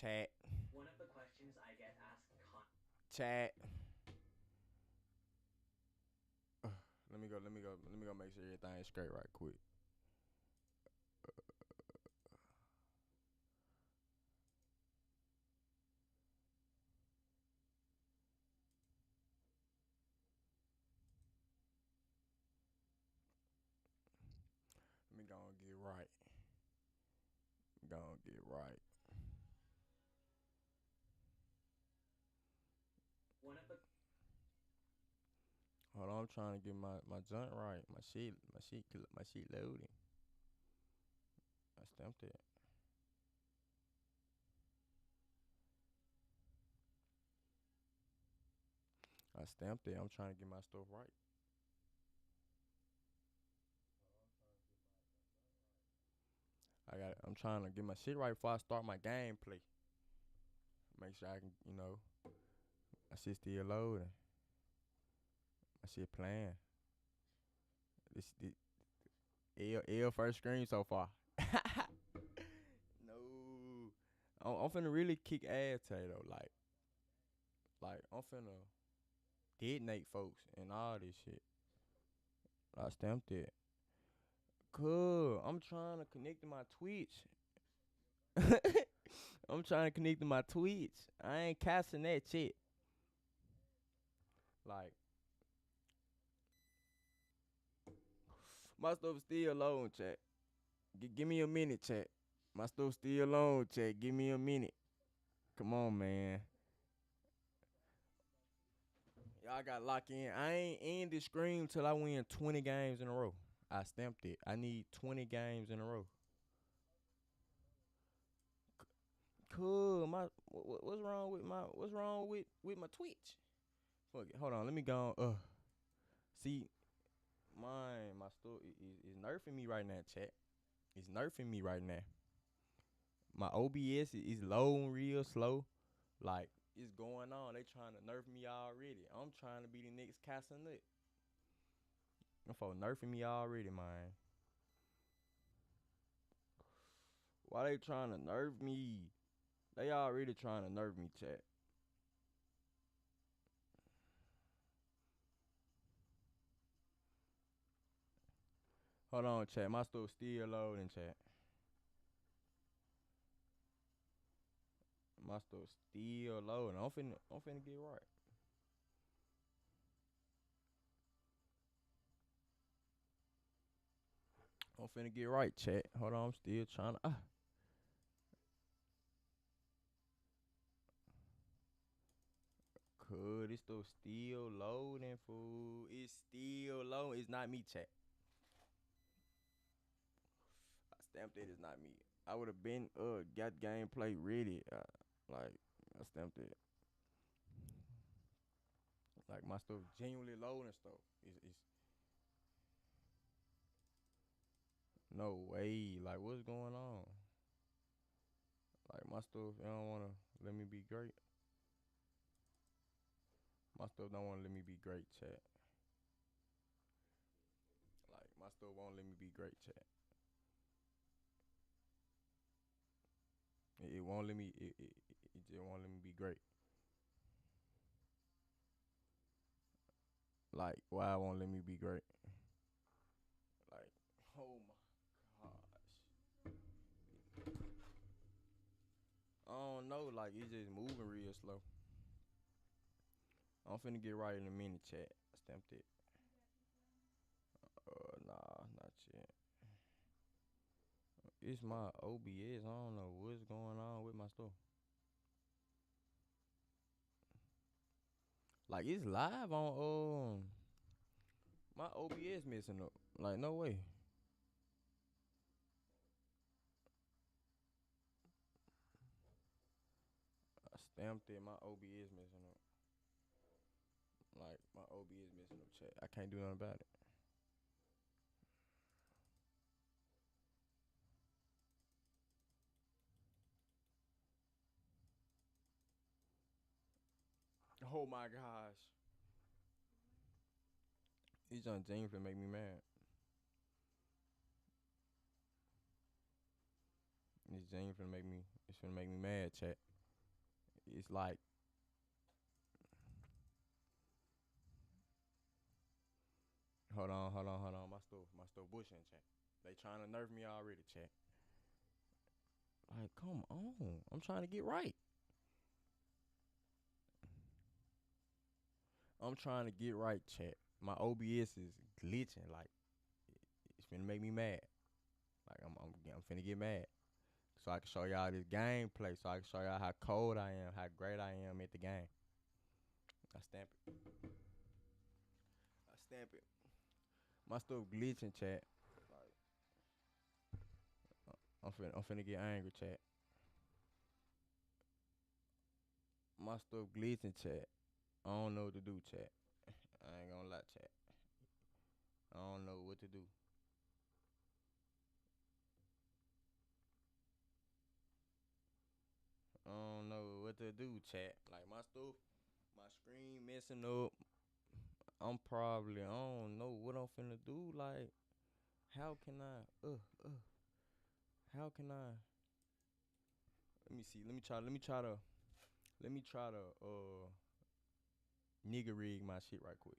Chat. One of the questions I get asked Chat. Let me go make sure everything is straight right quick. Let me go and get right. Go and get right. one of the Hold on, I'm trying to get my joint right. My sheet loading. I stamped it. I stamped it. I'm trying to get my stuff right. I'm trying to get my shit right before I start my gameplay. Make sure I can, my shit still loading. My shit playing. This L first screen so far. No, I'm finna really kick ass today though. Like I'm finna detonate folks and all this shit. I stamped it. Cool. I'm trying to connect to my Twitch. I'm trying to connect to my Twitch. I ain't casting that shit. Like my stuff still low in chat. Give me a minute, chat. My stuff still low, chat. Give me a minute. Come on, man. Y'all got lock in. I ain't end this screen till I win 20 games in a row. I stamped it. I need 20 games in a row. Cool. What's wrong with my Twitch? Fuck it. Hold on. Let me go. See, my store is nerfing me right now, chat. It's nerfing me right now. My OBS is low and real slow. Like it's going on. They trying to nerf me already. I'm trying to be the next Casanut. Them folks nerfing me already, man. Why they trying to nerf me? They already trying to nerf me, chat. Hold on, chat. My stuff still loading, chat. My stuff still loading. I'm finna get right. I'm finna get right, chat. Hold on, I'm still trying to. Cool, this stuff still loading, fool. It's still loading. It's not me, chat. I stamped it. It's not me. I would have been got gameplay ready. Like I stamped it. Like my stuff genuinely loading stuff. It's no way. Like what's going on? Like my stuff, you don't wanna let me be great. My stuff don't wanna let me be great, chat. Like my stuff won't let me be great, chat. It won't let me. It just won't let me be great. Like why it won't let me be great? Like oh my gosh. I don't know. Like it's just moving real slow. I'm finna get right in a minute, chat. I stamped it. Nah, not yet. It's my OBS. I don't know what's going on with my stuff. Like it's live on my OBS messing up. Like no way. I stamped it. My OBS messing up. Like my OBS messing up, chat. I can't do nothing about it. Oh my gosh. It's on James to make me mad. This Jane finna make me. It's finna make me mad, chat. It's like, hold on. My stuff bushing, chat. They trying to nerf me already, chat. Like, come on. I'm trying to get right. I'm trying to get right, chat. My OBS is glitching. Like, it's finna make me mad. Like, I'm finna get mad. So I can show y'all this gameplay. So I can show y'all how cold I am, how great I am at the game. I stamp it. I stamp it. My stuff glitching, chat. Like, I'm finna get angry, chat. My stuff glitching, chat. I don't know what to do, chat. I ain't gonna lie, chat. I don't know what to do. I don't know what to do, chat. Like my stuff, my screen messing up. I don't know what I'm finna do. Like, how can how can I? Let me see. Let me try to nigga rig my shit right quick.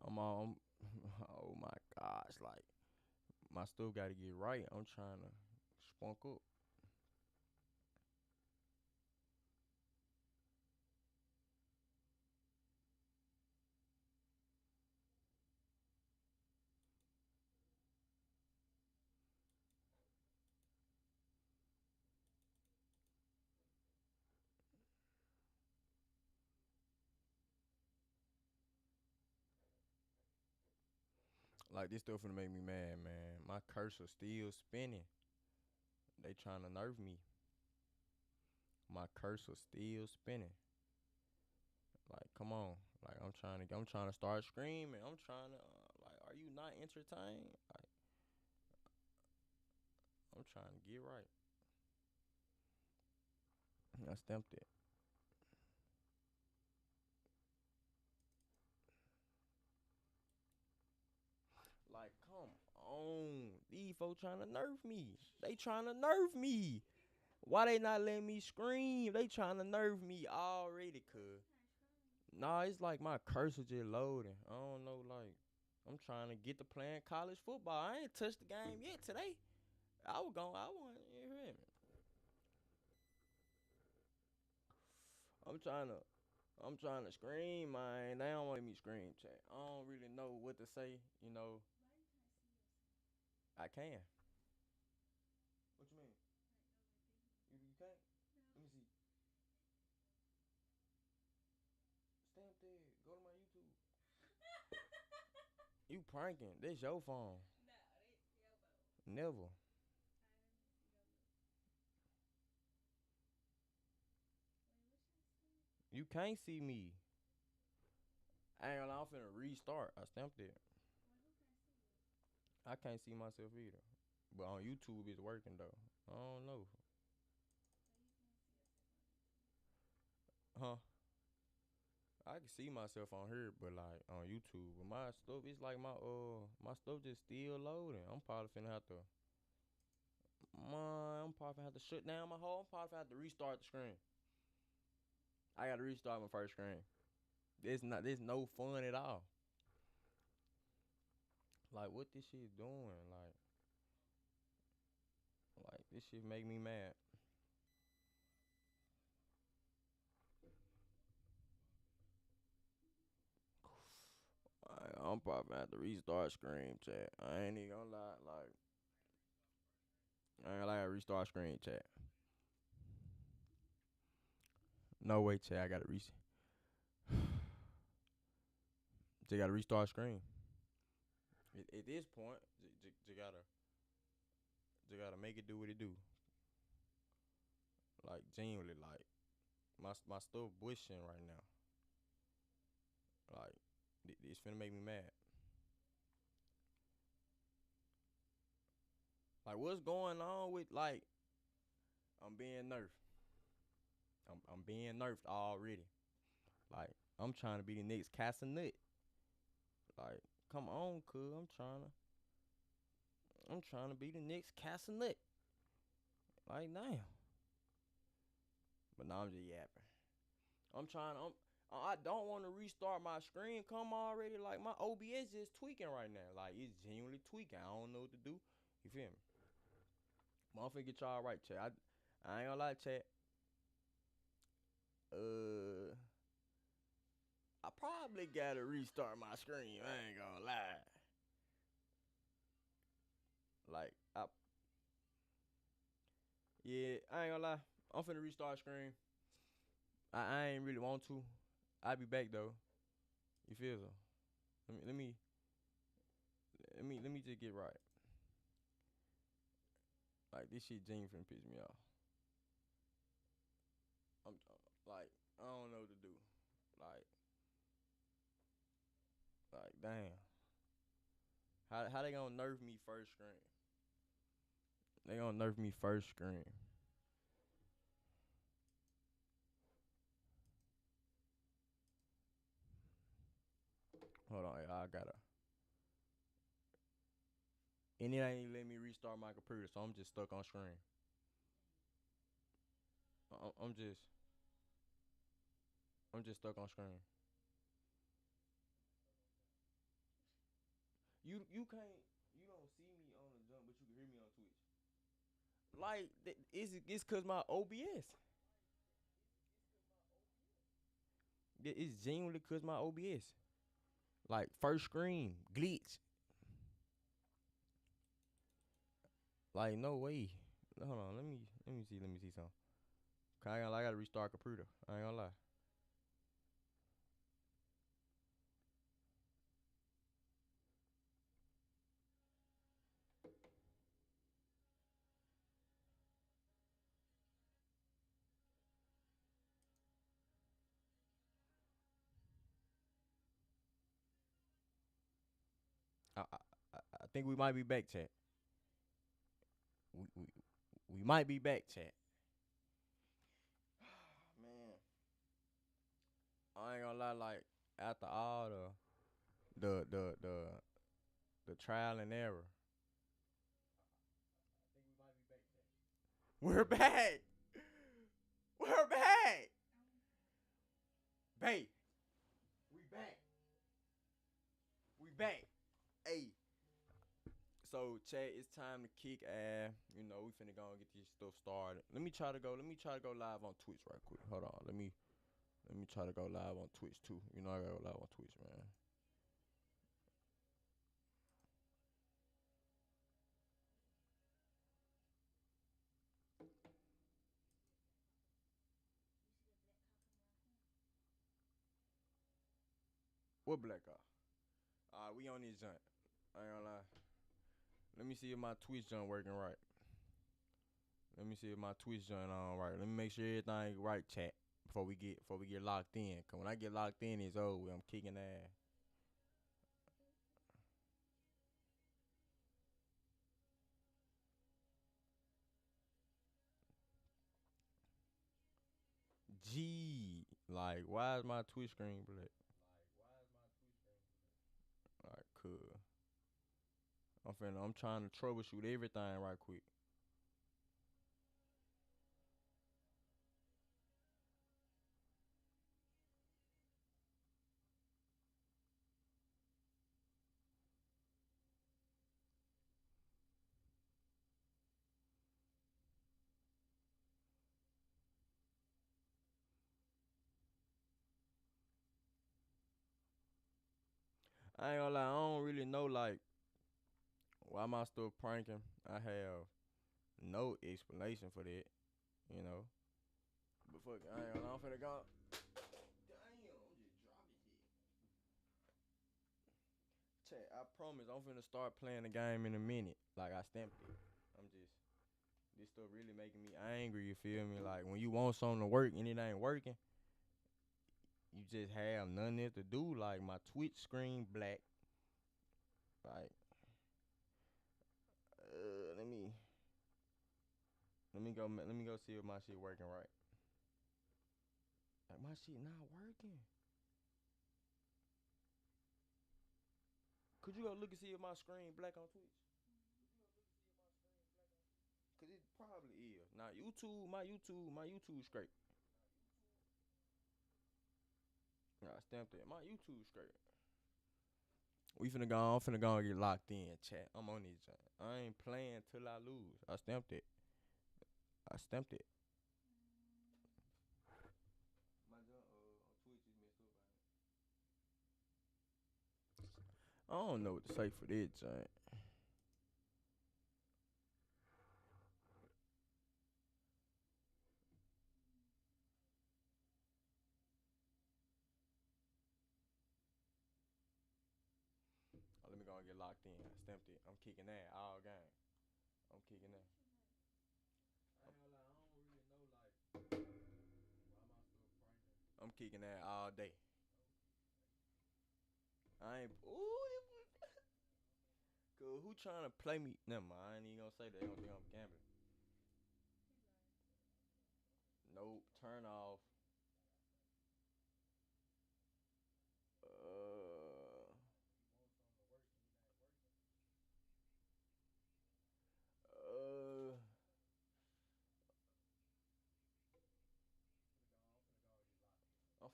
I'm all, oh my gosh, like my stuff got to get right. I'm trying to spunk up. Like this stuff finna make me mad, man. My cursor still spinning. They trying to nerf me. My cursor still spinning. Like, come on. Like I'm trying to start screaming. I'm trying to like, are you not entertained? Like, I'm trying to get right. I stamped it. Like, come on. These folks trying to nerf me. They trying to nerf me. Why they not letting me scream? They trying to nerf me already, cuz. Nah, it's like my cursor just loading. I don't know, like, I'm trying to get to playing college football. I ain't touched the game yet today. I want, you hear me? I'm trying to, I'm trying to scream, man. They don't want me scream, chat. I don't really know what to say, you know. I can. What you mean? You can't? Let me see. Stamp that. Go to my YouTube. You pranking. This your phone. Never. You can't see me. I ain't gonna lie, I'm finna restart. I stamped it. I can't see myself either. But on YouTube it's working though. I don't know. Huh? I can see myself on here, but like on YouTube. But my stuff, it's like my stuff just still loading. I'm probably finna have to I'm probably gonna have to shut down my whole. I'm probably gonna have to restart the screen. I gotta restart my first screen. There's no fun at all. Like what this shit doing? Like this shit make me mad. I'm probably gonna have to restart screen chat. I ain't even gonna lie. Like I ain't gonna lie, restart screen chat. No way, chat. I gotta reset. Just gotta restart screen. At this point, just gotta make it do what it do. Like genuinely, like my stuff bushing right now. Like It's finna make me mad. Like, what's going on with like? I'm being nerfed. I'm being nerfed already. Like, I'm trying to be the next Casanut. Like, come on, cuz I'm trying to be the next Casanut. Like, damn. But now I'm just yapping. I don't want to restart my screen. Come already. Like, my OBS is tweaking right now. Like, it's genuinely tweaking. I don't know what to do. You feel me? But I'm finna get y'all right, chat. I ain't gonna lie, chat. I probably gotta restart my screen. I ain't gonna lie. Like, yeah, I ain't gonna lie. I'm finna restart screen. I ain't really want to. I'll be back though. You feel so? Let me just get right. Like, this shit genuinely finna piss me off. I'm like, I don't know what to do. Like damn. How they gonna nerf me first screen? They gonna nerf me first screen. Hold on, I gotta. And it ain't let me restart my computer, so I'm just stuck on screen. I'm just stuck on screen. You don't see me on the jump, but you can hear me on Twitch. Like, it's cause my OBS. It's genuinely cause my OBS. Like, first screen glitch. Like, no way. Hold on, let me see something. I gotta restart computer. I ain't gonna lie. I think we might be back, chat. We might be back, chat. Man, I ain't gonna lie. Like, after all the trial and error, I think we might be back, chat. We're back. We're back. Babe, we back. We back. Hey. So, chat, it's time to kick ass. You know, we finna go and get this stuff started. Let me try to go live on Twitch right quick. Hold on. Let me try to go live on Twitch too. You know, I gotta go live on Twitch, man. What black car? We on this junk. I ain't gonna lie. Let me see if my Twitch junk working right. Let me see if my Twitch junk on right. Let me make sure everything right, chat. Before we get locked in. Cause when I get locked in, it's over. I'm kicking ass. Gee, like, why is my Twitch screen black? Alright, cool. I'm trying to troubleshoot everything right quick. I ain't gonna lie, I don't really know like why am I still pranking. I have no explanation for that, you know. But fuck it, I ain't gonna lie, I'm finna go. Damn, I'm just dropping shit. Chat, I promise I'm finna start playing the game in a minute. Like, I stamped it. This stuff really making me angry, you feel me? Like, when you want something to work and it ain't working, you just have nothing else to do. Like my Twitch screen black. Like, let me let me go see if my shit working right. Like my shit not working. Could you go look and see if my screen black on Twitch? Cause it probably is. Now YouTube, my YouTube straight. Nah, I stamped it. My YouTube straight. We finna go. I'm finna go and get locked in, chat. I'm on this joint. I ain't playing till I lose. I stamped it. I stamped it. My joint on Twitch is messed up. I don't know what to say for this joint. Oh, let me go and get locked in. I stamped it. I'm kicking that all game. I'm kicking that. I ain't gonna lie. I don't really know like why my stuff pranking. I'm kicking that all day. I ain't. Ooh, cause who trying to play me? Never mind. I ain't even gonna say that. They gonna think I'm gambling. Nope. Turn off. Uh. Uh.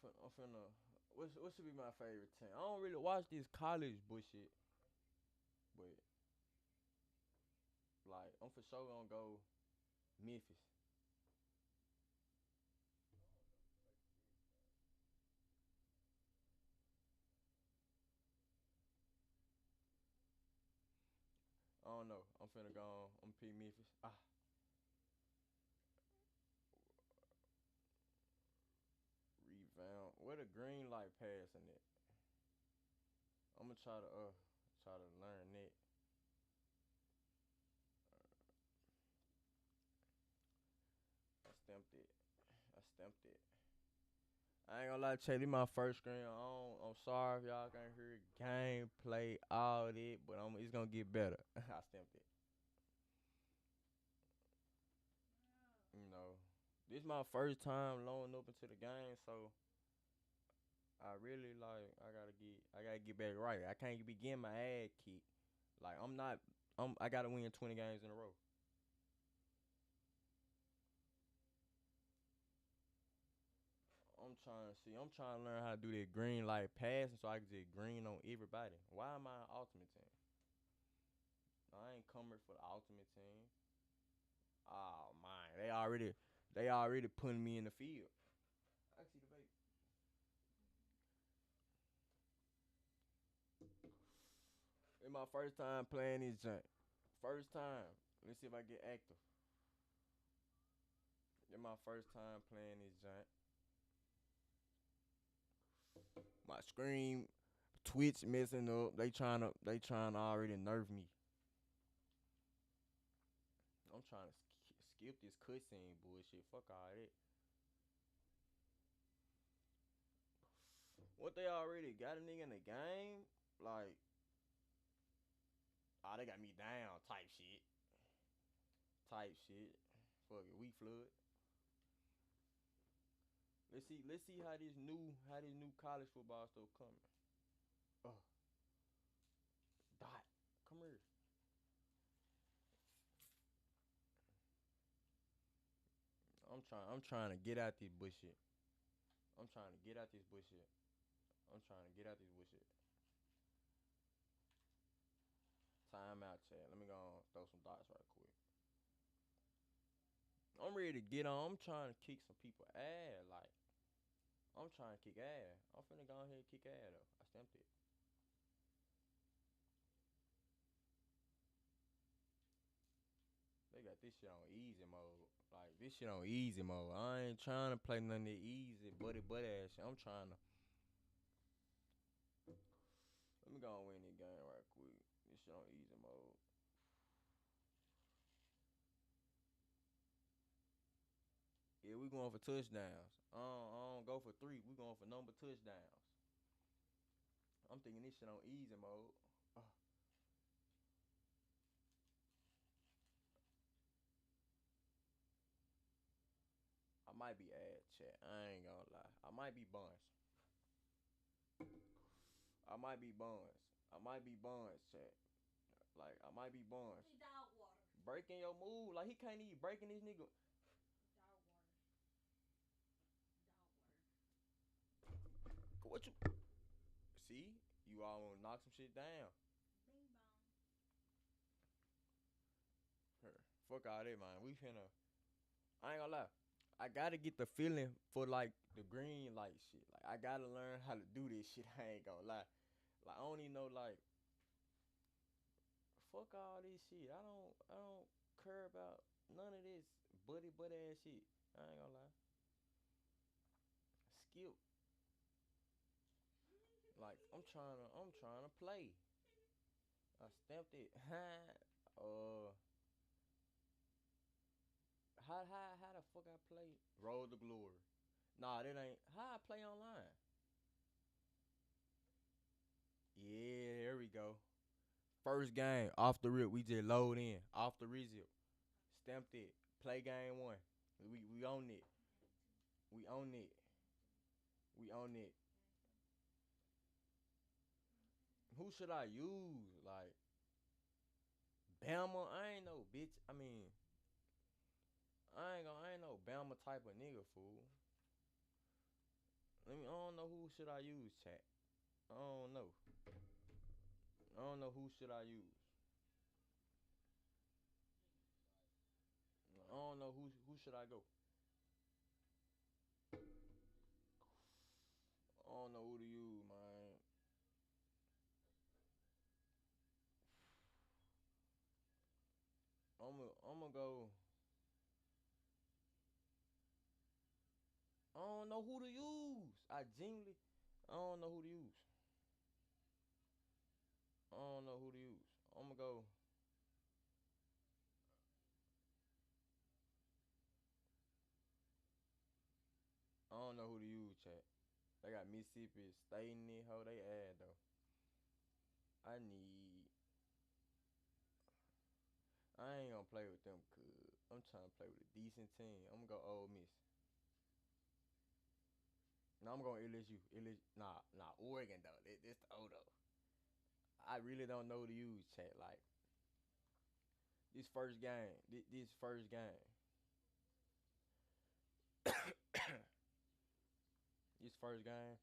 I'm finna. What should be my favorite team? I don't really watch this college bullshit, but like I'm for sure gonna go Memphis. I don't know. I'm finna go. I'm pick Memphis. Ah, rebound. Where the green light pass in it? I'm gonna try to learn it. I stamped it. I stamped it. I ain't gonna lie, Chay, this my first screen on. I'm sorry if y'all can't hear gameplay, all that, but it's gonna get better. I stamped it. You know, this my first time loading up into the game, so I really like. I gotta get back right. I can't be getting my ass kicked. Like I'm not. I gotta win 20 games in a row. I'm trying to learn how to do that green light passing so I can just green on everybody. Why am I an ultimate team? I ain't coming for the ultimate team. Oh man, they already putting me in the field. I see the bait. It's my first time playing this junk. First time. Let's see if I get active. It's my first time playing this junk. My screen, Twitch messing up. They trying to already nerve me. I'm trying to skip this cutscene bullshit. Fuck all that. What they already got a nigga in the game? Like, oh, they got me down type shit. Type shit. Fuck it, we flood. Let's see how this new college football stuff coming. Oh, dot. Come here. I'm trying to get out this bullshit. I'm trying to get out this bullshit. I'm trying to get out this bullshit. Time out, chat. Let me go on, throw some dots right quick. I'm ready to get on. I'm trying to kick some people ass. Like, I'm trying to kick ass. I'm finna go ahead and kick ass though. I stamped it. They got this shit on easy mode. Like, this shit on easy mode. I ain't trying to play none of that easy buddy ass shit. I'm trying to. Let me go and win this game right quick. This shit on easy mode. Yeah, we going for touchdowns. I don't gonna go for 3. We going for number touchdowns. I'm thinking this shit on easy mode. I might be ad chat. I ain't gonna lie. I might be buns. I might be buns. I might be buns, chat. Like I might be buns. Without water. Breaking your move. Like he can't even breaking this nigga. Without water. Without water. What you see? You all wanna knock some shit down. Bing bong. Here. Fuck all that, man. We finna. I ain't gonna lie. I gotta get the feeling for like the green light shit. Like I gotta learn how to do this shit. I ain't gonna lie. Like I don't even know like fuck all this shit. I don't care about none of this butt ass shit. I ain't gonna lie. Skip. Like I'm trying to play. I stamped it. uh how the fuck I play? Roll the glory. Nah, that ain't how I play online. Yeah, there we go. First game, off the rip, we just load in. Off the rezip. Stamped it. Play game 1. We own it. We own it. We own it. Who should I use? Like Bama? I ain't no bitch. I mean, I ain't no Bama type of nigga, fool. I don't know who should I use, chat. I don't know. I don't know who should I use. I don't know who should I go. I don't know who to use, man. I'm gonna go. I don't know who to use. I don't know who to use. I don't know who to use. I'm gonna go. I don't know who to use, chat. They got Mississippi State in it, hoe. They add though. I need. I ain't gonna play with them, cause I'm trying to play with a decent team. I'm gonna go Ole Miss. No, I'm going LSU. Nah, Oregon though. This the O though. I really don't know who to use, chat. Like this first game. This first game. This first game.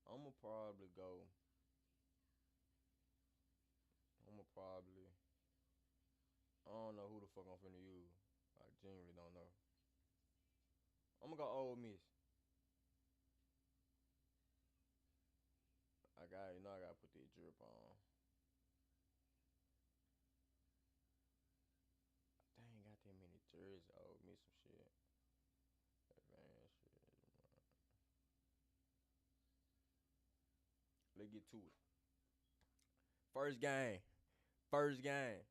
I'ma probably go. I'ma probably. I don't know who the fuck I'm finna use. I genuinely don't know. I'm gonna go Ole Miss. I gotta put that drip on. They ain't got that many jerseys. Ole Miss some shit. Advanced shit. Let's get to it. First game. First game.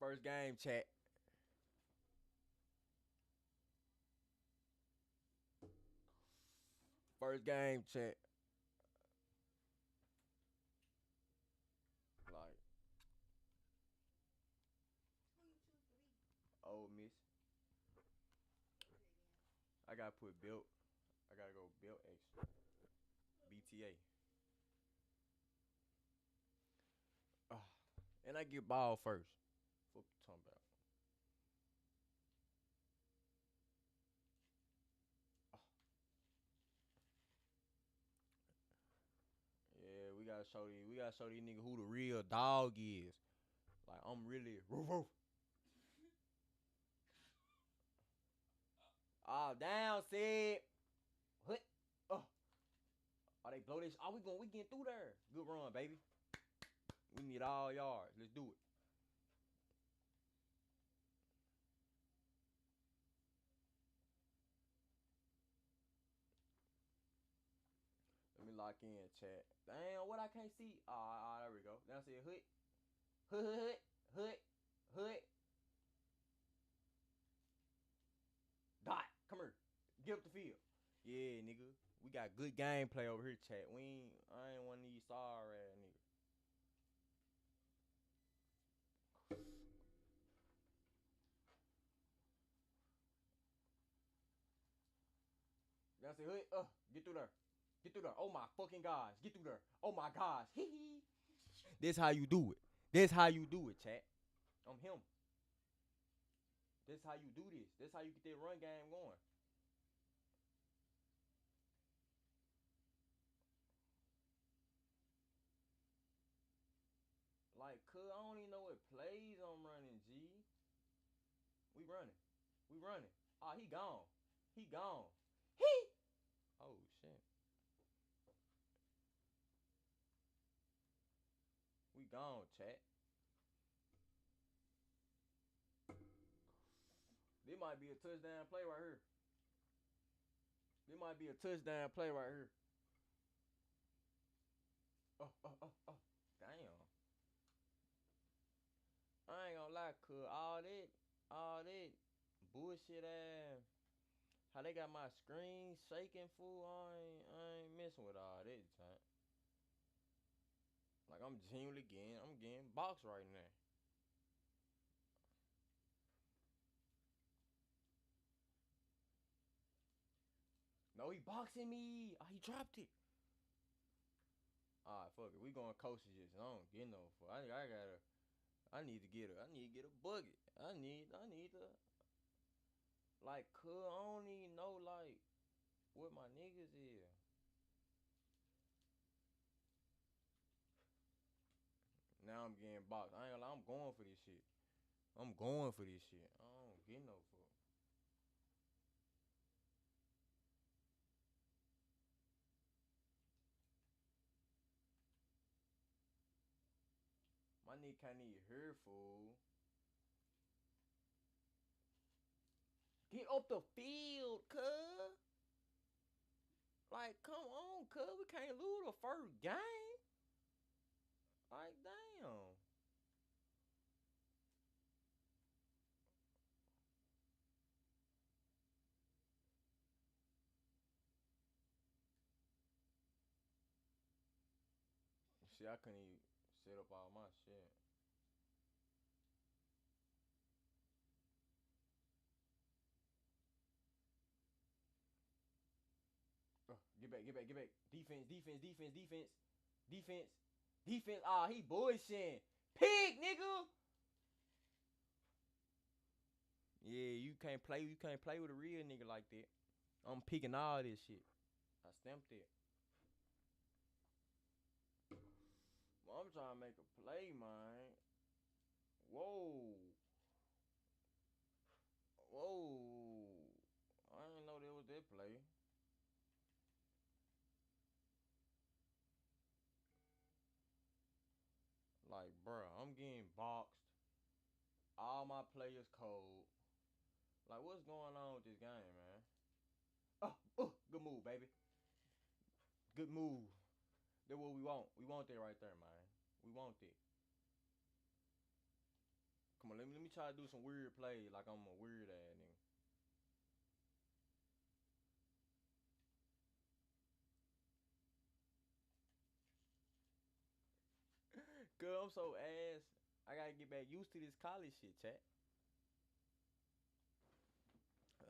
First game, chat. First game, chat. Like Who you choose to be? Ole Miss. I gotta put built. I gotta go built extra. BTA. And I get ball first. Fuck you talking about? Yeah, we gotta show these niggas who the real dog is. Like I'm really roof roof. Oh down, Sid. What? Oh, they blow this. Oh, we getting through there. Good run, baby. We need all yards. Let's do it. Let me lock in, chat. Damn, what I can't see? There we go. Now say hood, hood, hood, hood. Dot. Come here. Get up the field. Yeah, nigga. We got good gameplay over here, chat. I ain't one of these sorry ass niggas. Now say hood. Get through there. Get through there. Oh my fucking gosh. Get through there. Oh my gosh. Hee hee. This how you do it. This how you do it, chat. I'm him. This how you do this. This how you get that run game going. Like, I don't even know what plays I'm running, G. We running. We running. Oh, he gone. He gone. He. Oh, shit. We gone, chat. This might be a touchdown play right here. This might be a touchdown play right here. Oh. Damn. I ain't gonna lie, all that bullshit ass. How they got my screen shaking, fool? I ain't messing with all that, time. Like I'm getting boxed right now. No, he boxing me. Oh, he dropped it. Alright, fuck it. We going coaches. I don't get no fuck. I need to get a bucket. I need to like I don't even know like what my niggas is. Now I'm getting boxed. I ain't gonna lie, I'm going for this shit. I'm going for this shit. I don't get no fuck. My nigga can't even hear, fool. Get up the field, cuz. Like, come on, cuz. We can't lose the first game. Like, damn. See, I couldn't even set up all my shit. Get back. Defense. Ah, he bullshitting. Pig, nigga. Yeah, you can't play. You can't play with a real nigga like that. I'm picking all this shit. I stamped it. Well, I'm trying to make a play, man. Whoa. Whoa. I didn't know there was that play. Like, bruh, I'm getting boxed. All my players cold. Like, what's going on with this game, man? Good move, baby. Good move. That's what we want. We want that right there, man. We want that. Come on, let me try to do some weird plays like I'm a weird ass nigga. Cause I'm so ass. I gotta get back used to this college shit, chat.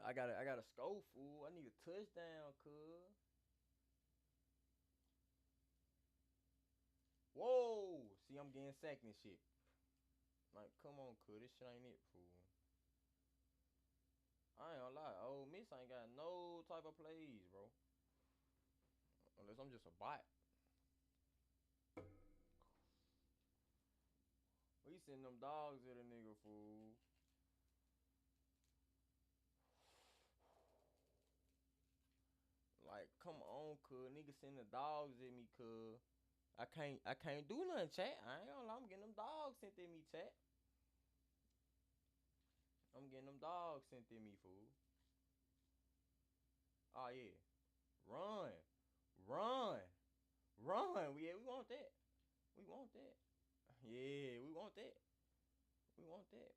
I gotta score, fool. I need a touchdown, cuz. Whoa! See, I'm getting sacked and shit. Like, come on, cuz. This shit ain't it, fool. I ain't gonna lie. Ole Miss ain't got no type of plays, bro. Unless I'm just a bot. We send them dogs at a nigga, fool. Like, come on, cuz. Nigga send the dogs at me, cuz. I can't do nothing, chat. I ain't gonna lie, I'm getting them dogs sent at me, chat. I'm getting them dogs sent at me, fool. Oh yeah. Run. Run. Run. We want that. We want that. Yeah, we want that. We want that.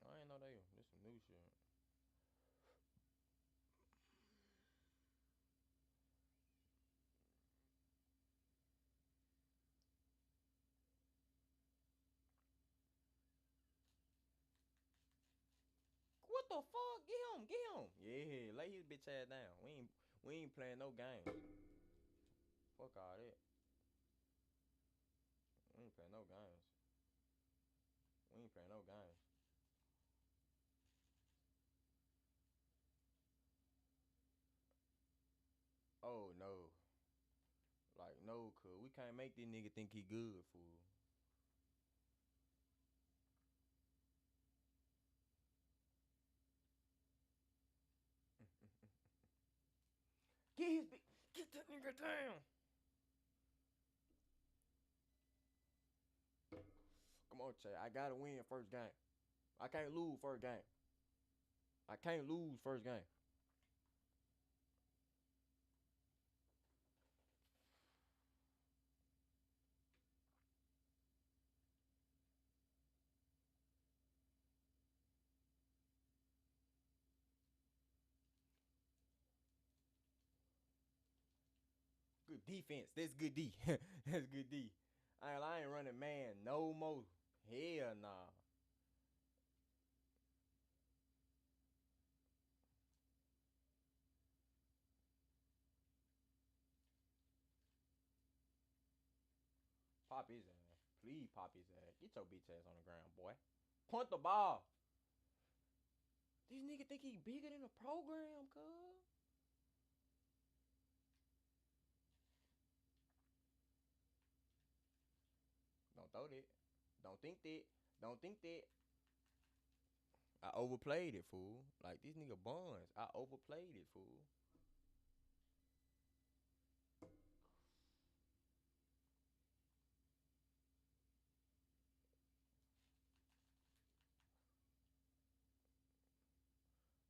I ain't know they this some new shit. What the fuck? Get him, get him. Yeah, lay his bitch ass down. We ain't playing no games. Fuck all that. We ain't playing no games. We ain't playing no games. Oh no. Like no, cuz we can't make this nigga think he good, fool. Get his bitch. Get that nigga down. Come on, Chay. I gotta win first game. I can't lose first game. I can't lose first game. Good defense. That's good D. That's good D. I ain't running man no more. Hell nah. Pop his ass. Please pop his ass. Get your bitch ass on the ground, boy. Punt the ball. This nigga think he bigger than the program, cuz. Don't throw that. Don't think that. Don't think that. I overplayed it, fool. Like this nigga buns. I overplayed it, fool.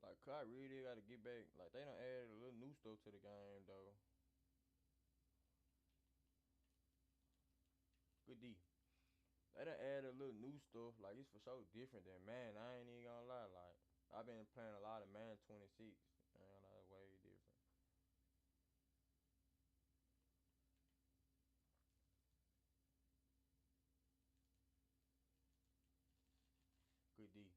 Like, I really gotta get back. Like, they done added a little new stuff to the game, though. Good D. They done added a little new stuff. Like, it's for sure different than man. I ain't even gonna lie. Like, I've been playing a lot of man 26. I ain't gonna lie, way different. Good D.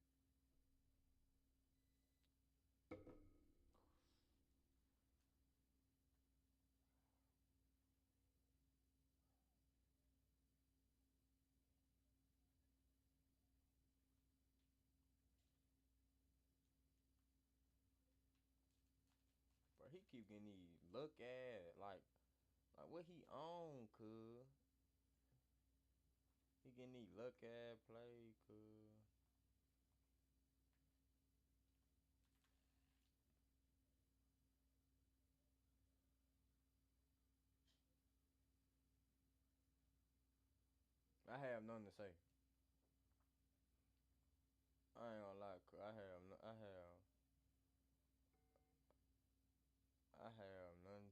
Bro, he keep getting these look at. Like what he on, cuz? He getting these look at play, cuz. I have nothing to say. I ain't gonna lie, cuz. I have nothing to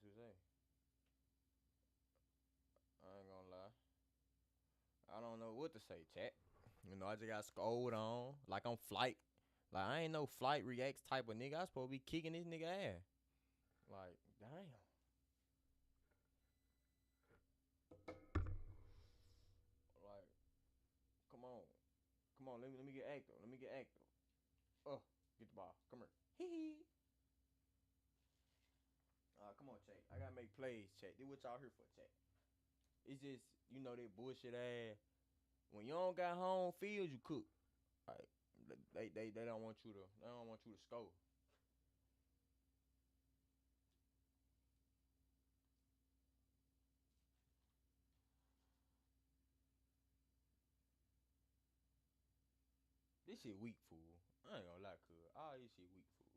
say. I ain't gonna lie. I don't know what to say, chat. I just got scolded on like I'm flight. Like I ain't no flight reacts type of nigga. I supposed to be kicking this nigga ass. Like damn. Like come on, come on. Let me get active. Let me get active. Get the ball. Come here. Hee hee. Come on, chat. I gotta make plays, chat. This what y'all here for, chat. It's just that bullshit ass. When you don't got home field, you cook. Like they don't want you to score. This shit weak, fool. I ain't gonna lie, cuz. All this shit weak, fool.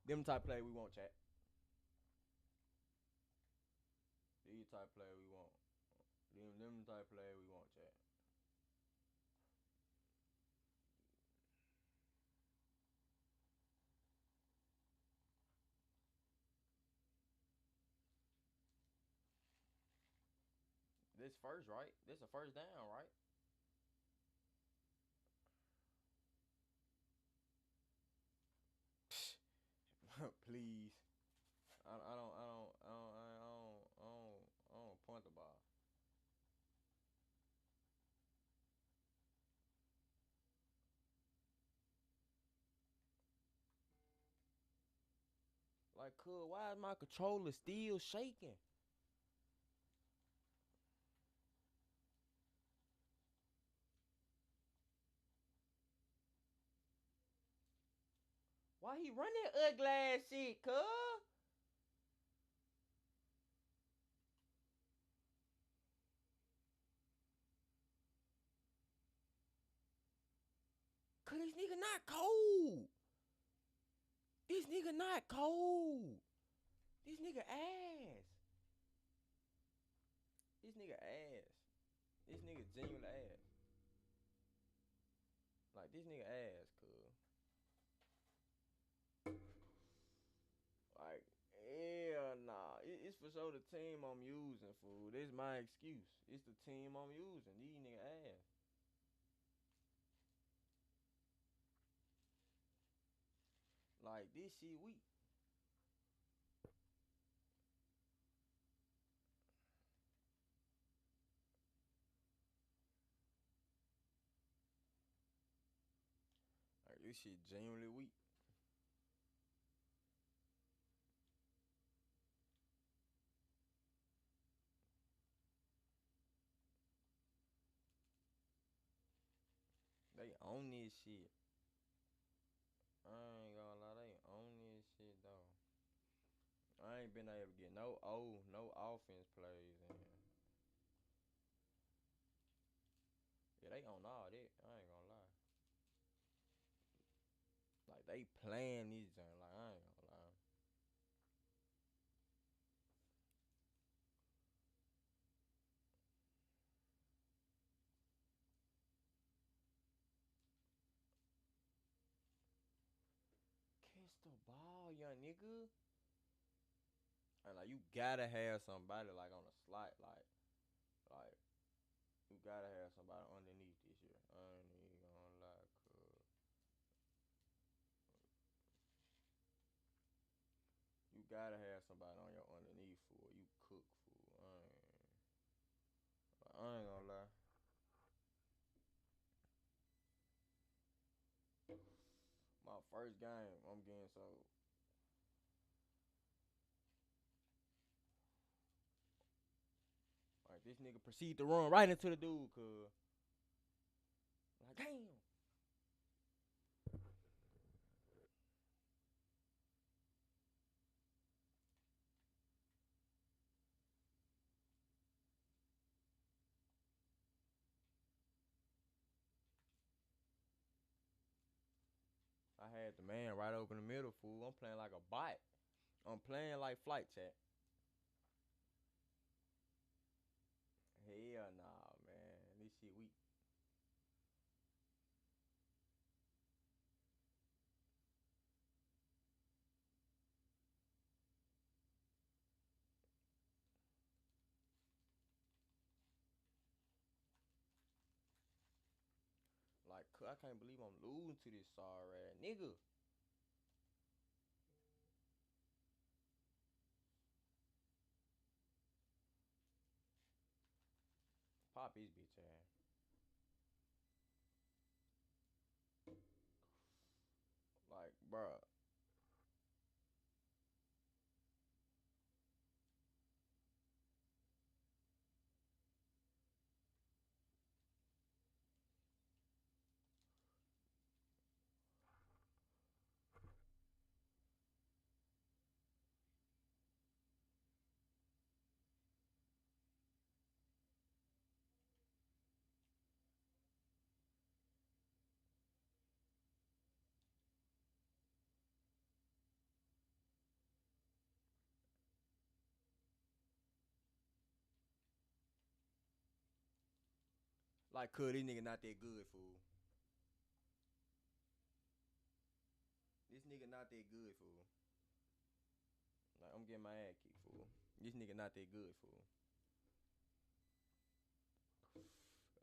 Them type play we want, chat. These type play we want. Them type play we want, chat. This first, right? This a first down, right? Please. I don't punt the ball. Like, cuz, why is my controller still shaking? Why he run that ugly ass shit, cuz? Cuz this nigga not cold. This nigga not cold. This nigga ass. This nigga ass. This nigga genuine ass. Like, this nigga ass, cuz. Like, hell nah. It's for sure the team I'm using, fool. This is my excuse. It's the team I'm using. These nigga ass. Like, this shit weak. Like, this shit genuinely weak. They own this shit. I ain't gonna lie, they own this shit though. I ain't been able to get no offense plays in. Yeah, they own all that. I ain't gonna lie. Like, they playing these things. Like, I ain't gonna lie. Catch the ball, young nigga. And like, you gotta have somebody like on the slot, like you gotta have somebody underneath this year. I ain't even gonna lie, cuz. You gotta have somebody on your underneath, fool. You cook, fool. I ain't gonna lie. My first game, I'm getting so. Like, this nigga proceed to run right into the dude, cuz. Like, damn. I had the man right open the middle, fool. I'm playing like a bot. I'm playing like flight chat. Hell nah, man. This shit weak. Like, I can't believe I'm losing to this sorry ass nigga. Pop his bitch ass. Like, bruh. Like, cuz this nigga not that good, fool. This nigga not that good, fool. Like, I'm getting my ass kicked, fool. This nigga not that good, fool.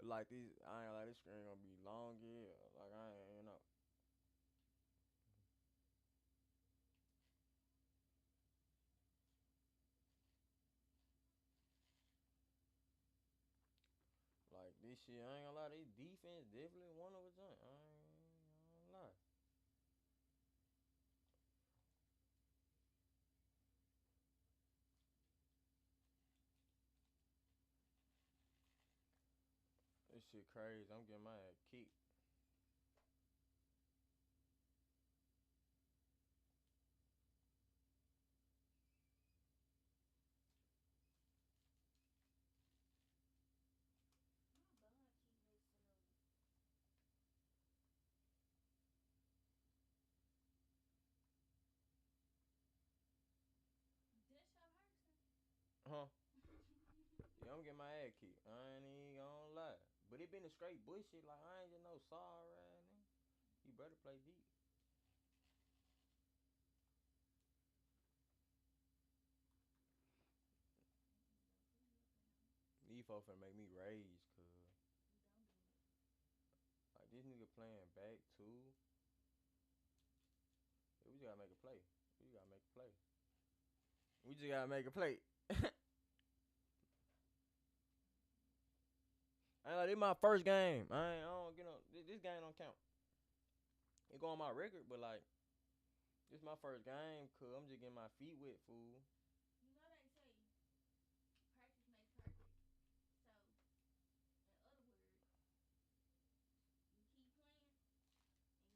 Like, this, I ain't like this screen gonna be long, yeah. Like, I ain't, you know. Like, this shit, I ain't gonna lie, this defense definitely one of a joint. I ain't gonna lie. This shit crazy. I'm getting my ass kicked. My bun keep mixing up. This your person. Huh? Yeah, I'm getting my ass kicked. I ain't even gonna lie. But it been a straight bullshit. Like, I ain't just no sorry ass nigga. He better play deep. These folks finna make me rage, cuz. You don't do it. Like, this nigga playing back too. Yeah, we just gotta make a play. We just gotta make a play. We just gotta make a play. I ain't like, this my first game. I don't get no. This game don't count. It go on my record, but like, this my first game, cuz I'm just getting my feet wet, fool. You know they say practice makes perfect. So, in other words, you keep playing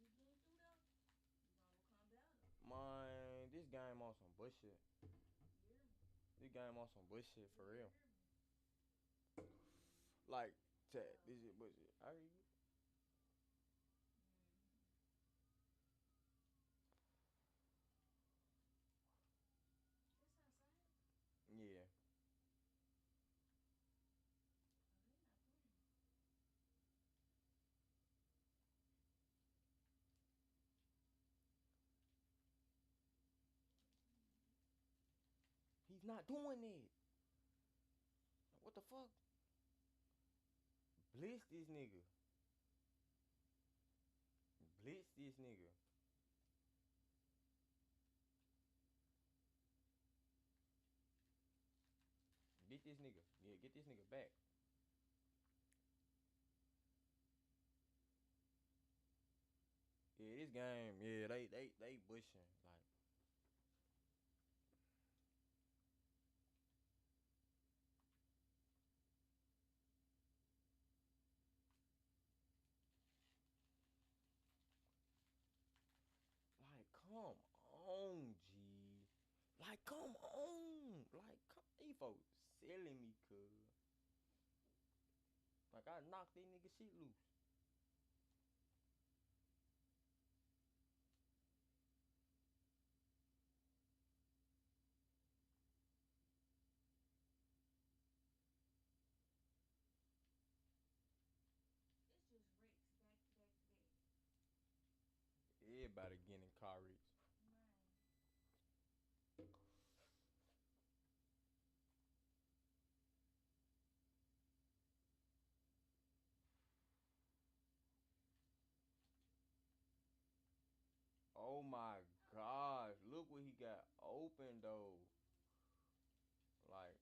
and you getting through there, you gonna become better. Man, this game on some bullshit. You hear me? This game on some bullshit for You real. hear me? Like, chat, Yeah. this is bullshit. I hear you. Mm-hmm. This outside? Yeah. Oh, they not playing. He's not doing it. What the fuck? Blitz this nigga. Blitz this nigga. Get this nigga. Yeah, get this nigga back. Yeah, this game, yeah, they bushing. Like, come on, G. Like, come on. Like, these folks selling me, cuz. Like, I knocked this nigga shit loose. It's just wrecks back to back to back. Everybody getting in car wrecks. Man. Oh my gosh, look what he got open though. Like,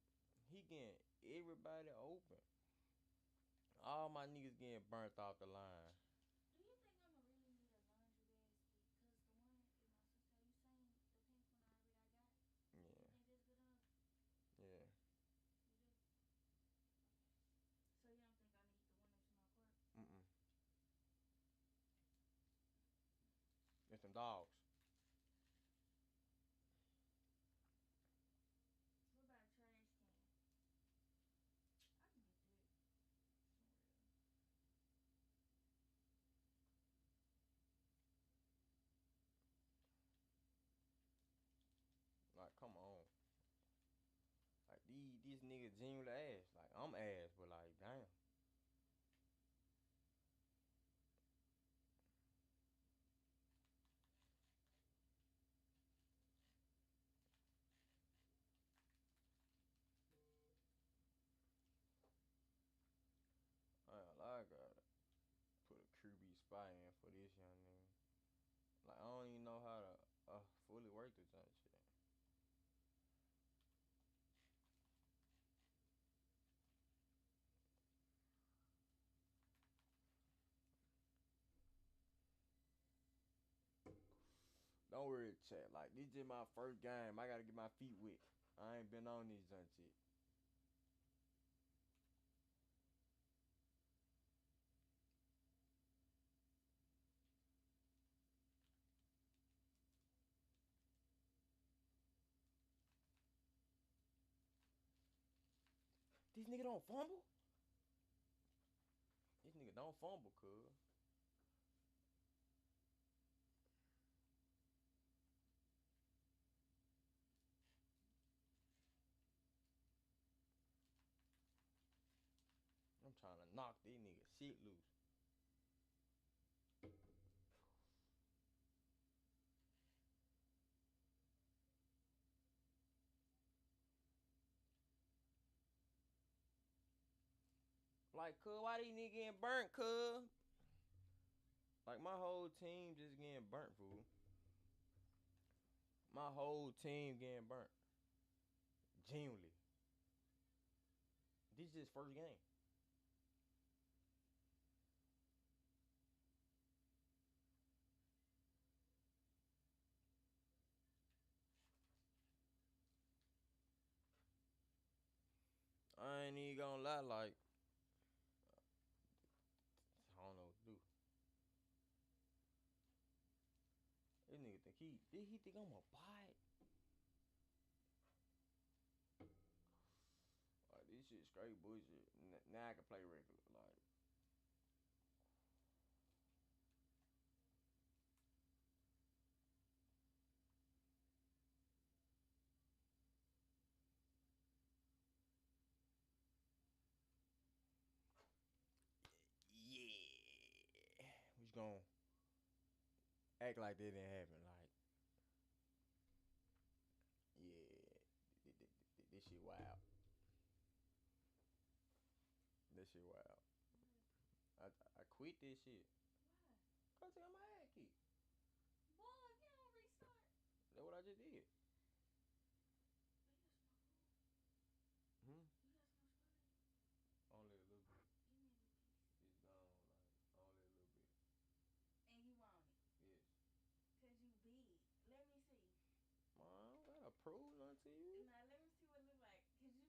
he getting everybody open. All my niggas getting burnt off the line. Do you think I'ma really need a laundry basket? Cause the one in my sister, you seen the pink one I already I got? You Yeah, think that's good enough? yeah. You do? So you don't think I need the one that's in my car? Mm-mm. It's them dogs. What about a trash can? I can get that somewhere. Like, come on. Like, these niggas genuinely ass. Like, I'm ass, but like, damn. worry, chat. Like, this is my first game. I gotta get my feet wet. I ain't been on these junk yet. This nigga don't fumble? This nigga don't fumble, cuz. I'm trying to knock this nigga shit loose. Like, cuz, why these niggas getting burnt, cuz? Like, my whole team just getting burnt, fool. My whole team getting burnt. Genuinely. This is his first game. I ain't even gonna lie, like, I don't know what to do. This nigga think he think I'm a bot? Like, this shit straight bullshit. Now I can play regular, like. Yeah. We just gonna act like that didn't happen, like. Yeah. This shit wild. This shit wild. I quit this shit. Why? Cause I got my ass kicked. Boy, if you don't restart. That's what I just did. But you got some more food. Hmm? You got some more spaghetti. Only a little bit. Give me a little piece. It's gone, like, only a little bit. And you want it. Yes. Cause you big. Let me see. Man, I don't gotta prove nothing to you. Now let me see what it look like. Cause you be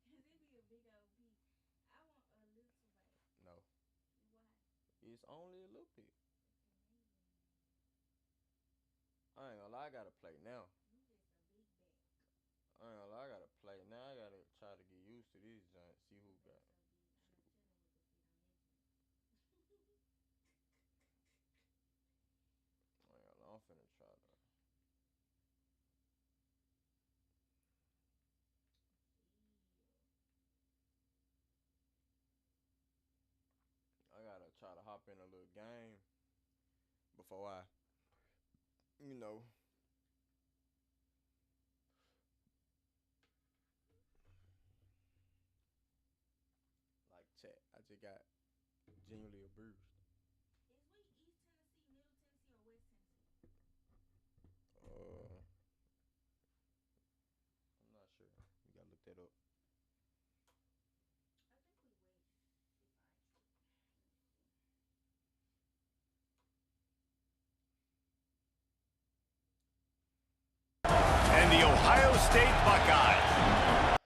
Cause it be a big old piece. I want a little bite. No. Why? It's only a little bit. It's amazing. I ain't gonna lie, I gotta play now. You just a big back. I ain't gonna lie, I gotta play now. I gotta try to get used to this joint. See who Your got. back so big. I know children would could fit on that joint. I ain't gonna lie, I'm finna try to. I gotta try to hop in a little game before I, you know. Like, chat. I just got genuinely abused. Is we East Tennessee, Middle Tennessee, or West Tennessee? I'm not sure. You gotta look that up. I think we West, if I ain't tripping. Let me see. And the Ohio State Buckeyes.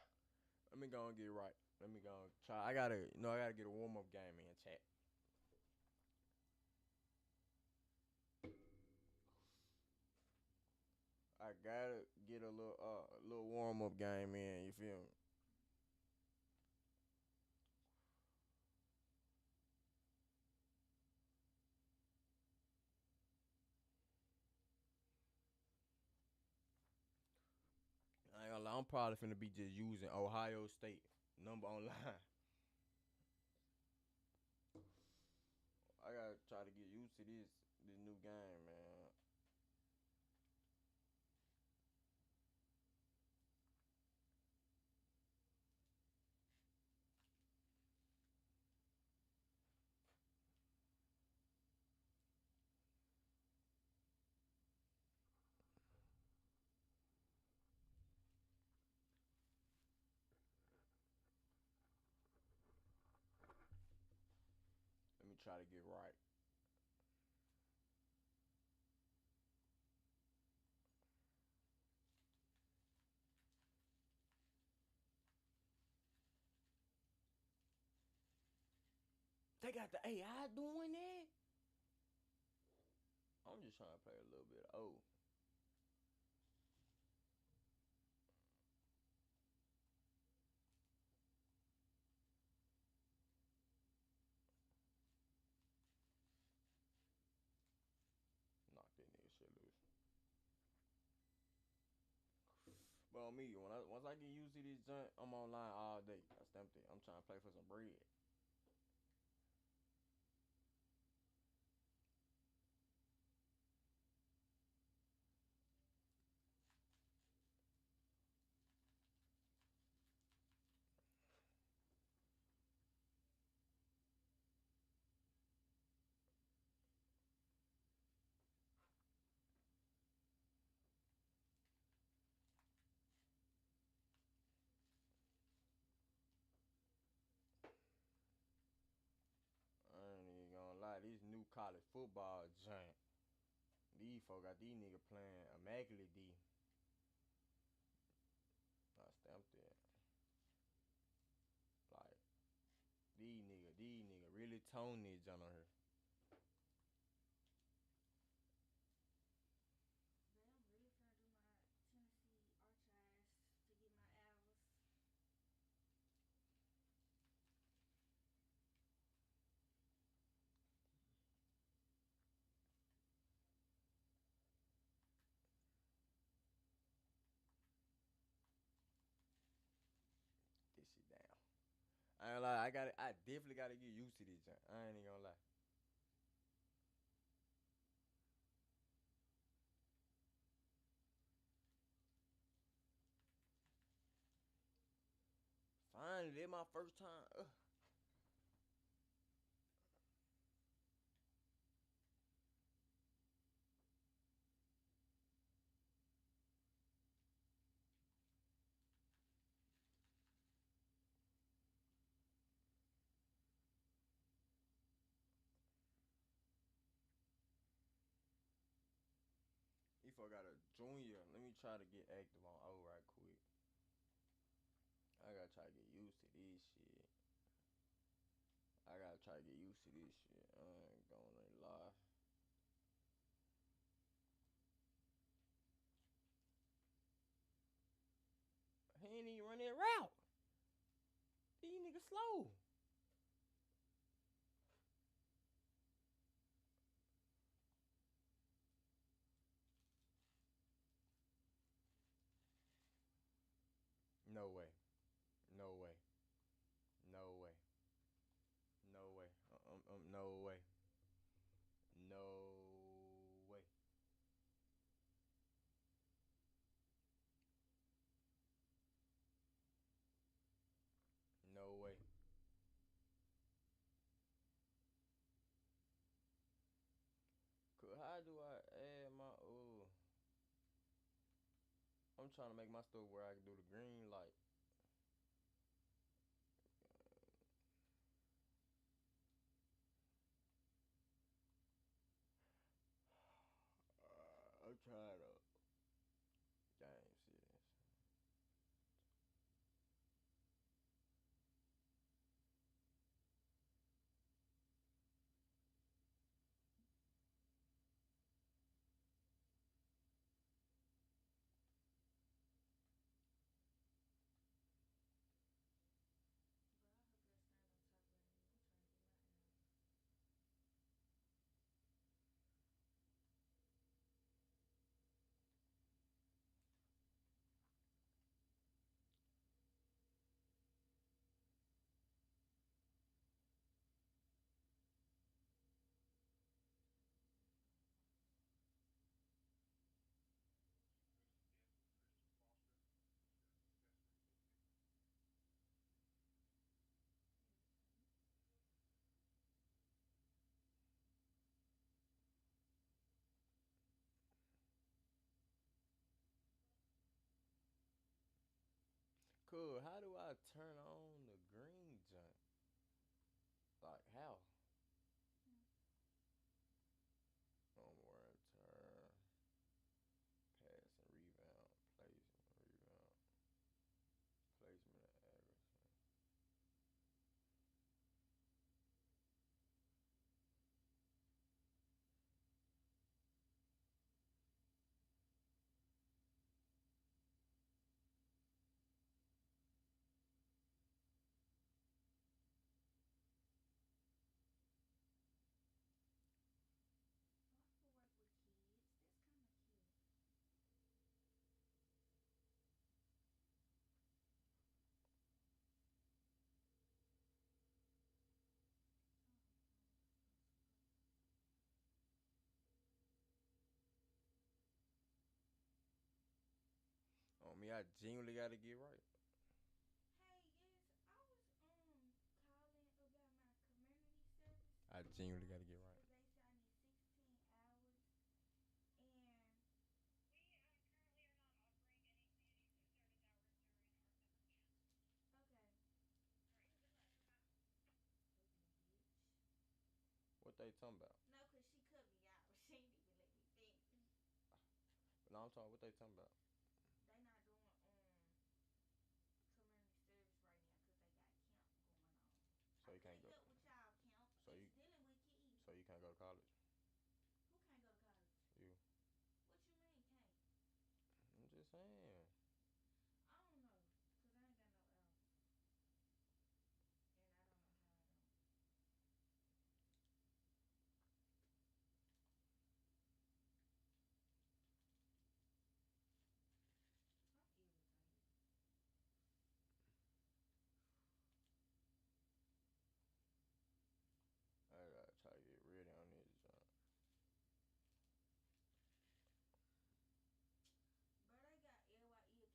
Let me go and get right. Let me go and try. I gotta get a warm up game in, chat. I gotta get a little warm up game in. You feel me? I ain't gonna lie, I'm probably finna be just using Ohio State number online. I gotta try to get used to this new game, man. Let me try to get right. They got the AI doing that? I'm just trying to play a little bit. Oh. Knock that nigga shit loose. But on me, once I get used to this junk, I'm online all day. I stamped it. I'm trying to play for some bread. I ain't even gonna lie, this new college football junk. These folk got these niggas playing immaculate D. I stamped it. Like, these niggas really tone this junk on her. But I'm really finna do my Tennessee archives to get my hours. This shit down. I ain't lie, I definitely gotta get used to this junk. I ain't even gonna lie. Finally, this my first time. If I got a junior, let me try to get active on O right quick. I gotta try to get used to this shit. I gotta try to get used to this shit. I ain't gonna lie. He ain't even run that route. These niggas slow. No way. No way. No way. No way. No way. No way. No way. How do I add my I'm trying to make my stuff where I can do the green light. I'm trying to game settings. But I hope that stand on top right here. I'm trying to get my hours. Irritating. Cool. How do I turn on the green junk? Like how? Onward turn. Pass and rebound. Placement. Rebound. Placement and average. I genuinely gotta get right. Hey, yes, I was calling about my community service I for genuinely gotta get college right. because they said I need 16 hours and okay. Okay, bitch. What they talking about? No, cause she cut me out. She didn't even let me finish. No, I'm talking. What they talking about? They not doing community service right now because they got camp going on. So I you can't couldn't go. help with y'all camp. So It's you dealing with kids. so you can't go to college. Who can't go to college? You. What you mean can't? I'm just saying. I don't know, cause I ain't got no hours, and I don't know how I don't. I'm irritated. I gotta try to get ready on this. But they got LYE Academy out here.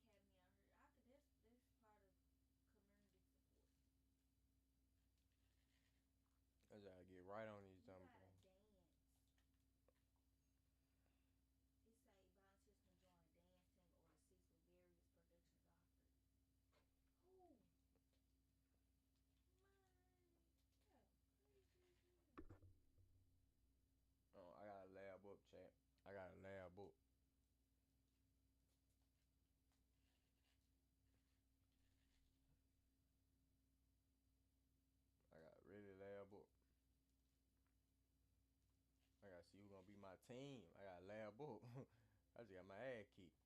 I could. That's part of community support. I gotta get right on these You dumb gotta things. dance. It say volunteers can join a dance team or assist with various productions offered. Who? Man, yeah, crazy as hell. Oh, I got a lab up, chat. I got a lab up. I got really lab up. I gotta see who gonna be my team. I got lab up. I just got my ass kicked.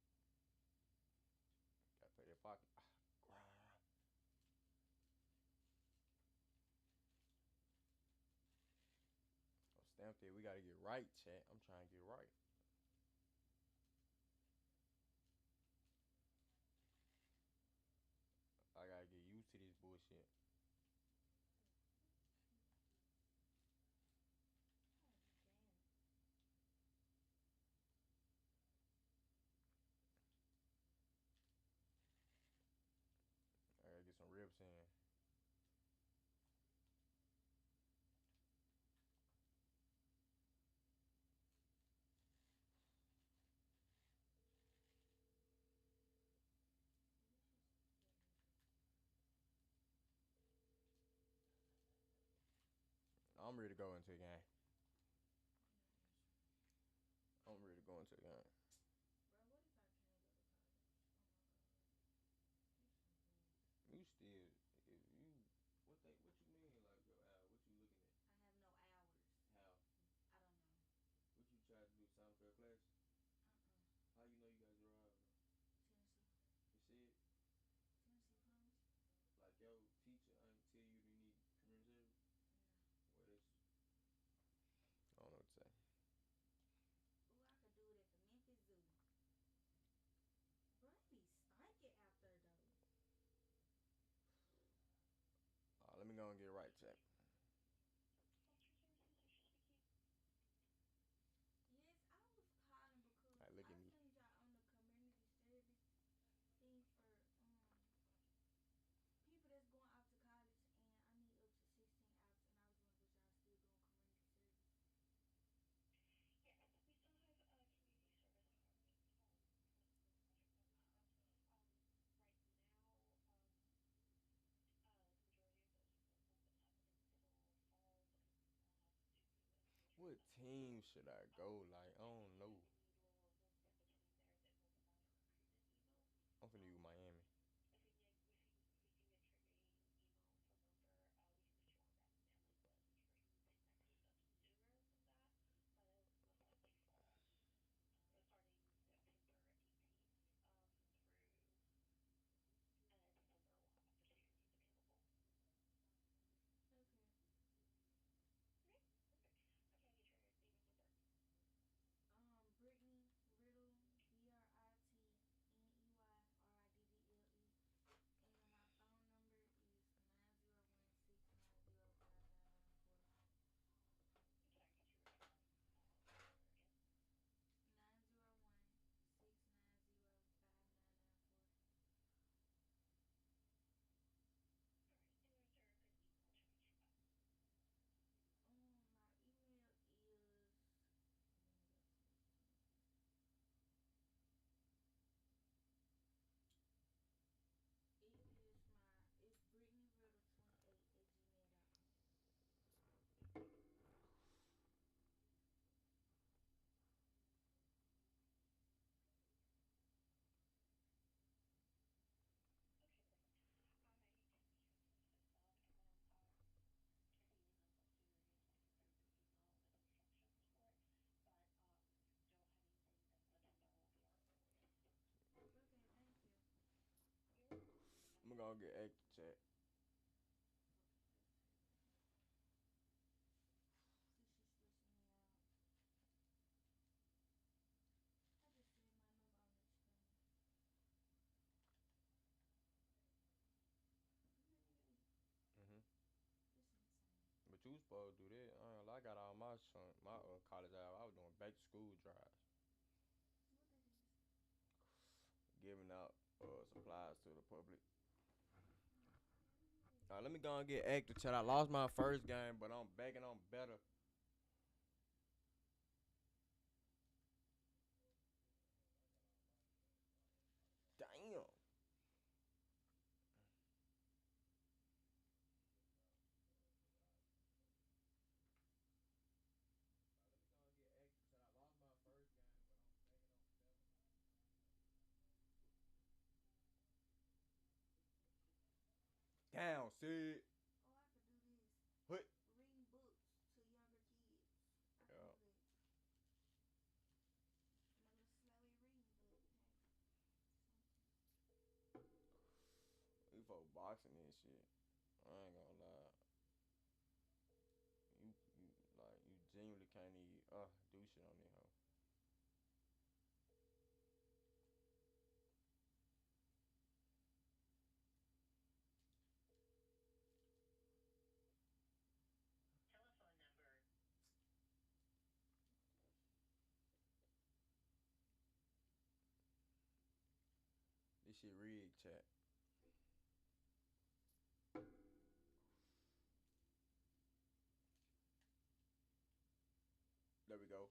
Gotta play that pocket. Oh, stamp it. We gotta get right, chat. I'm trying to get right. I gotta get used to this bullshit. Oh, damn it. I gotta get some reps in. Let's just let me just. I'm ready to go into the game. I'm not answering. I'm ready to go into the game. Bro, what if I can't go to college? Oh my god. This some bullshit. You still, if you, what you mean, like your what you looking at? I have no hours. How? I don't know. What you tried to do, sign up for a class? Uh-uh. How you know you got 0 hours though? Tennessee. You see it? Tennessee promise? Like your teacher ain't tell you you need community service? No. Well, that's, I don't know what to say. Ooh, I could do it at the Memphis Zoo. Bro, it be stinking out there though. Let me go and get right, chat. Yes, I was calling because Like, look I at me. seen y'all on the community service thing for people that's going off to college, and I need up to 16 hours, and I was wondering was y'all still doing community service? What team should I go? Like, I don't know. I'm finna use Miami. Okay. me go get extra chat. This shit stressing me out. I just said my number on the screen. Really? Mhm. It's insane. But you supposed to do that. I got all my college out. I was doing back to school drives, What that is? giving out supplies to the public. Mm. All right, let me go and get active chat. I lost my first game, but I'm back and I'm better. Damn. Let me go and get extra chat. I lost my first game, but I'm back and I'm better. Down, Sid. Oh, I could do this. What? Reading books to younger kids. I could Yeah. do that. I'm a little slow at reading, but hey, something. We folk boxing this shit. I ain't gonna lie. You like you genuinely can't even do shit on this hoe. Telephone number. This shit rigged, chat. There we go.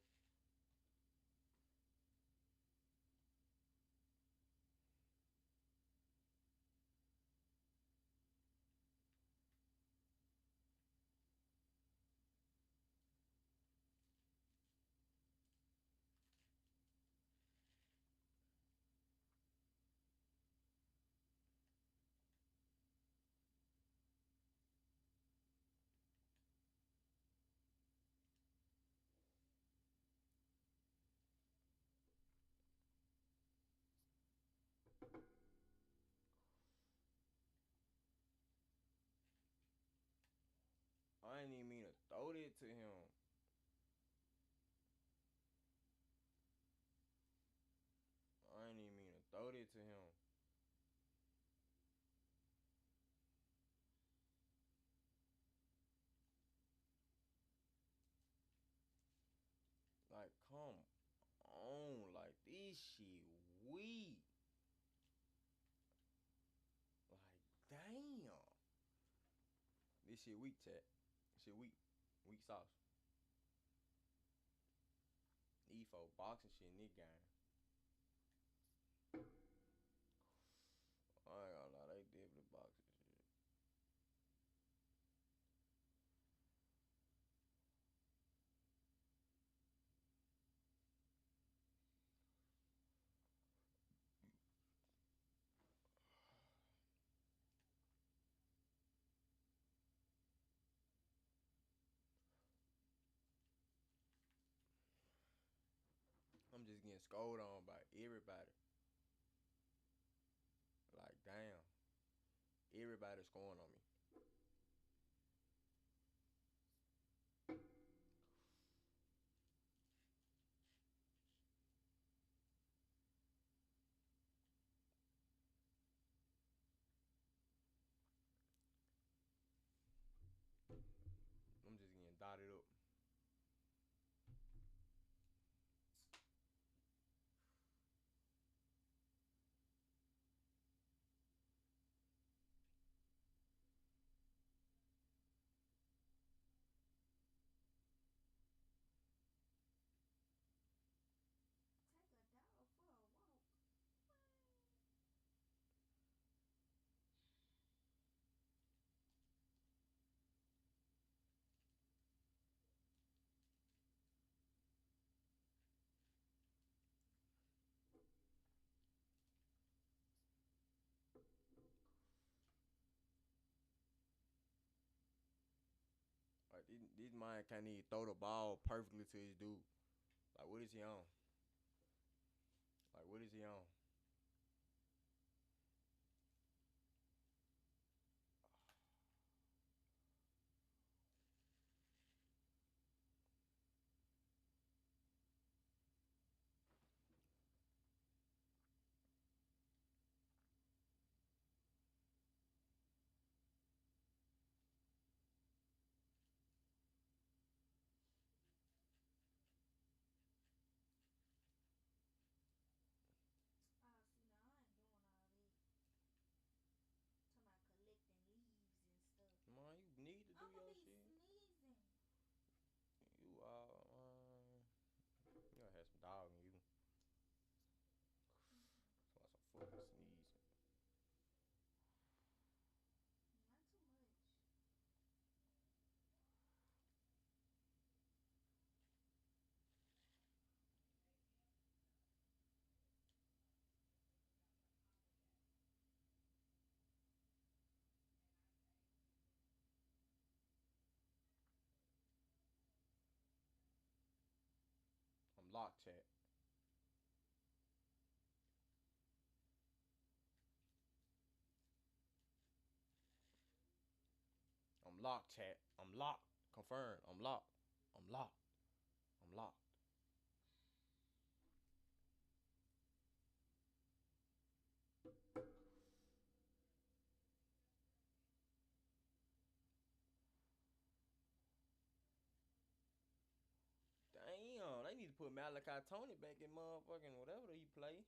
I ain't even mean to throw it to him. I ain't even mean to throw it to him. Like, come on. Like, this shit weak. Like, damn. This shit weak, chat. This shit weak. Weak sauce. These folk boxing shit in this game. I ain't gonna lie, they definitely boxing shit. I'm just getting scolded on by everybody. Like, damn. Everybody's scoring on me. I'm just getting dotted up. Take a dog for a walk. What? Like, this man can't even throw the ball perfectly to his dude. Like, what is he on? Like, what is he on? locked, chat. I'm locked, chat. I'm locked. Confirmed. I'm locked. I'm locked. I'm locked. Damn, they need to put Malachi Tony back in motherfucking whatever he play.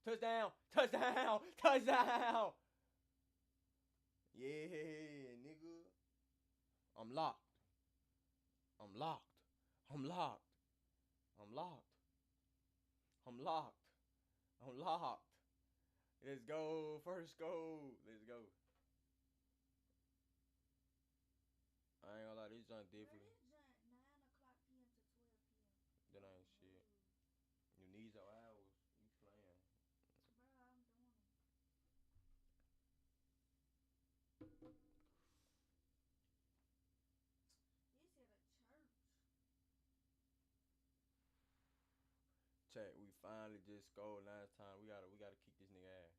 Touchdown! Touchdown! Touchdown! Yeah, nigga. I'm locked. I'm locked. I'm locked. I'm locked. I'm locked. I'm locked. Let's go. First goal. Let's go. I ain't gonna lie, this junk Bro, different. this junk 9 o'clock p.m. to 12 p.m. That ain't shit. You need your hours. You playing. Bro, I'm doing them. This at a church. Chat, we finally just scored last time. We gotta kick this nigga ass.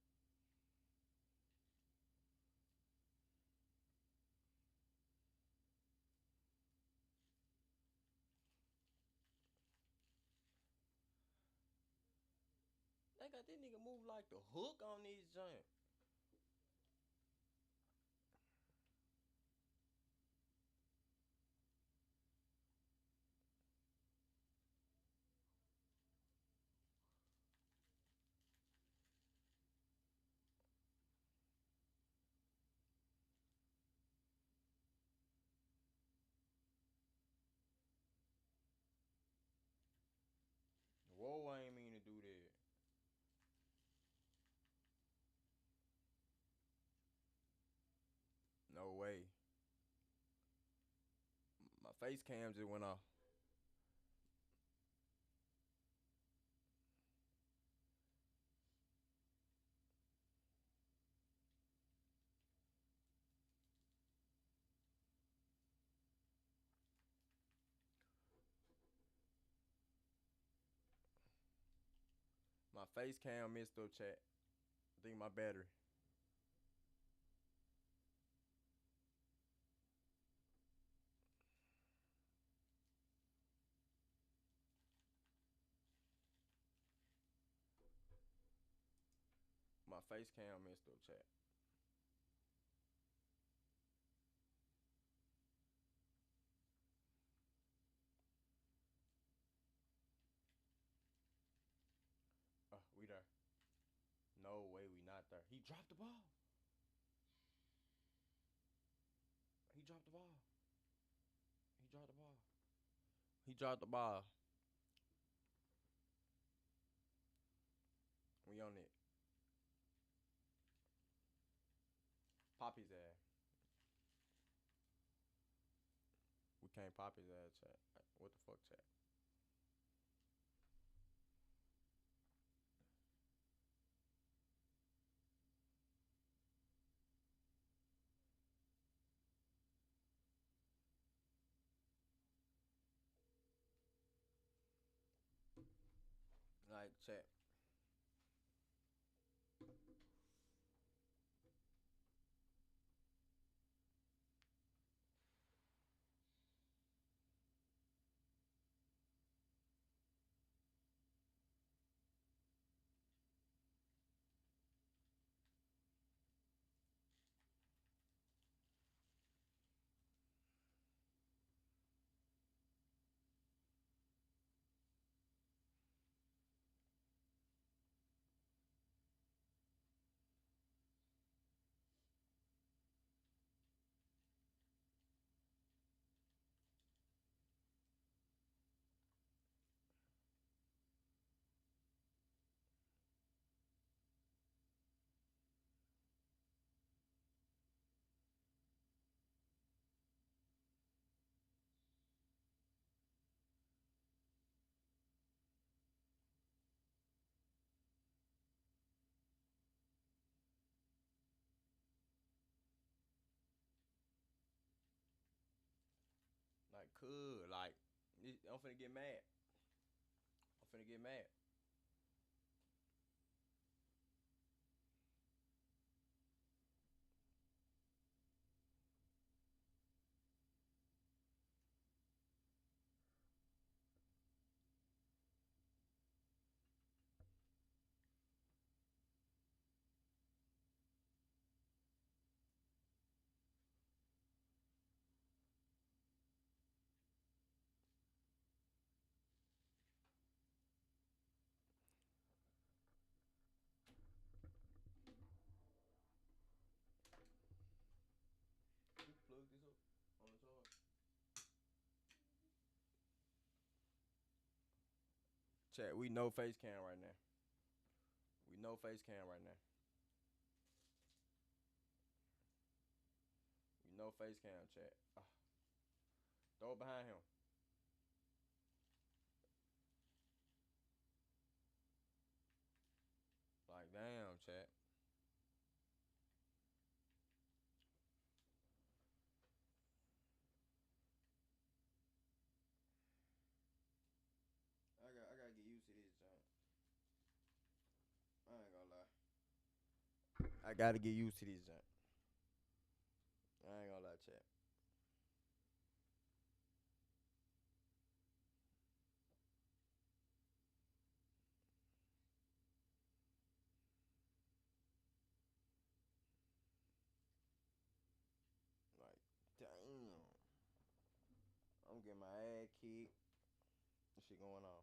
They got this nigga move like the hook on these joints. Whoa, I ain't mean to do that. No way. My face cam just went off. My face cam messed up, chat. I think my battery. My face cam messed up, chat. We there. No way we not there. He dropped the ball. He dropped the ball. He dropped the ball. He dropped the ball. We on it. Pop his ass. We can't pop his ass, chat. What the fuck, chat? Like, chat. could. Like, I'm finna get mad. I'm finna get mad. You plug this up on the charge. Chat, we know face cam right now. We know face cam right now. We know face cam, chat. Throw it behind him. Like, damn, chat. I gotta get used to this junk. I ain't gonna lie. I gotta get used to this junk. I ain't gonna lie, chat. Like, damn. I'm getting my ass kicked. What shit going on?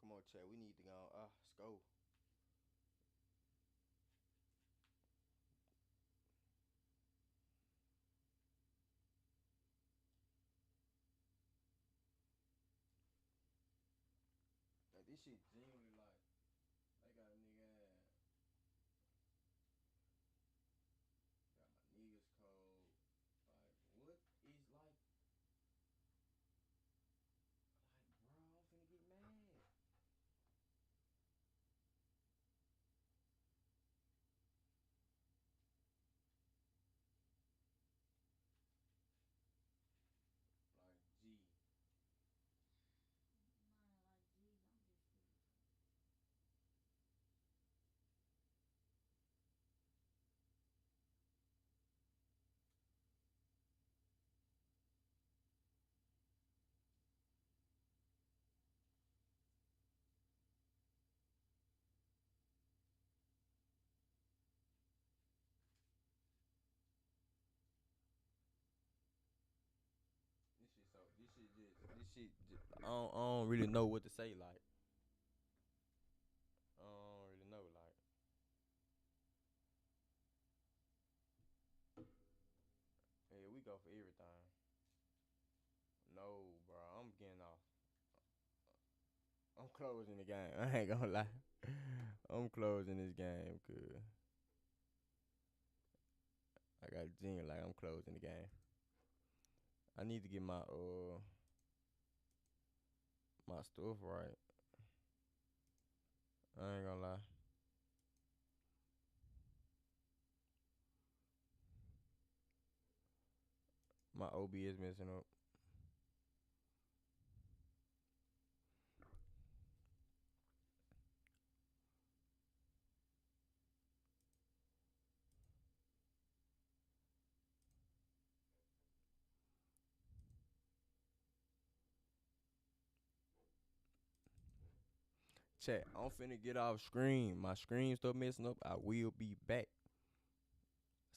Come on, chat. We need to go. Let's go. Like, this shit genuinely like, they got a nigga. Got my niggas cold. Like, what is like, bro, I'm finna get mad. Like, G. Mine like, geez, I'm just sick. This shit just, I don't really know what to say. Like, I don't really know. Like, yeah, we go for everything. No, bro, I'm getting off. I'm closing the game. I ain't gonna lie. I'm closing this game, cause I got Gene like I'm closing the game. I need to get my stuff right. I ain't gonna lie. My OBS messing up. Chat, I'm finna get off screen. My screen still messing up. I will be back.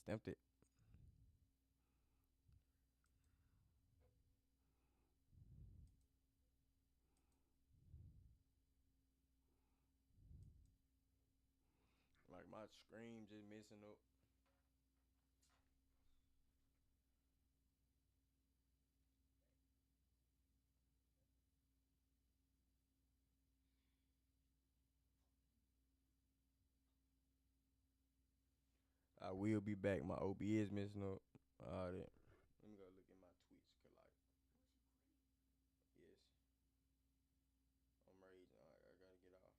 Stamped it. Like my screen just messing up. I will be back. My OBS messing up. All that. Let me go look at my tweets. Cause like, yes, I'm raging. I gotta get off.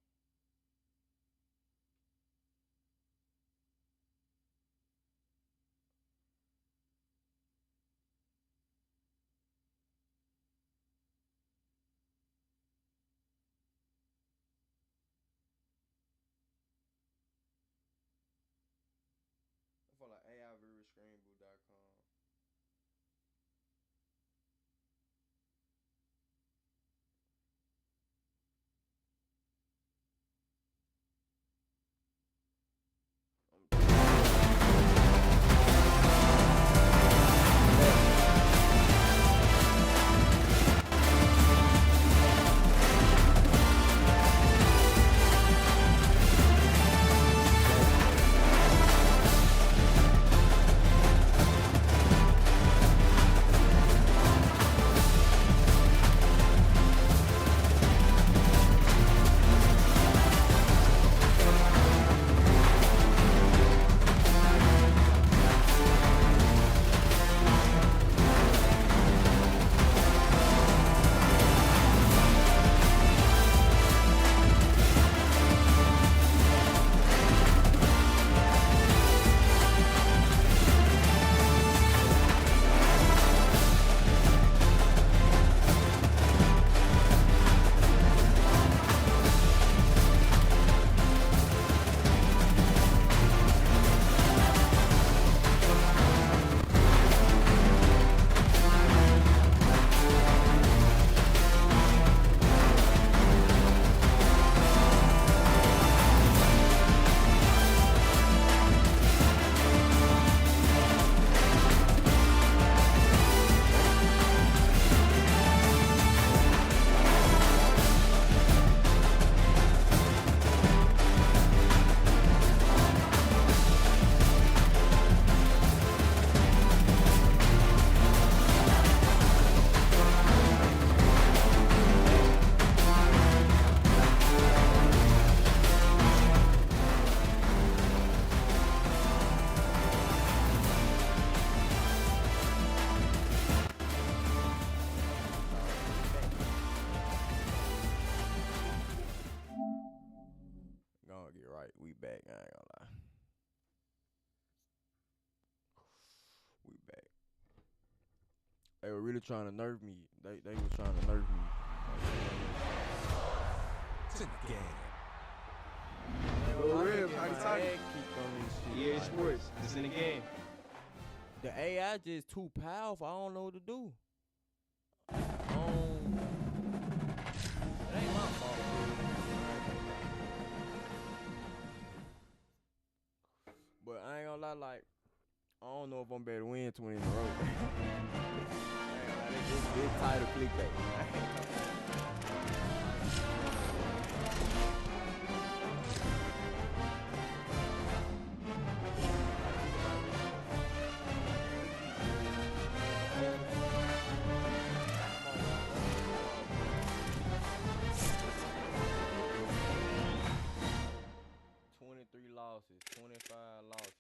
back. I ain't gonna lie. We back. They were really trying to nerve me. They were trying to nerve me. It's in the game. Go real, talk. Yeah, Sports. It's in the game. The AI just too powerful. I don't know what to do. It ain't my fault. But I ain't gonna lie, like, I don't know if I'm better to win 20 in a row. It's tired of clickbait. 23 losses, 25 losses.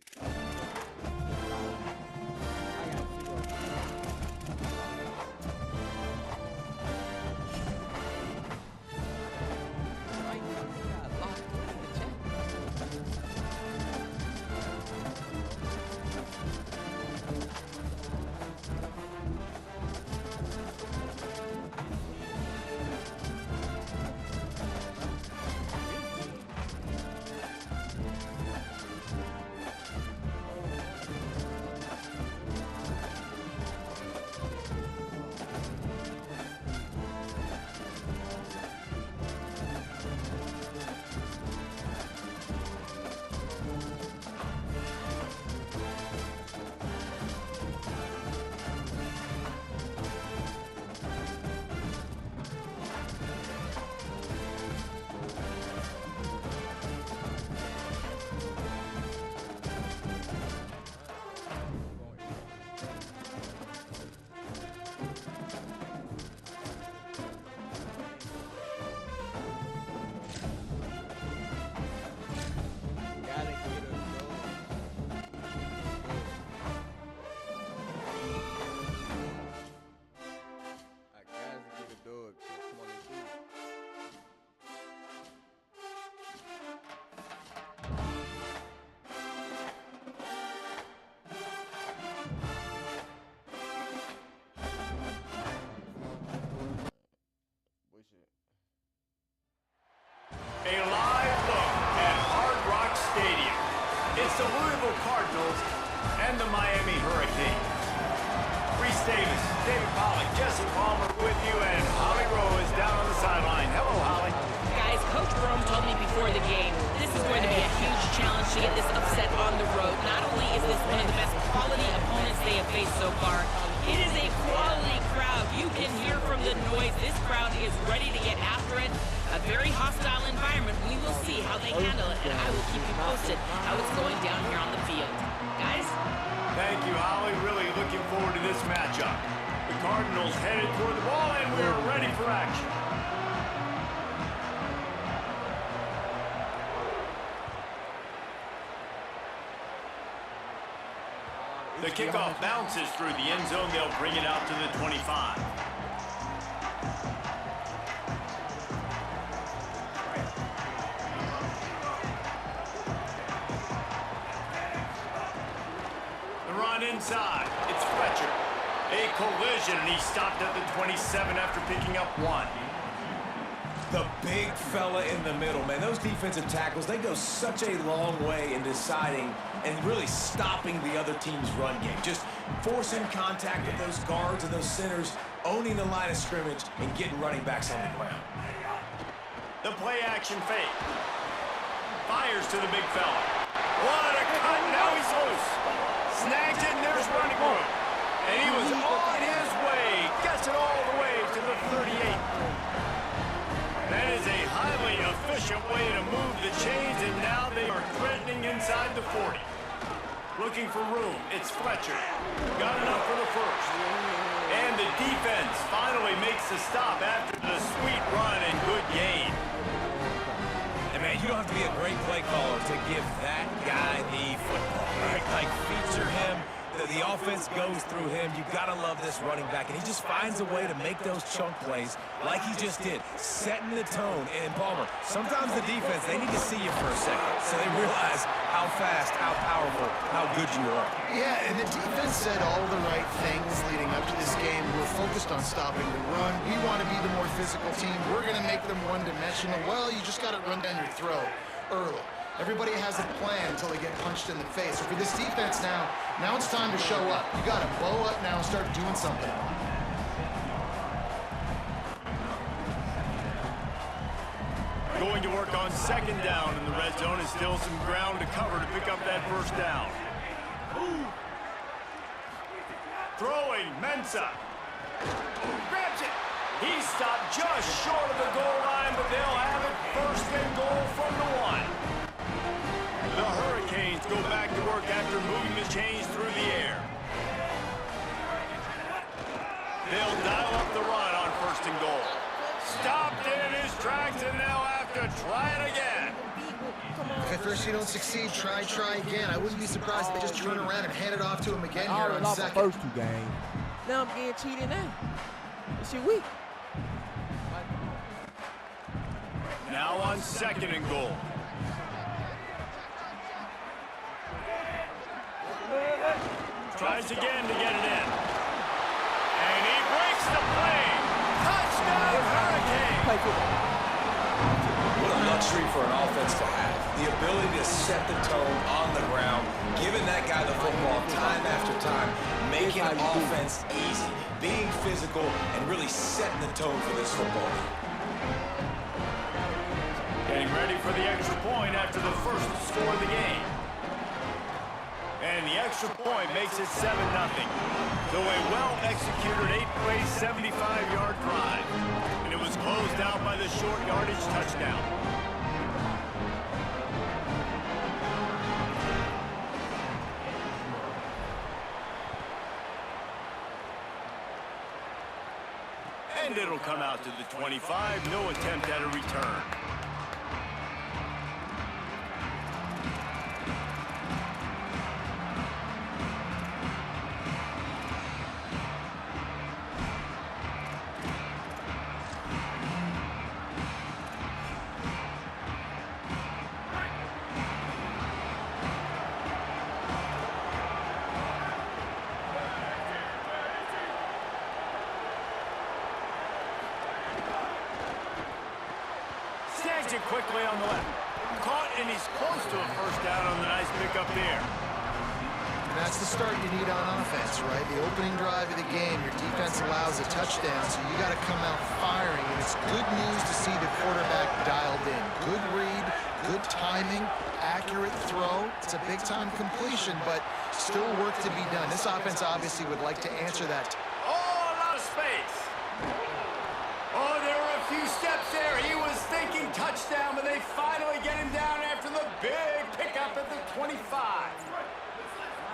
I got 'em. The kickoff bounces through the end zone. They'll bring it out to the 25. The run inside. It's Fletcher. A collision, and he stopped at the 27 after picking up 1. The big fella in the middle, man. Those defensive tackles, they go such a long way in deciding and really stopping the other team's run game. Just forcing contact with those guards and those centers, owning the line of scrimmage, and getting running backs on the ground. The play action fake. Fires to the big fella. What a cut, now he's loose. Snagged it, and there's running room. And he was on his way. Gets it all the way to the 38. That is a highly efficient way to move the chains, and now they are threatening inside the 40. Looking for room, it's Fletcher. Got enough for the first. And the defense finally makes the stop after the sweet run and good gain. And man, you don't have to be a great play caller to give that guy the football. Right? Like, feature him. The offense goes through him. You got to love this running back, and he just finds a way to make those chunk plays like he just did, setting the tone. And Palmer, sometimes the defense, they need to see you for a second so they realize how fast, how powerful, how good you are. Yeah, and the defense said all the right things leading up to this game. We're focused on stopping the run. We want to be the more physical team. We're going to make them one-dimensional. Well, you just got to run down your throat early. Everybody has a plan until they get punched in the face. So for this defense now it's time to show up. You got to bow up now and start doing something. Going to work on second down in the red zone, and still some ground to cover to pick up that first down. Throwing, Mensah. Grabs it. He's stopped just short of the goal line, but they'll have it first and goal from the 1. The Hurricanes go back to work after moving the chains through the air. They'll dial up the run on first and goal. Stopped in his tracks, and they'll have to try it again. If at first you don't succeed, try again. I wouldn't be surprised if they just turn around and hand it off to him again I here already on lost my second. first 2 games. Now I'm getting cheated now. This shit weak. Now on second and goal. Tries again to get it in. And he breaks the play. Touchdown, Hurricane! Play football. What a luxury for an offense to have. The ability to set the tone on the ground, giving that guy the football time after time, making offense easy, being physical, and really setting the tone for this football team. Getting ready for the extra point after the first score of the game. And the extra point makes it 7-0. So a well-executed 8-play, 75-yard drive. And it was closed out by the short yardage touchdown. And it'll come out to the 25. No attempt at a return. Snags it quickly on the left. Caught, and he's close to a first down on the nice pickup there. And that's the start you need on offense, right? The opening drive of the game, your defense allows a touchdown, so you got to come out firing. And it's good news to see the quarterback dialed in. Good read, good timing, accurate throw. It's a big-time completion, but still work to be done. This offense obviously would like to answer that. Oh, a lot of space. Oh, there were a few steps there. He was thinking touchdown, but they finally get him down after the big pickup at the 25.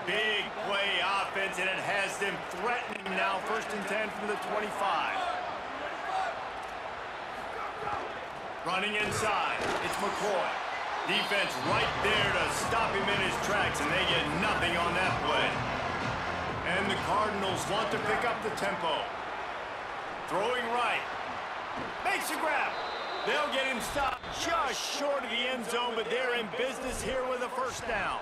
Big play offense, and it has them threatening now. First and 10 from the 25. Running inside, it's McCoy. Defense right there to stop him in his tracks, and they get nothing on that play. And the Cardinals want to pick up the tempo. Throwing right. Makes a grab. They'll get him stopped just short of the end zone, but they're in business here with a first down.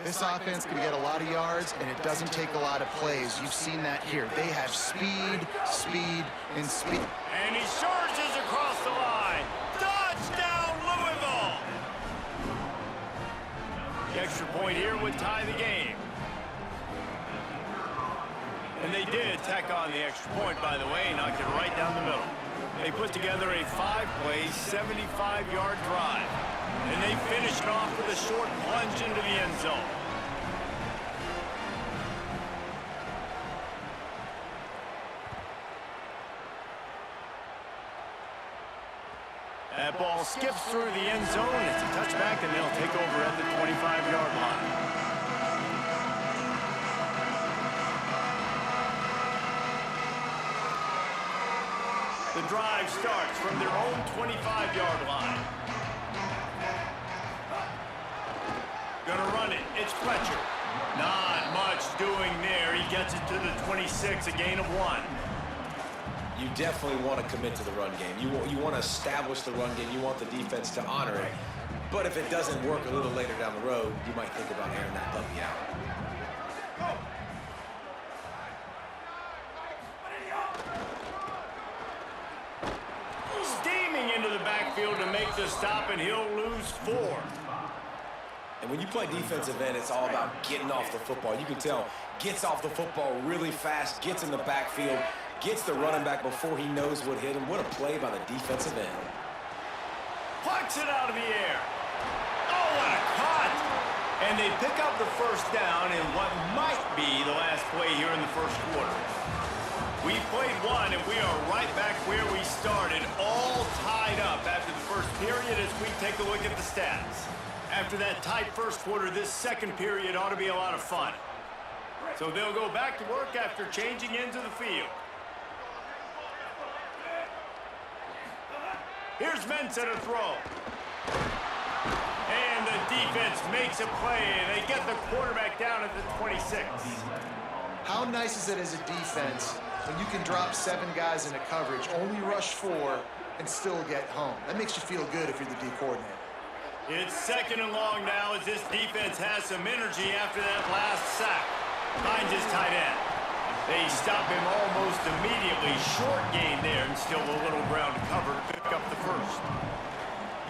This offense can get a lot of yards, and it doesn't take a lot of plays. You've seen that here. They have speed, speed, and speed. And he surges across the line. Touchdown, Louisville! The extra point here would tie the game. And they did tack on the extra point, by the way, knocked it right down the middle. They put together a 5-play, 75-yard drive. And they finish it off with a short plunge into the end zone. That ball skips through the end zone. It's a touchback, and they'll take over at the 25-yard line. The drive starts from their own 25-yard line. Gonna run it. It's Fletcher. Not much doing there. He gets it to the 26, a gain of 1. You definitely want to commit to the run game. You want to establish the run game. You want the defense to honor it. But if it doesn't work a little later down the road, you might think about airing that puppy out. Steaming into the backfield to make the stop, and he'll lose 4. And when you play defensive end, it's all about getting off the football. You can tell, gets off the football really fast, gets in the backfield, gets the running back before he knows what hit him. What a play by the defensive end. Plucks it out of the air. Oh, what a cut! And they pick up the first down in what might be the last play here in the first quarter. We played 1, and we are right back where we started, all tied up after the first period as we take a look at the stats. After that tight first quarter, this second period ought to be a lot of fun. So they'll go back to work after changing into the field. Here's Mensa to throw. And the defense makes a play, and they get the quarterback down at the 26. How nice is it as a defense when you can drop 7 guys into coverage, only rush 4, and still get home? That makes you feel good if you're the D coordinator. It's 2nd and long now as this defense has some energy after that last sack. Finds his tight end. They stop him almost immediately. Short gain there and still a little ground cover to pick up the first.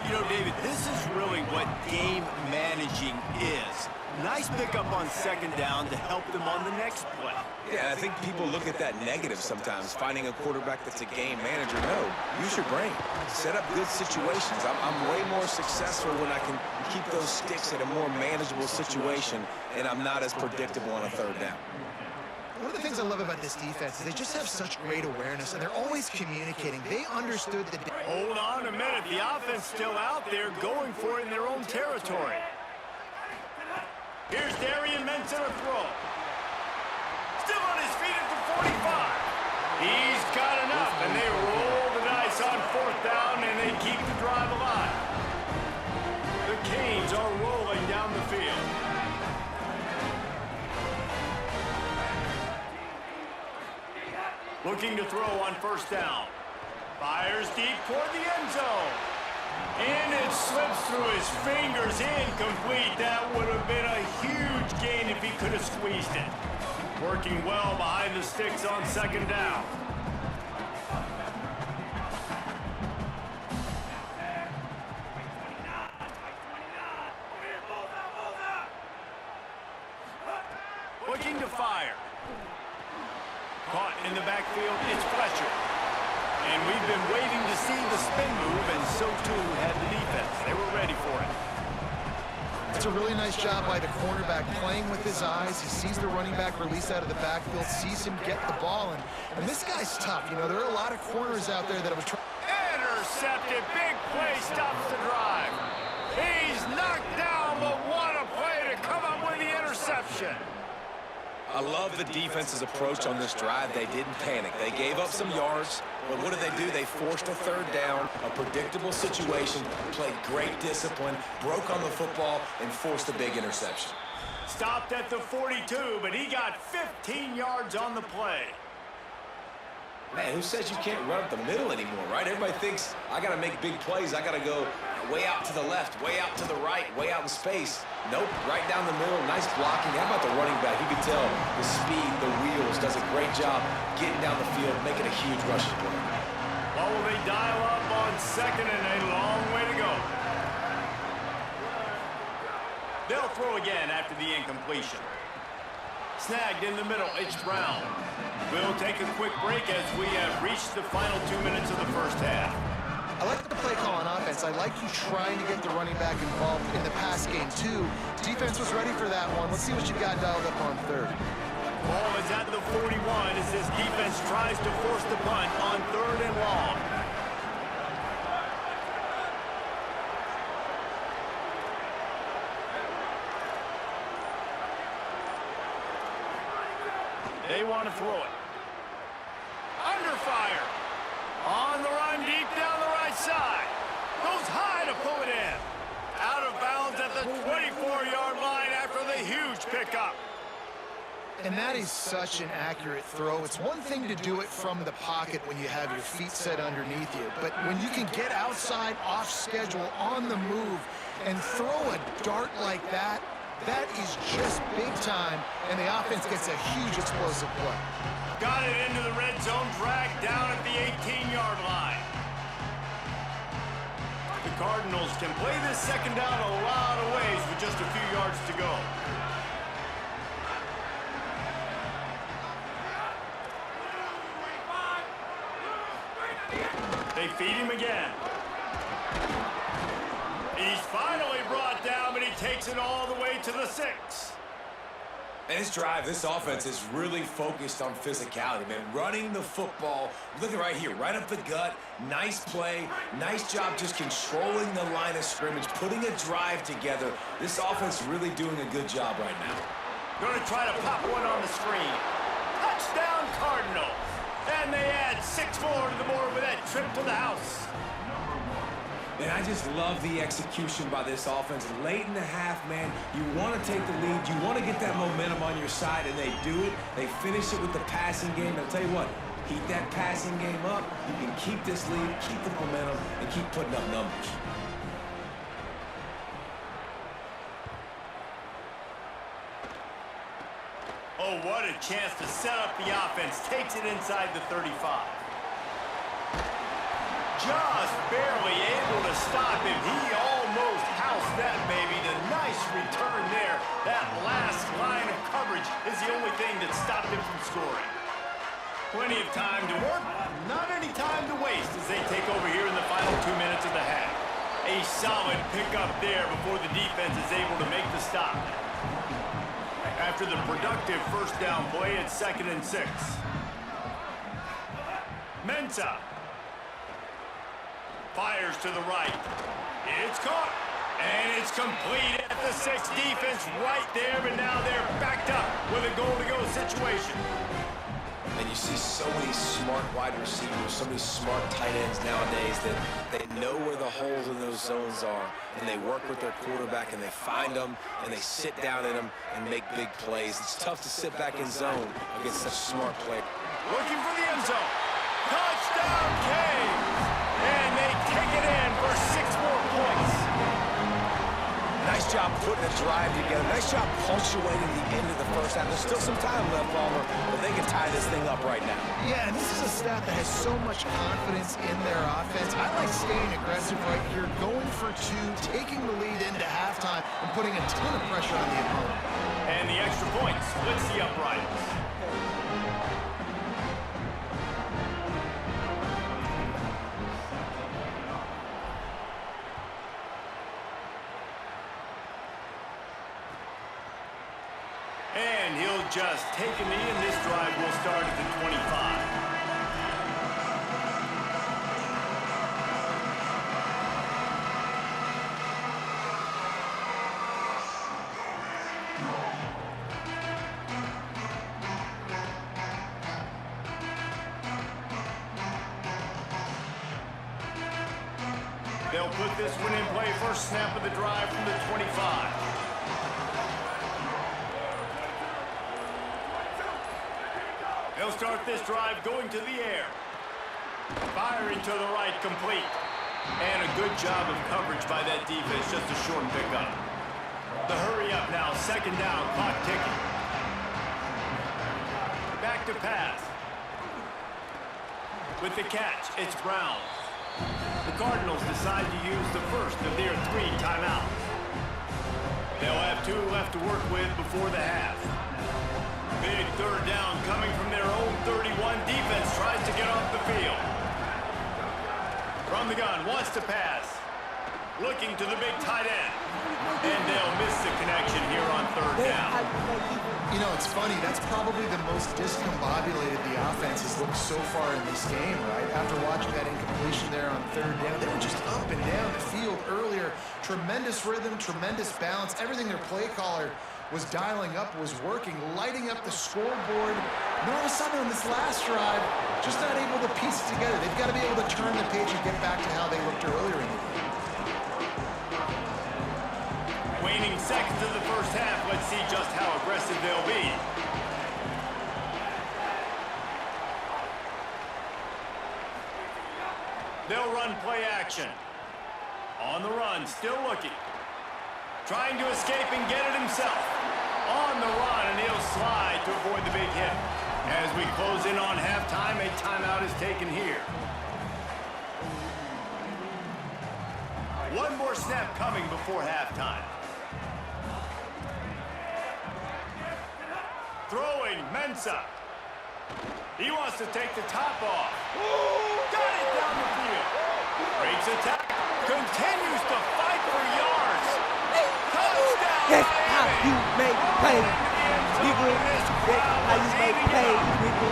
You know, David, this is really what game managing is. Nice pickup on 2nd down to help them on the next play. Yeah, I think people look at that negative sometimes, finding a quarterback that's a game manager. No, use your brain. Set up good situations. I'm way more successful when I can keep those sticks at a more manageable situation, and I'm not as predictable on a 3rd down. One of the things I love about this defense is they just have such great awareness, and they're always communicating. They understood the... Hold on a minute. The offense still out there going for it in their own territory. Here's Darian Mensa to throw. Still on his feet at the 45. He's got enough, and they roll the dice on 4th down, and they keep the drive alive. The Canes are rolling down the field. Looking to throw on 1st down. Fires deep toward the end zone. And it slips through his fingers, incomplete. That would have been a huge gain if he could have squeezed it. Working well behind the sticks on 2nd down. Looking to fire. Caught in the backfield, it's Fletcher. And we've been waiting to see the spin move, and so too had the defense. They were ready for it. It's a really nice job by the cornerback playing with his eyes. He sees the running back release out of the backfield, sees him get the ball, and this guy's tough. You know, there are a lot of corners out there that have tried. Intercepted, big play, stops the drive. He's knocked down, but what a play to come up with the interception. I love the defense's approach on this drive. They didn't panic. They gave up some yards, but what did they do? They forced a 3rd down, a predictable situation, played great discipline, broke on the football, and forced a big interception. Stopped at the 42, but he got 15 yards on the play. Man, who says you can't run up the middle anymore, right? Everybody thinks I got to make big plays. I got to go way out to the left, way out to the right, way out in space. Nope, right down the middle, nice blocking. How about the running back? You can tell the speed, the wheels, does a great job getting down the field, making a huge rushing play. Well, will they dial up on 2nd and a long way to go? They'll throw again after the incompletion. Snagged in the middle, it's Brown. We'll take a quick break as we have reached the final 2 minutes of the first half. I like the play call on offense. I like you trying to get the running back involved in the pass game, too. Defense was ready for that one. Let's see what you got dialed up on 3rd. Ball is at the 41 as this defense tries to force the punt on 3rd and long. They want to throw it. Under fire. On the run, deep down the right side. Goes high to pull it in. Out of bounds at the 24-yard line after the huge pickup. And that is such an accurate throw. It's one thing to do it from the pocket when you have your feet set underneath you, but when you can get outside, off schedule, on the move, and throw a dart like that, that is just big time, and the offense gets a huge explosive play. Got it into the red zone, dragged down at the 18-yard line. The Cardinals can play this second down a lot of ways with just a few yards to go. They feed him again. He's finally brought down, but he takes it all the way to the 6. And this drive, this offense is really focused on physicality, man. Running the football, look at right here, right up the gut. Nice play, nice job just controlling the line of scrimmage, putting a drive together. This offense really doing a good job right now. Going to try to pop one on the screen. Touchdown Cardinals. And they add 6 more to the board with that trip to the house. And I just love the execution by this offense. Late in the half, man, you want to take the lead. You want to get that momentum on your side, and they do it. They finish it with the passing game. I'll tell you what, keep that passing game up. You can keep this lead, keep the momentum, and keep putting up numbers. Oh, what a chance to set up the offense. Takes it inside the 35. Just barely able to stop him. He almost housed that baby. The nice return there. That last line of coverage is the only thing that stopped him from scoring. Plenty of time to work, not any time to waste as they take over here in the final 2 minutes of the half. A solid pickup there before the defense is able to make the stop. After the productive first down play, it's 2nd and 6. Mensah fires to the right. It's caught. And it's complete at the 6. Defense right there, but now they're backed up with a goal-to-go situation. And you see so many smart wide receivers, so many smart tight ends nowadays that they know where the holes in those zones are, and they work with their quarterback, and they find them, and they sit down in them and make big plays. It's tough to sit back in zone against such smart play. Looking for the end zone. Touchdown, Canes! And they take it in for 6 more points. Nice job putting a drive together. Nice job punctuating the end of the first half. There's still some time left, Palmer, but they can tie this thing up right now. Yeah, and this is a staff that has so much confidence in their offense. I like staying aggressive right here, going for 2, taking the lead into halftime, and putting a ton of pressure on the opponent. And the extra point splits the uprights. And he'll just take a knee, and this drive will start at the 25. They'll put this one in play. First snap of the drive from the 25. They'll start this drive going to the air. Firing to the right, complete. And a good job of coverage by that defense, just a short pickup. The hurry up now, 2nd down, clock ticking. Back to pass. With the catch, it's Brown. The Cardinals decide to use the first of their 3 timeouts. They'll have 2 left to work with before the half. Big 3rd down coming from their own 31. Defense tries to get off the field. From the gun, wants to pass. Looking to the big tight end. And they'll miss the connection here on 3rd down. You know, it's funny. That's probably the most discombobulated the offense has looked so far in this game, right? After watching that incompletion there on 3rd down, they were just up and down the field earlier. Tremendous rhythm, tremendous balance. Everything their play caller was dialing up, was working, lighting up the scoreboard. And all of a sudden on this last drive, just not able to piece it together. They've got to be able to turn the page and get back to how they looked earlier in the game. Waning seconds of the first half. Let's see just how aggressive they'll be. They'll run play action. On the run, still looking. Trying to escape and get it himself. On the run, and he'll slide to avoid the big hit. As we close in on halftime, a timeout is taken here. One more snap coming before halftime. Throwing, Mensah. He wants to take the top off. Got it down the field. Breaks a tackle. Continues to fight for yards. Touchdown! That's how you make plays, nigga. That's how you make plays, nigga.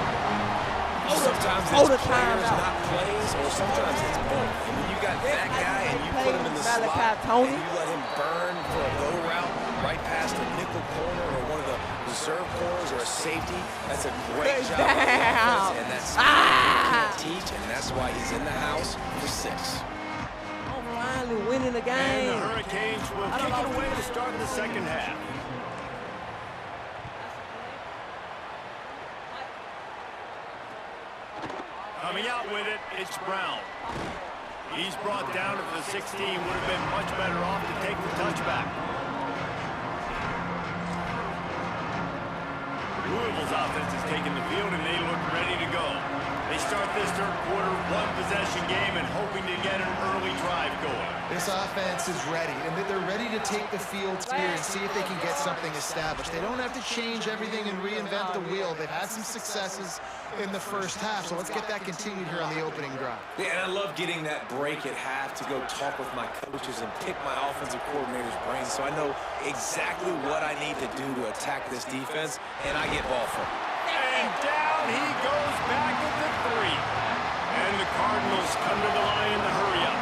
Sometimes it's players, not plays, or sometimes it's both. And when you got that guy and you put him in the slot and you let him burn for a go route right past a nickel corner or one of the reserve corners or a safety, that's a great job of the offense, and that's something you can't teach, and that's why he's in the house for 6. Finally winning the game. And the Hurricanes will kick it away to start the second half. Coming out with it, it's Brown. He's brought down to the 16. Would have been much better off to take the touchback. Louisville's offense is taking the field, and they look ready to go. They start this third quarter one-possession game and hoping to get an early drive going. This offense is ready, and they're ready to take the field here and see if they can get something established. They don't have to change everything and reinvent the wheel. They've had some successes in the first half, so let's get that continued here on the opening drive. Yeah, and I love getting that break at half to go talk with my coaches and pick my offensive coordinator's brains so I know exactly what I need to do to attack this defense, and I get ball from it. And down he goes back at the 3. And the Cardinals come to the line in the hurry-up.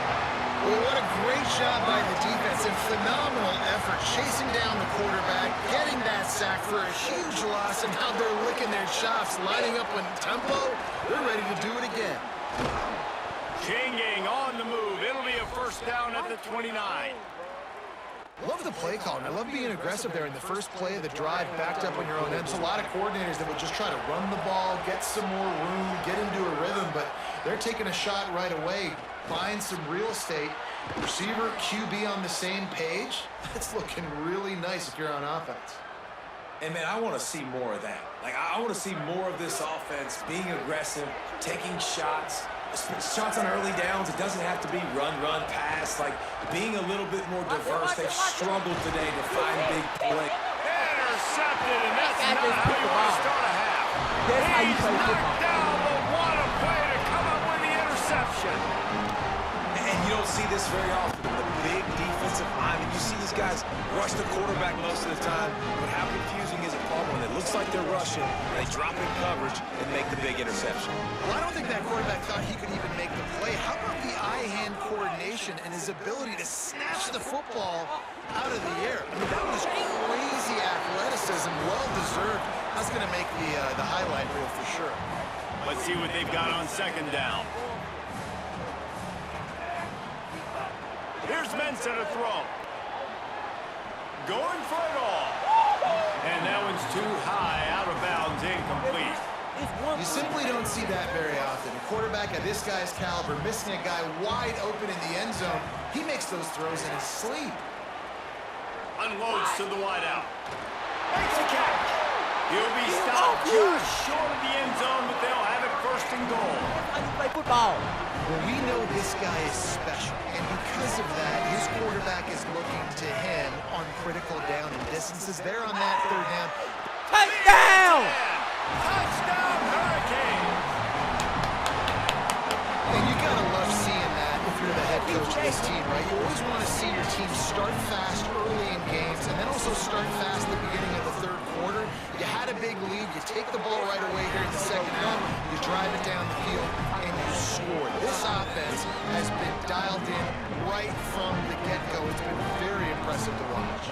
Well, what a great job by the defense and phenomenal effort chasing down the quarterback, getting that sack for a huge loss, and now they're licking their chops, lining up in tempo. They're ready to do it again. Chain gang on the move. It'll be a first down at the 29. Love the play call, and I love being aggressive there in the first play of the drive, backed up on your own end. There's a lot of coordinators that would just try to run the ball, get some more room, get into a rhythm, but they're taking a shot right away, buying some real estate. Receiver, QB on the same page. That's looking really nice if you're on offense. And, man, I want to see more of that. Like, I want to see more of this offense being aggressive, taking shots. Shots on early downs. It doesn't have to be run, pass. Like, being a little bit more diverse. They've struggled today to find big play. Intercepted, and that's not how you want to start a half. That's how you play football. Knocked down, but what a play to come up with the interception. And you don't see this very often. The big defensive linemen, you see these guys rush the quarterback most of the time, but how confusing is it, Paul, when it looks like they're rushing, they drop in coverage and make the big interception? Well, I don't think that quarterback thought he could even make the play. How about the eye-hand coordination and his ability to snatch the football out of the air? I mean, that was crazy athleticism, well-deserved. That's going to make the highlight reel for sure. Let's see what they've got on second down. Here's Mensah to throw. Going for it all. And that one's too high, out of bounds, incomplete. You simply don't see that very often. A quarterback of this guy's caliber missing a guy wide open in the end zone. He makes those throws in his sleep. Unloads to the wideout. Makes a catch. He'll be stopped just short of the end zone, but they'll have it first and goal. How you play football? Well, we know this guy is special, and because of that, his quarterback is looking to him on critical down and distances. They're on that third down. Touchdown! Touchdown, Hurricanes! And you gotta love seeing that if you're the head coach of this team, right? You always want to see your team start fast early in games and then also start fast at the beginning of the third quarter. You had a big lead, you take the ball right away here in the second half, you drive it down the field, and you score. This offense has been dialed in right from the get-go. It's been very impressive to watch.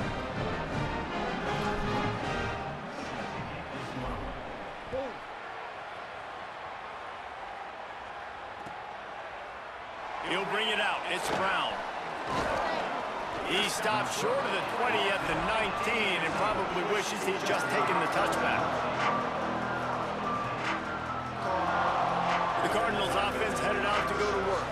He'll bring it out. It's Brown. He stopped short of the 20 at the 19 and probably wishes he'd just taken the touchback. The Cardinals offense headed out to go to work.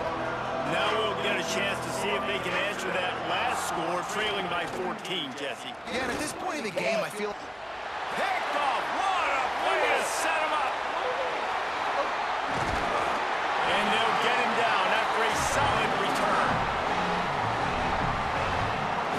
Now we'll get a chance to see if they can answer that last score, trailing by 14, Jesse. Yeah, and at this point in the game, I feel... Picked off. What a way to set him up. And they'll get him down after a solid return.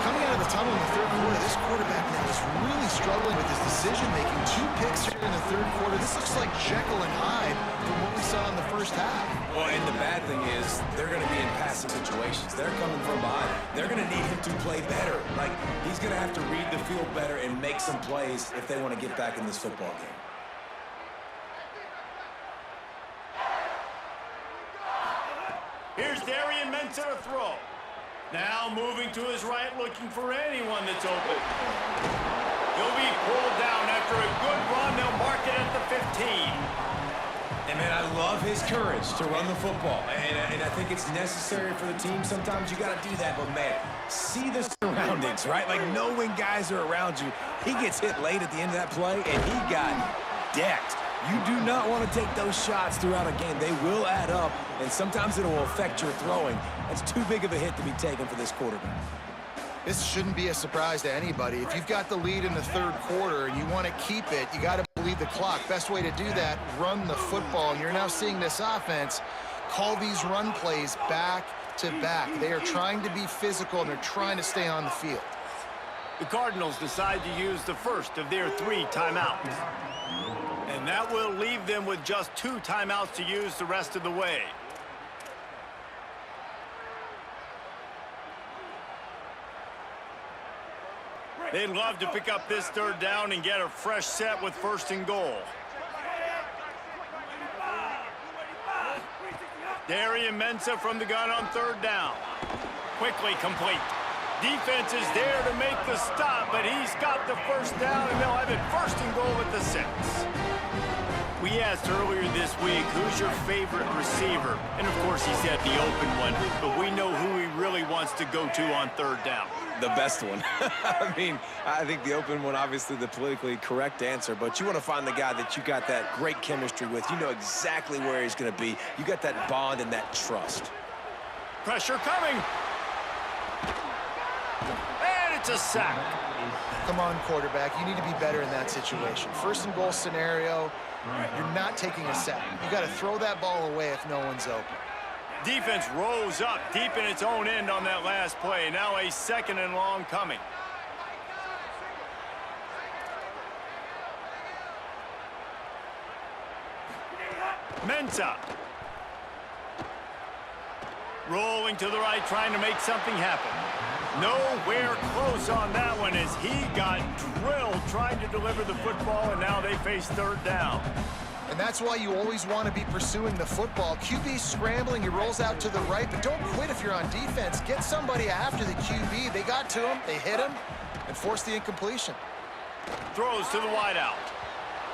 Coming out of the tunnel in the third quarter, this quarterback now is really struggling with his decision-making. 2 picks here in the third quarter. This looks like Jekyll and Hyde from what we saw in the first half. Well, and the bad thing is they're going to be in passing situations. They're coming from behind. They're going to need him to play better. Like, he's going to have to read the field better and make some plays if they want to get back in this football game. Here's Darian Mensah to throw. Now moving to his right, looking for anyone that's open. He'll be pulled down after a good run. They'll mark it at the 15. And, man, I love his courage to run the football. And I think it's necessary for the team. Sometimes you got to do that. But, man, see the surroundings, right? Like, know when guys are around you. He gets hit late at the end of that play, and he got decked. You do not want to take those shots throughout a game. They will add up, and sometimes it will affect your throwing. That's too big of a hit to be taken for this quarterback. This shouldn't be a surprise to anybody. If you've got the lead in the third quarter and you want to keep it, you got to bleed the clock. Best way to do that, run the football. And you're now seeing this offense call these run plays back to back. They are trying to be physical, and they're trying to stay on the field. The Cardinals decide to use the first of their 3 timeouts. And that will leave them with just 2 timeouts to use the rest of the way. They'd love to pick up this third down and get a fresh set with 1st and goal. Darian Mensah from the gun on 3rd down. Quickly complete. Defense is there to make the stop, but he's got the 1st down, and they'll have it 1st and goal at the 6. We asked earlier this week, who's your favorite receiver? And, of course, he said the open one, but we know who he really wants to go to on 3rd down. The best one. I mean, I think the open one, obviously the politically correct answer, but you want to find the guy that you got that great chemistry with. You know exactly where he's going to be. You got that bond and that trust. Pressure coming. And it's a sack. Come on, quarterback. You need to be better in that situation. 1st and goal scenario, you're not taking a sack. You got to throw that ball away if no one's open. Defense rose up deep in its own end on that last play. Now a 2nd and long coming. Mensah. Rolling to the right, trying to make something happen. Nowhere close on that one as he got drilled trying to deliver the football, and now they face 3rd down. And that's why you always want to be pursuing the football. QB's scrambling, he rolls out to the right, but don't quit if you're on defense. Get somebody after the QB. They got to him, they hit him, and forced the incompletion. Throws to the wideout.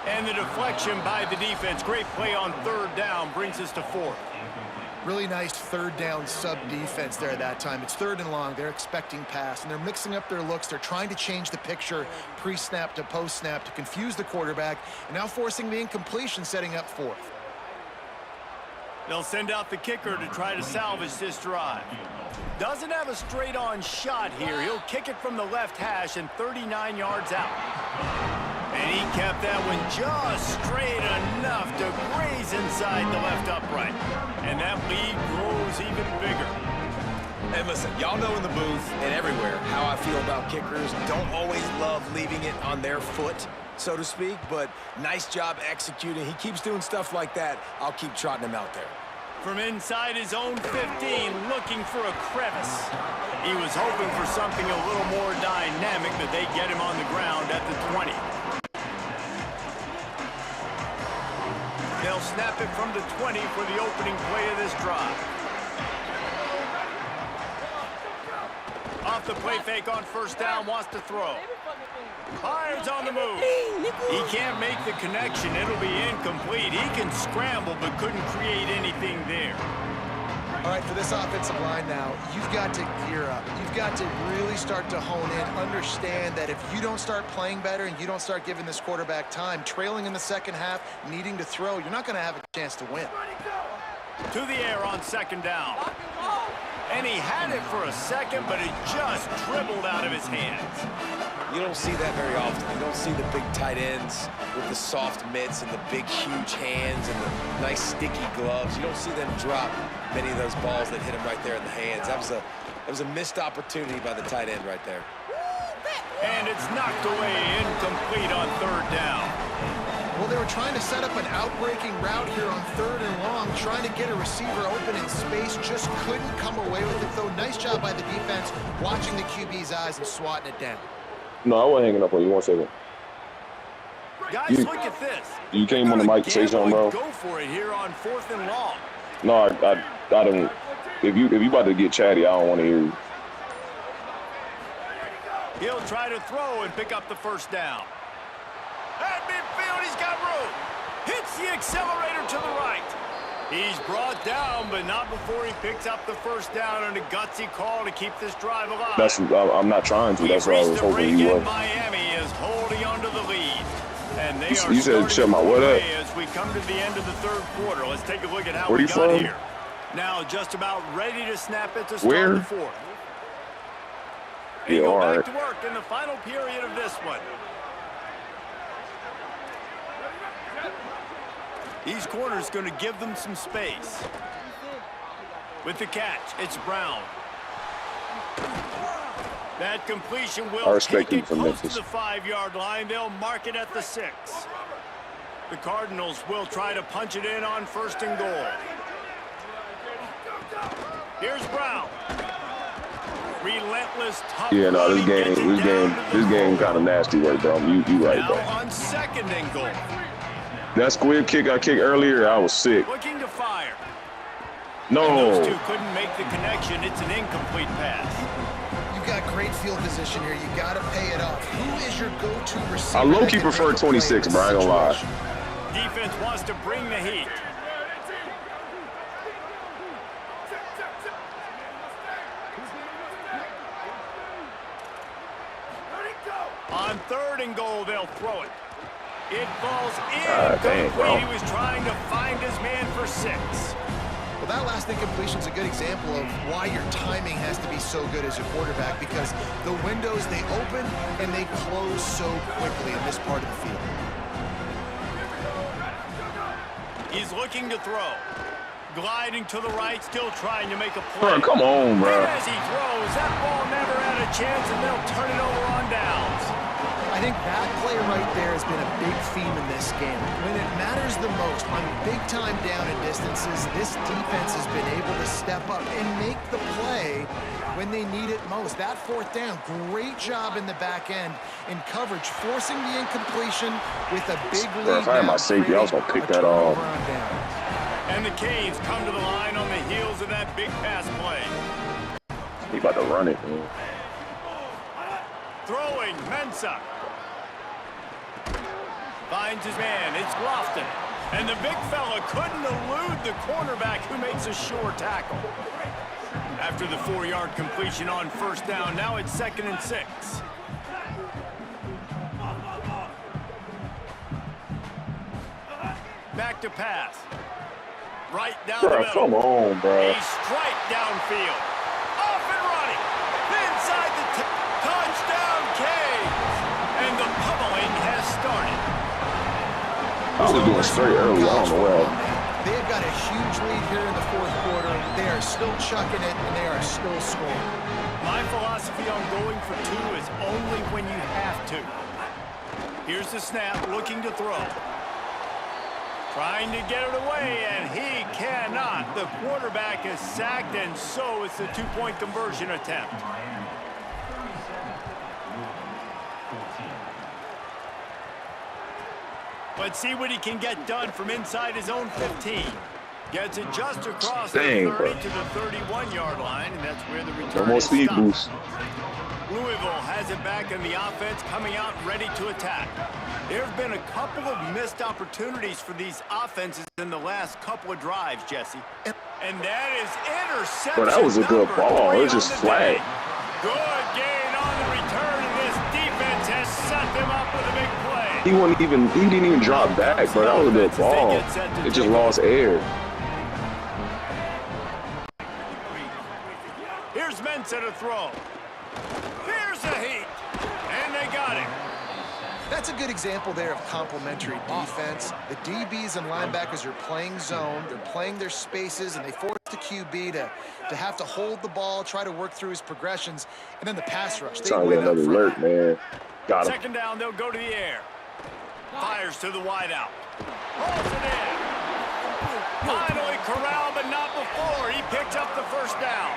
And the deflection by the defense. Great play on 3rd down brings us to 4th. Really nice 3rd down sub-defense there that time. It's 3rd and long. They're expecting pass, and they're mixing up their looks. They're trying to change the picture pre-snap to post-snap to confuse the quarterback, and now forcing the incompletion, setting up 4th. They'll send out the kicker to try to salvage this drive. Doesn't have a straight-on shot here. He'll kick it from the left hash and 39 yards out. And he kept that one just straight enough to graze inside the left upright. And that lead grows even bigger. And listen, y'all know in the booth and everywhere how I feel about kickers. Don't always love leaving it on their foot, so to speak, but nice job executing. He keeps doing stuff like that. I'll keep trotting him out there. From inside his own 15, looking for a crevice. He was hoping for something a little more dynamic, but they get him on the ground at the 20. They'll snap it from the 20 for the opening play of this drive. Off the play fake on 1st down, wants to throw. Fires on the move. He can't make the connection. It'll be incomplete. He can scramble, but couldn't create anything there. All right, for this offensive line now, you've got to gear up. You've got to really start to hone in, understand that if you don't start playing better and you don't start giving this quarterback time, trailing in the 2nd half, needing to throw, you're not going to have a chance to win. To the air on 2nd down. And he had it for a second, but it just dribbled out of his hands. You don't see that very often. You don't see the big tight ends with the soft mitts and the big, huge hands and the nice, sticky gloves. You don't see them drop many of those balls that hit them right there in the hands. That was a missed opportunity by the tight end right there. And it's knocked away, incomplete on third down. Well, they were trying to set up an outbreaking route here on 3rd and long, trying to get a receiver open in space, just couldn't come away with it, though. Nice job by the defense, watching the QB's eyes and swatting it down. No, I wasn't hanging up on you. 1 second. Guys, look at this. You came on the mic to say something, bro. Go for it here on 4th and long. No, I don't. If you about to get chatty, I don't want to hear you. He'll try to throw and pick up the first down. At midfield, he's got room. Hits the accelerator to the right. He's brought down, but not before he picks up the first down on a gutsy call to keep this drive alive. I'm not trying to. That's what I was hoping you was. Miami is holding onto the lead. And they You said shut my what up? As we come to the end of the 3rd quarter, let's take a look at how Where we you got from? here. Now just about ready to snap it to start Where? the 4th. And Yeah, go all back right. to work in the final period of this one. These corners going to give them some space. With the catch, it's Brown. That completion will respect take him it for close to Memphis. the 5-yard line. They'll mark it at the 6. The Cardinals will try to punch it in on 1st and goal. Here's Brown. Relentless, tough. Yeah, no, running, gets it down to the this game kind of nasty work, bro. You right, now bro. on 2nd and goal. That square kick I kicked earlier, I was sick. Looking to fire. No. Those two couldn't make the connection. It's an incomplete pass. You've got great field position here. You got to pay it off. Who is your go-to receiver? I low-key that can prefer make a play in 26, this bro. I ain't gonna lie. situation? Defense wants to bring the heat. On 3rd and goal, they'll throw it. It falls dang, bro. incomplete. He was trying to find his man for 6. Well, that last incompletion is a good example of why your timing has to be so good as a quarterback, because the windows, they open and they close so quickly in this part of the field. He's looking to throw. Gliding to the right, still trying to make a play. Bro, come on, bro. And as he throws, that ball never had a chance, and they'll turn it over on downs. I think that play right there has been a big theme in this game. When it matters the most, on big-time down and distances, this defense has been able to step up and make the play when they need it most. That 4th down, great job in the back end in coverage, forcing the incompletion with a big lead. Bro, if I had my safety, I was gonna pick that off. And the Canes come to the line on the heels of that big pass play. He about to run it, man. Throwing, Mensah. Finds his man, it's Lofton. And the big fella couldn't elude the cornerback who makes a sure tackle. After the 4-yard completion on 1st down, now it's 2nd and 6. Back to pass. Right down the Bro, middle. come on, bro. A strike downfield. Off and running. Inside the touchdown Canes. And the pummeling has started. I was doing straight early. I don't know where. They have got a huge lead here in the 4th quarter. They are still chucking it, and they are still scoring. My philosophy on going for 2 is only when you have to. Here's the snap, looking to throw. Trying to get it away, and he cannot. The quarterback is sacked, and so it's the 2-point conversion attempt. Let's see what he can get done from inside his own 15. Gets it just across the 30 to the 31-yard line, and that's where the return Almost is speed stopped. boost. Louisville has it back in the offense, coming out ready to attack. There have been a couple of missed opportunities for these offenses in the last couple of drives, Jesse. And that is interception. Bro, that was a good number ball. 3 It was just on the flat. day. Good gain on the return, and this defense has set them up with a big play. He didn't even drop back, bro. That was a good ball. It just lost air. Mensa to throw. Here's the heat. And they got him. That's a good example there of complementary defense. The DBs and linebackers are playing zone, they're playing their spaces, and they force the QB to have to hold the ball, try to work through his progressions, and then the pass rush. They Trying to get win up another front. alert, man. Got him. Second down, they'll go to the air. Fires to the wideout. Holds it in. Finally corralled, but not before. He picked up the first down.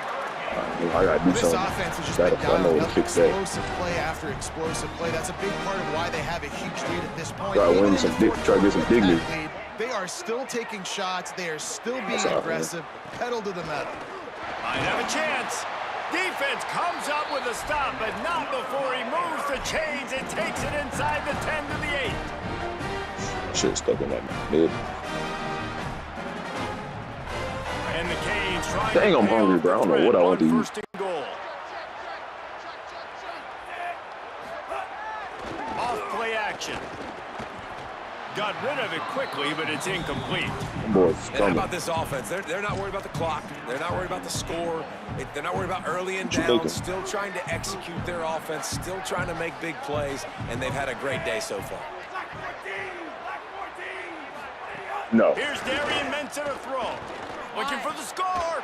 I gotta do This something. offense has just Gotta been find a way dialing to up fix that. explosive play after explosive play. That's a big part of why they have a huge lead at this point. Gotta Even win in some the dick, fourth try to get some quarter with dignity. that lead, they are still taking shots. They are still being That's all right, aggressive. Pedal to the metal. Might have a chance. Defense comes up with a stop, but not before he moves the chains and takes it inside the 10 to the 8. Shit stuck in that mid. And the Canes trying Dang, to I'm pay hungry, off bro. I the don't know threat what I on want to eat. first and goal. Off play action. Got rid of it quickly, but it's incomplete. Them boys And how coming. about this offense? They're not worried about the clock. They're not worried about the score. They're not worried about early and What you thinking? down. Still trying to execute their offense. Still trying to make big plays. And they've had a great day so far. No. Here's Darian Mensa to throw. Looking for the score.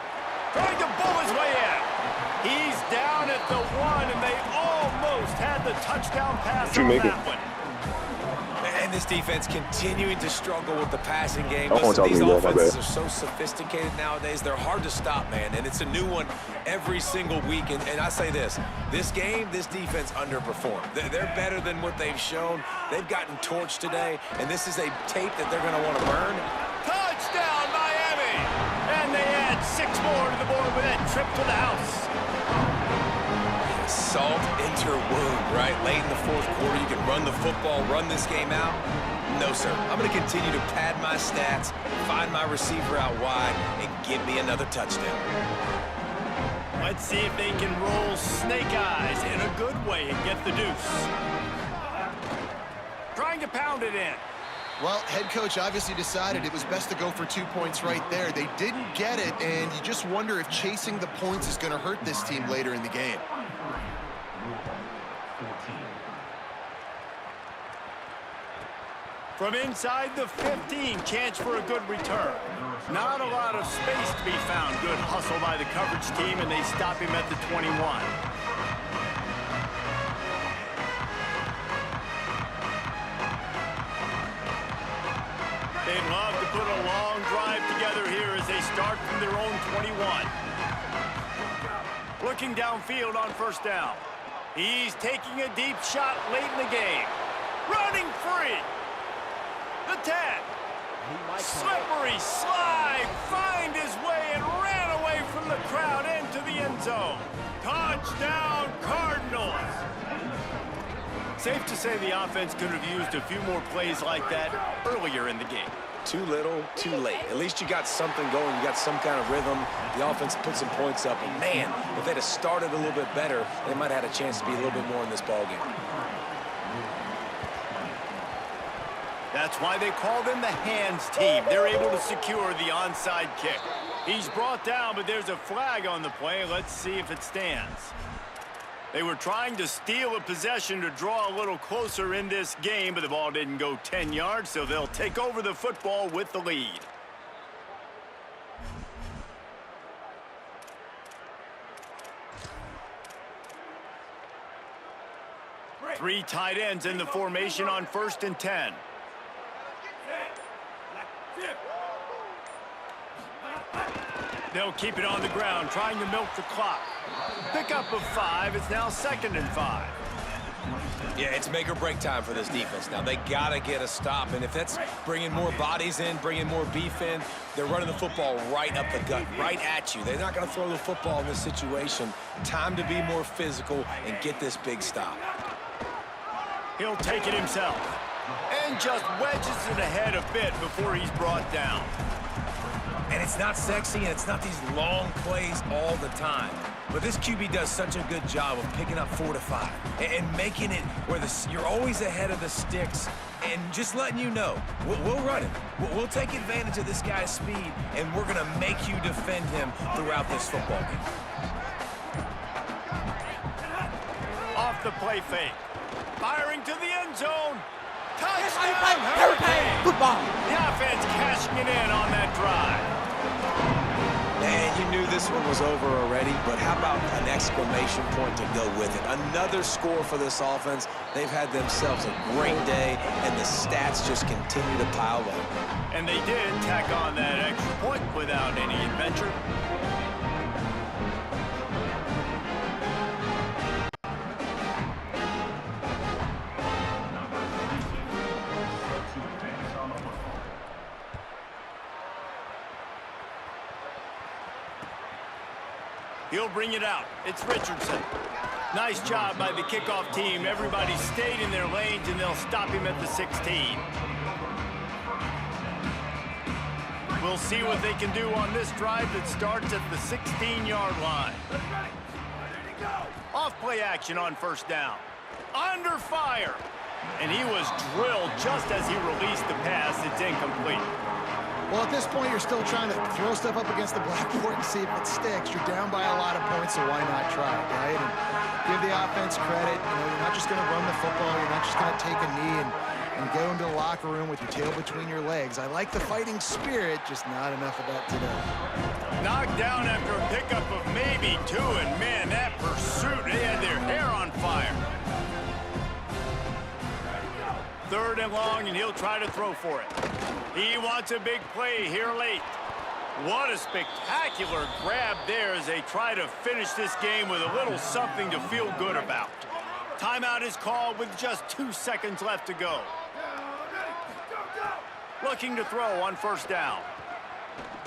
Trying to bull his way in. He's down at the 1, and they almost had the touchdown pass What you on making? that one. And this defense continuing to struggle with the passing game. I won't Listen, talk these to you, bro. My offenses bad. are so sophisticated nowadays. They're hard to stop, man. And it's a new one every single week. And I say this game, this defense underperformed. They're better than what they've shown. They've gotten torched today. And this is a tape that they're going to want to burn. Touchdown, Miami! And they add 6 more to the board with that trip to the house. Salt into her wound, right? Late in the fourth quarter, you can run the football, run this game out. No, sir. I'm going to continue to pad my stats, find my receiver out wide, and give me another touchdown. Let's see if they can roll snake eyes in a good way and get the deuce. Trying to pound it in. Well, head coach obviously decided it was best to go for 2 points right there. They didn't get it, and you just wonder if chasing the points is going to hurt this team later in the game. From inside the 15, chance for a good return. Not a lot of space to be found. Good hustle by the coverage team, and they stop him at the 21. They'd love to put a long drive together here as they start from their own 21. Looking downfield on first down. He's taking a deep shot late in the game. Running free. The 10. Slippery slide. Find his way and ran away from the crowd into the end zone. Touchdown, Cardinals. Safe to say the offense could have used a few more plays like that earlier in the game. Too little, too late. At least you got something going. You got some kind of rhythm. The offense put some points up. And, man, if they'd have started a little bit better, they might have had a chance to be a little bit more in this ballgame. That's why they call them the hands team. They're able to secure the onside kick. He's brought down, but there's a flag on the play. Let's see if it stands. They were trying to steal a possession to draw a little closer in this game, but the ball didn't go 10 yards, so they'll take over the football with the lead. Three tight ends in the formation on 1st and 10. They'll keep it on the ground, trying to milk the clock. Pickup of 5. It's now 2nd and 5. Yeah, it's make or break time for this defense. Now, they got to get a stop, and if that's bringing more bodies in, bringing more beef in, they're running the football right up the gut, right at you. They're not going to throw the football in this situation. Time to be more physical and get this big stop. He'll take it himself and just wedges it ahead a bit before he's brought down. And it's not sexy, and it's not these long plays all the time. But this QB does such a good job of picking up 4 to 5 and making it where you're always ahead of the sticks and just letting you know, we'll run it. We'll take advantage of this guy's speed, and we're going to make you defend him throughout this football game. the play fake. Firing to the end zone. That's how you Touchdown, play Hurricane football. The offense cashing it in on that drive. And you knew this one was over already, but how about an exclamation point to go with it? Another score for this offense. They've had themselves a great day, and the stats just continue to pile up. And they did tack on that extra point without any adventure. He'll bring it out. It's Richardson. Nice job by the kickoff team. Everybody stayed in their lanes, and they'll stop him at the 16. We'll see what they can do on this drive that starts at the 16-yard line. Off play action on first down. Under fire. And he was drilled just as he released the pass. It's incomplete. Well, at this point, you're still trying to throw stuff up against the blackboard and see if it sticks. You're down by a lot of points, so why not try, right? And give the offense credit. You know, you're not just going to run the football. You're not just going to take a knee and go into the locker room with your tail between your legs. I like the fighting spirit, just not enough of that today. Knocked down after a pickup of maybe two, and man, that pursuit, they had their hair on fire. 3rd and long, and he'll try to throw for it. He wants a big play here late. What a spectacular grab there as they try to finish this game with a little something to feel good about. Timeout is called with just 2 seconds left to go. Looking to throw on first down.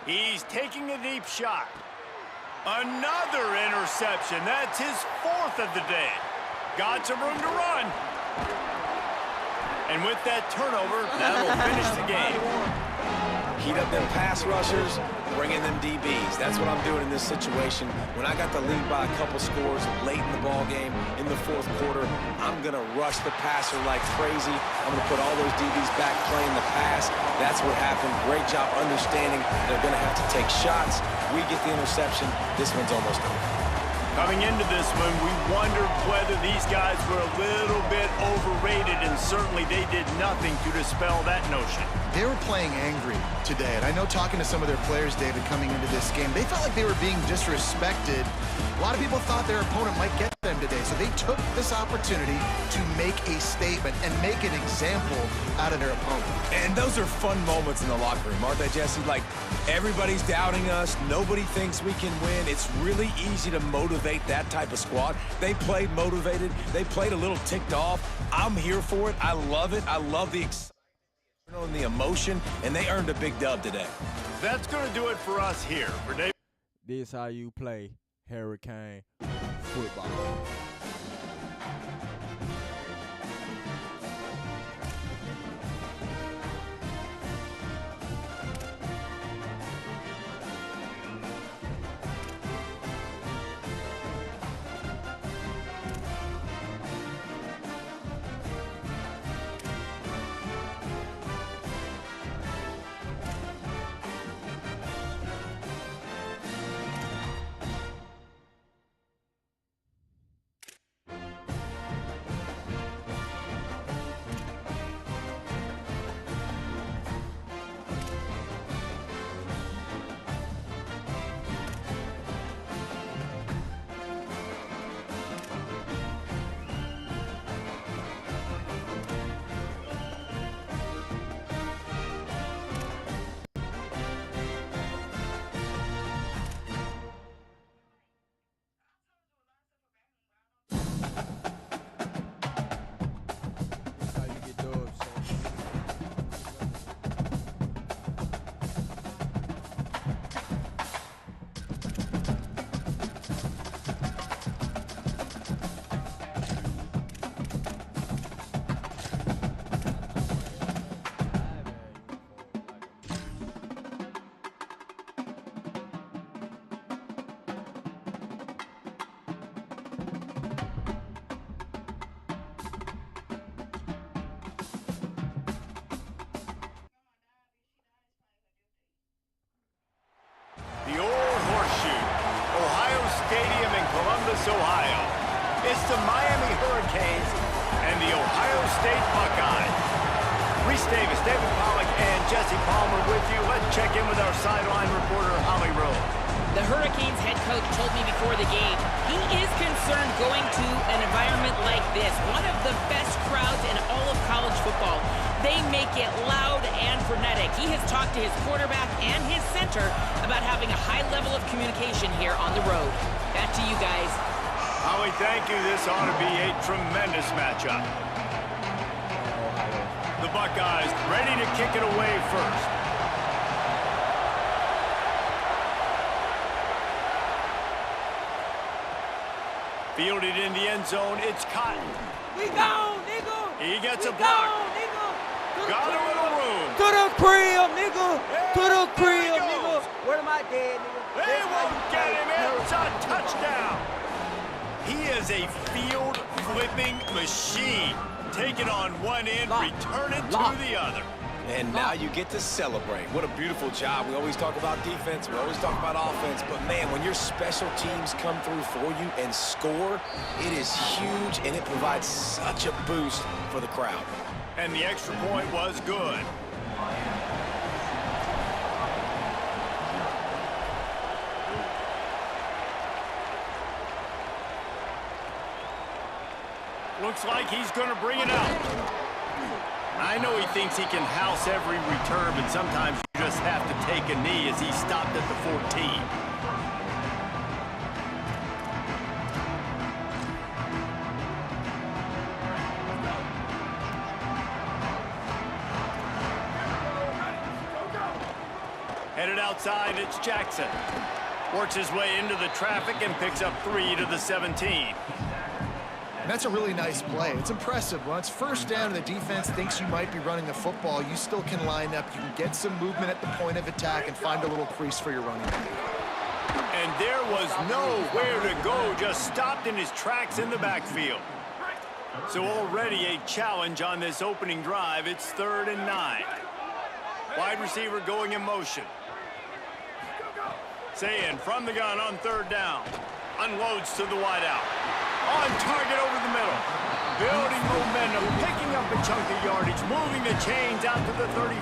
He's taking a deep shot. Another interception. That's his 4th of the day. Got some room to run. And with that turnover, that'll finish the game. Heat up them pass rushers, bring in them DBs. That's what I'm doing in this situation. When I got the lead by a couple scores late in the ball game, in the 4th quarter, I'm going to rush the passer like crazy. I'm going to put all those DBs back playing the pass. That's what happened. Great job understanding they're going to have to take shots. We get the interception. This one's almost over. Coming into this one, we wondered whether these guys were a little bit overrated, and certainly they did nothing to dispel that notion. They were playing angry today, and I know talking to some of their players, David, coming into this game, they felt like they were being disrespected. A lot of people thought their opponent might get them today, so they took this opportunity to make a statement and make an example out of their opponent. And those are fun moments in the locker room, aren't they, Jesse? Like, everybody's doubting us. Nobody thinks we can win. It's really easy to motivate that type of squad. They played motivated. They played a little ticked off. I'm here for it. I love it. I love the excitement and the emotion, and they earned a big dub today. That's going to do it for us here. For David. This how you play Hurricane football. The old horseshoe, Ohio Stadium in Columbus, Ohio. It's the Miami Hurricanes and the Ohio State Buckeyes. Reese Davis, David Pollack, and Jesse Palmer with you. Let's check in with our sideline reporter, Holly Rose. The Hurricanes head coach told me before the game he is concerned going to an environment like this, one of the best crowds in all of college football. They make it loud and frenetic. He has talked to his quarterback and his center about having a high level of communication here on the road. Back to you guys. Holly, thank you. This ought to be a tremendous matchup. The Buckeyes ready to kick it away first. Fielded in the end zone, it's Cotton. We gone, nigga. He gets a block. Got a little room. To the crib, nigga. To the crib, There he nigga. goes. Where am I dead, nigga? They That's how won't you get play. him. It's a touchdown. He is a field-flipping machine. Take it on one end, return it to the other. And now you get to celebrate. What a beautiful job. We always talk about defense. We always talk about offense. But, man, when your special teams come through for you and score, it is huge, and it provides such a boost for the crowd. And the extra point was good. Looks like he's going to bring it out. I know he thinks he can house every return, but sometimes you just have to take a knee as he stopped at the 14. Headed outside, it's Jackson. Works his way into the traffic and picks up 3 to the 17. That's a really nice play. It's impressive. When it's first down and the defense thinks you might be running the football, you still can line up. You can get some movement at the point of attack and find a little crease for your running back. And there was nowhere to go, just stopped in his tracks in the backfield. So already a challenge on this opening drive. It's 3rd and 9. Wide receiver going in motion. Sayin from the gun on 3rd down. Unloads to the wideout. On target over the middle. Building momentum, picking up a chunk of yardage, moving the chains out to the 34.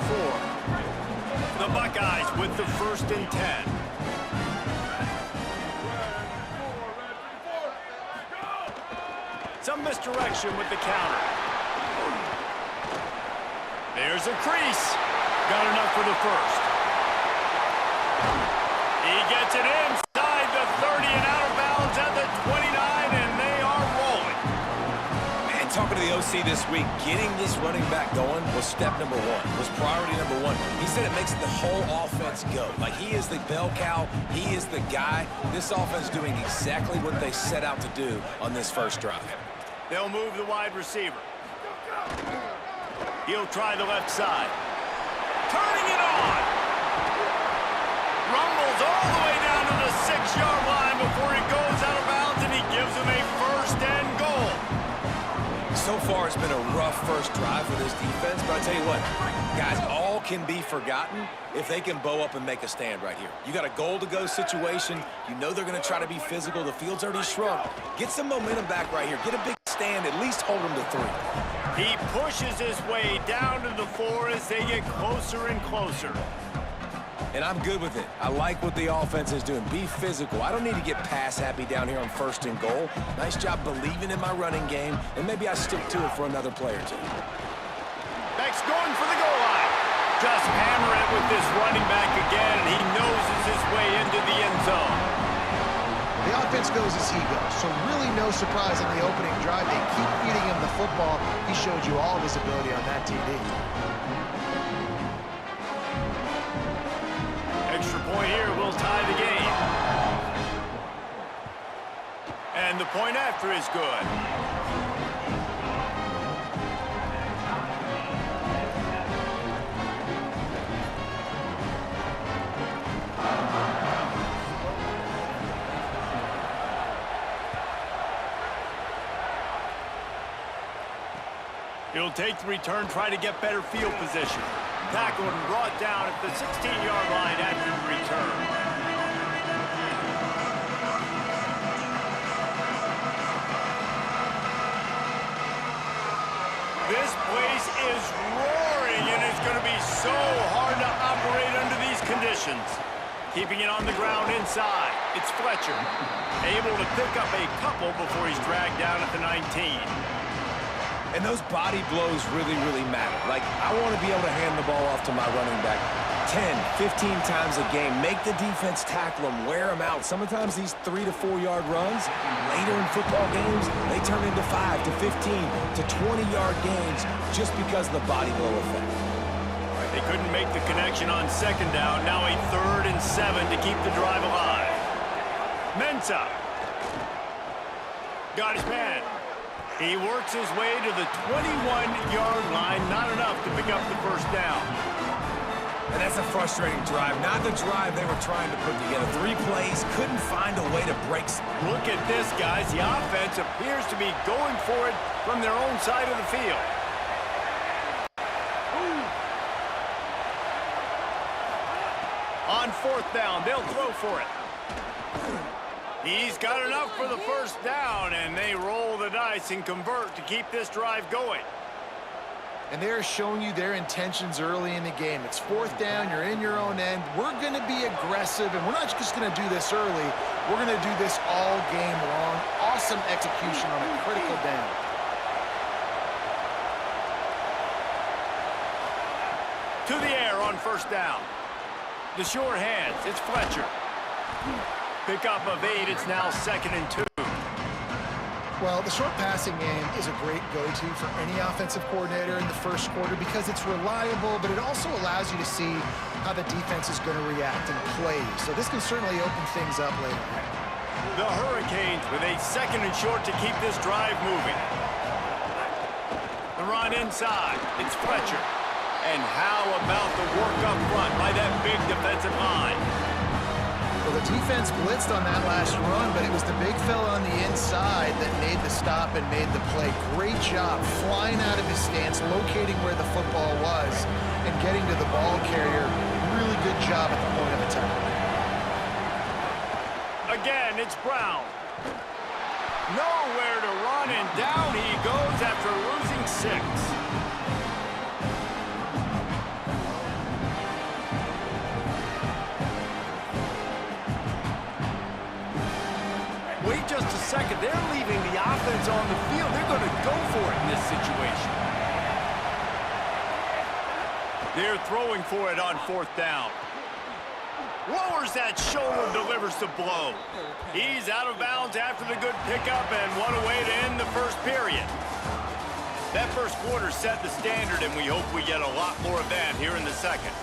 The Buckeyes with the 1st and 10. Some misdirection with the counter. There's a crease. Got enough for the 1st. He gets it inside the 30 and out of bounds at the 29, and they are rolling. Man, talking to the OC this week, getting this running back going was step number 1, was priority number 1. He said it makes the whole offense go. Like, he is the bell cow. He is the guy. This offense is doing exactly what they set out to do on this first drive. They'll move the wide receiver. He'll try the left side. Turning it on. Rumbles all the way down to the 6-yard line before he goes out of bounds, and he gives him a 1st and goal. So far, it's been a rough first drive for this defense, but I tell you what, guys, all can be forgotten if they can bow up and make a stand right here. You got a goal-to-go situation. You know they're going to try to be physical. The field's already shrunk. Get some momentum back right here. Get a big stand. At least hold them to 3. He pushes his way down to the 4 as they get closer and closer. And I'm good with it. I like what the offense is doing. Be physical. I don't need to get pass happy down here on 1st and goal. Nice job believing in my running game, and maybe I stick to it for another play or 2. Beck's going for the goal line. Just hammer it with this running back again, and he noses his way into the end zone. The offense goes as he goes, so really no surprise on the opening drive. They keep feeding him the football. He showed you all of his ability on that TD. Extra point here will tie the game. And the point after is good. He'll take the return, try to get better field position. Tackled and brought down at the 16-yard line after the return. This place is roaring, and it's going to be so hard to operate under these conditions. Keeping it on the ground inside. It's Fletcher. Able to pick up a couple before he's dragged down at the 19. And those body blows really, really matter. Like, I want to be able to hand the ball off to my running back 10, 15 times a game. Make the defense tackle them, wear them out. Sometimes these 3 to 4 yard runs, later in football games, they turn into 5 to 15 to 20 yard gains just because of the body blow effect. They couldn't make the connection on second down. Now a 3rd and 7 to keep the drive alive. Mensah. Got his man. He works his way to the 21-yard line. Not enough to pick up the first down. And that's a frustrating drive. Not the drive they were trying to put together. 3 plays, couldn't find a way to break. Look at this, guys. The offense appears to be going for it from their own side of the field. On 4th down, they'll throw for it. He's got enough for the first down, and they roll the dice and convert to keep this drive going. And they're showing you their intentions early in the game. It's 4th down, you're in your own end. We're going to be aggressive, and we're not just going to do this early. We're going to do this all game long. Awesome execution on a critical down. To the air on 1st down. The sure hands, it's Fletcher. Pickup of 8, it's now 2nd and 2. Well, the short passing game is a great go-to for any offensive coordinator in the first quarter because it's reliable, but it also allows you to see how the defense is going to react and play. So this can certainly open things up later. The Hurricanes with a 2nd and short to keep this drive moving. The run inside, it's Fletcher. And how about the work up front by that big defensive line? Well, the defense blitzed on that last run, but it was the big fella on the inside that made the stop and made the play. Great job flying out of his stance, locating where the football was, and getting to the ball carrier. Really good job at the point of attack. Again, it's Brown. Nowhere to run, and down he goes after losing 6. Wait just a second. They're leaving the offense on the field. They're going to go for it in this situation. They're throwing for it on 4th down. Lowers that shoulder, delivers the blow. He's out of bounds after the good pickup, and what a way to end the first period. That first quarter set the standard, and we hope we get a lot more of that here in the second.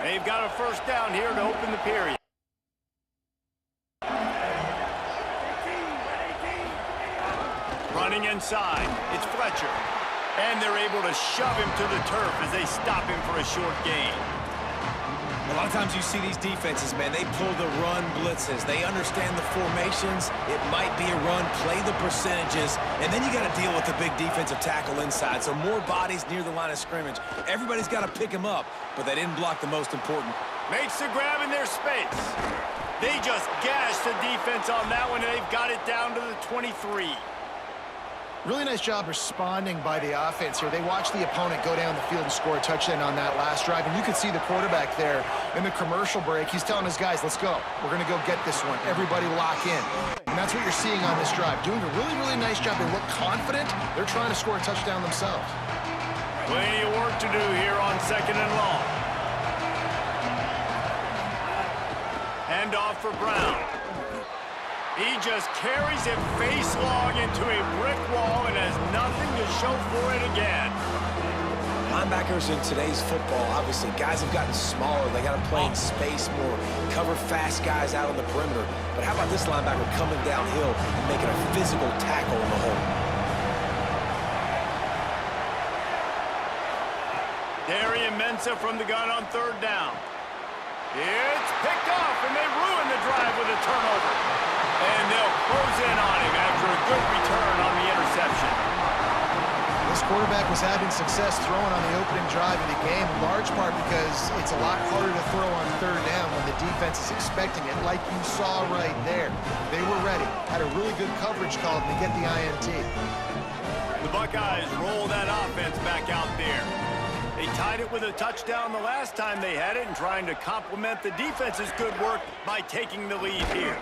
They've got a first down here to open the period. Running inside, it's Fletcher. And they're able to shove him to the turf as they stop him for a short gain. A lot of times you see these defenses, man, they pull the run blitzes. They understand the formations. It might be a run, play the percentages, and then you got to deal with the big defensive tackle inside. So more bodies near the line of scrimmage. Everybody's got to pick him up, but they didn't block the most important. Makes the grab in their space. They just gashed the defense on that one, and they've got it down to the 23. Really nice job responding by the offense here. They watched the opponent go down the field and score a touchdown on that last drive, and you could see the quarterback there in the commercial break. He's telling his guys, let's go. We're going to go get this one. Everybody lock in. And that's what you're seeing on this drive. Doing a really, really nice job. They look confident. They're trying to score a touchdown themselves. Plenty of work to do here on 2nd and long. Hand off for Brown. He just carries it face long into a brick wall and has nothing to show for it again. Linebackers in today's football, obviously, guys have gotten smaller. They got to play in space more, cover fast guys out on the perimeter. But how about this linebacker coming downhill and making a physical tackle in the hole? Darian Mensah from the gun on 3rd down. It's picked off, and they ruin the drive with a turnover. And they'll close in on him after a good return on the interception. His quarterback was having success throwing on the opening drive of the game, in large part because it's a lot harder to throw on third down when the defense is expecting it, like you saw right there. They were ready, had a really good coverage call to get the INT. The Buckeyes roll that offense back out there. They tied it with a touchdown the last time they had it and trying to complement the defense's good work by taking the lead here.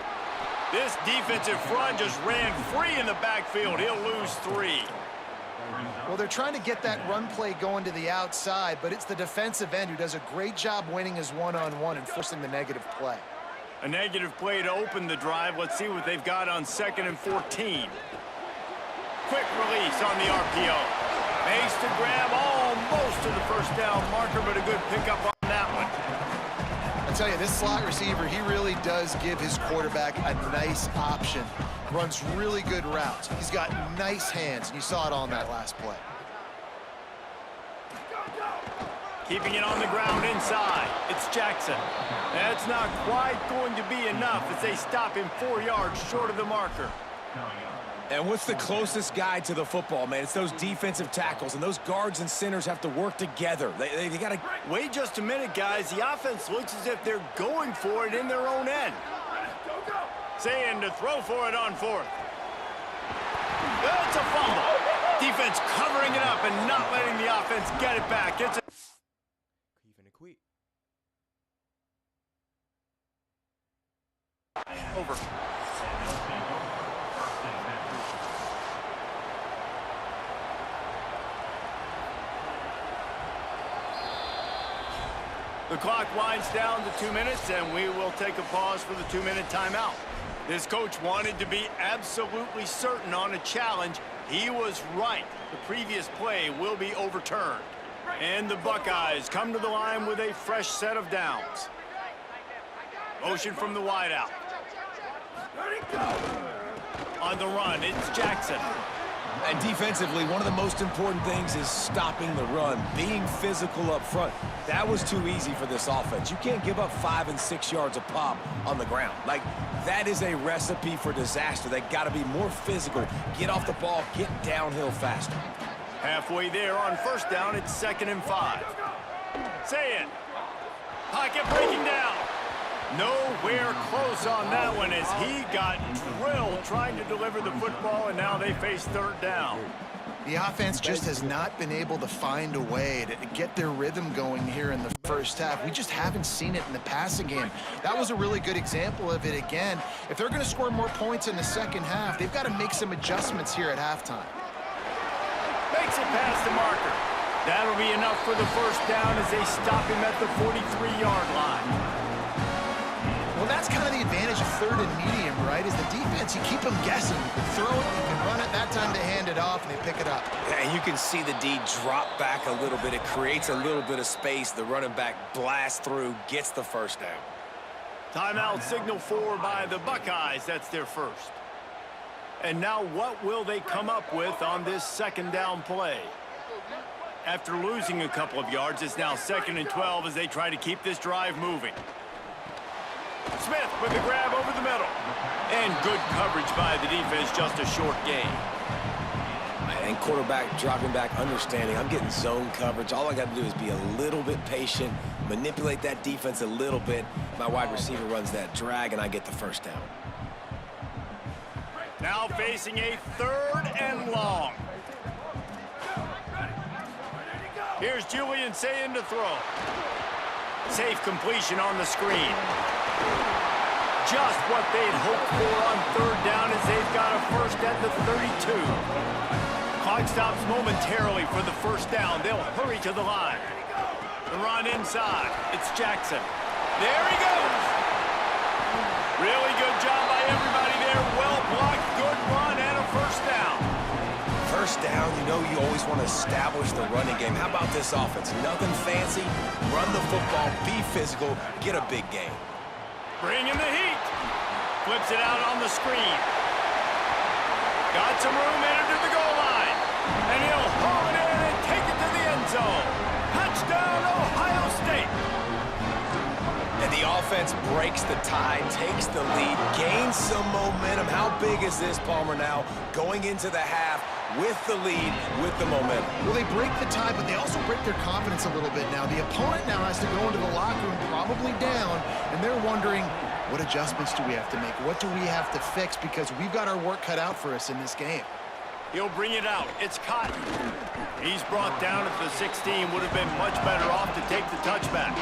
This defensive front just ran free in the backfield. He'll lose 3. Well, they're trying to get that run play going to the outside, but it's the defensive end who does a great job winning his one-on-one and forcing the negative play. A negative play to open the drive. Let's see what they've got on 2nd and 14. Quick release on the RPO. Makes the grab almost to the first down marker, but a good pickup on that one. I tell you, this slot receiver, he really does give his quarterback a nice option. Runs really good routes. He's got nice hands, and you saw it on that last play. Keeping it on the ground inside. It's Jackson. That's not quite going to be enough as they stop him 4 yards short of the marker. And what's the closest guy to the football, man? It's those defensive tackles, and those guards and centers have to work together. They got to... Wait just a minute, guys. The offense looks as if they're going for it in their own end. Saying to throw for it on 4th. That's a fumble. Defense covering it up and not letting the offense get it back. It's Even quit. over. The clock winds down to 2 minutes, and we will take a pause for the 2-minute timeout. This coach wanted to be absolutely certain on a challenge. He was right. The previous play will be overturned. And the Buckeyes come to the line with a fresh set of downs. Motion from the wideout. On the run, it's Jackson. And defensively, one of the most important things is stopping the run, being physical up front. That was too easy for this offense. You can't give up 5 and 6 yards a pop on the ground. Like, that is a recipe for disaster. They got to be more physical, get off the ball, get downhill faster. Halfway there on 1st down, it's 2nd and 5. Say it. Pocket breaking down. Nowhere close on that one as he got drilled trying to deliver the football, and now they face 3rd down. The offense just has not been able to find a way to get their rhythm going here in the first half. We just haven't seen it in the passing game. That was a really good example of it again. If they're going to score more points in the second half, they've got to make some adjustments here at halftime. Makes it past the marker. That'll be enough for the 1st down as they stop him at the 43-yard line. Well, that's kind of the advantage of 3rd and medium, right? Is the defense, you keep them guessing. You can throw it, you can run it. That time they hand it off and they pick it up. And you can see the D drop back a little bit. It creates a little bit of space. The running back blasts through, gets the 1st down. Timeout signal for by the Buckeyes. That's their 1st. And now what will they come up with on this 2nd down play? After losing a couple of yards, it's now 2nd and 12 as they try to keep this drive moving. Smith with the grab over the middle. And good coverage by the defense, just a short gain. And quarterback dropping back, understanding I'm getting zone coverage. All I got to do is be a little bit patient, manipulate that defense a little bit. My wide receiver runs that drag, and I get the 1st down. Now facing a 3rd and long. Here's Julian saying to throw. Safe completion on the screen. Just what they'd hoped for on 3rd down as they've got a 1st at the 32. Clock stops momentarily for the 1st down. They'll hurry to the line. The run inside. It's Jackson. There he goes. Really good job by everybody there. Well blocked, good run, and a 1st down. 1st down, you know you always want to establish the running game. How about this offense? Nothing fancy. Run the football, be physical, get a big game. Bring in the heat. Flips it out on the screen. Got some room, entered to the goal line. And he'll haul it in and take it to the end zone. Touchdown, Ohio State. And the offense breaks the tie, takes the lead, gains some momentum. How big is this, Palmer, now? Going into the half, with the lead, with the momentum. Well, they break the tie, but they also break their confidence a little bit now. The opponent now has to go into the locker room probably down, and they're wondering, what adjustments do we have to make? What do we have to fix? Because we've got our work cut out for us in this game. He'll bring it out. It's Cotton. He's brought down at the 16. Would have been much better off to take the touchback.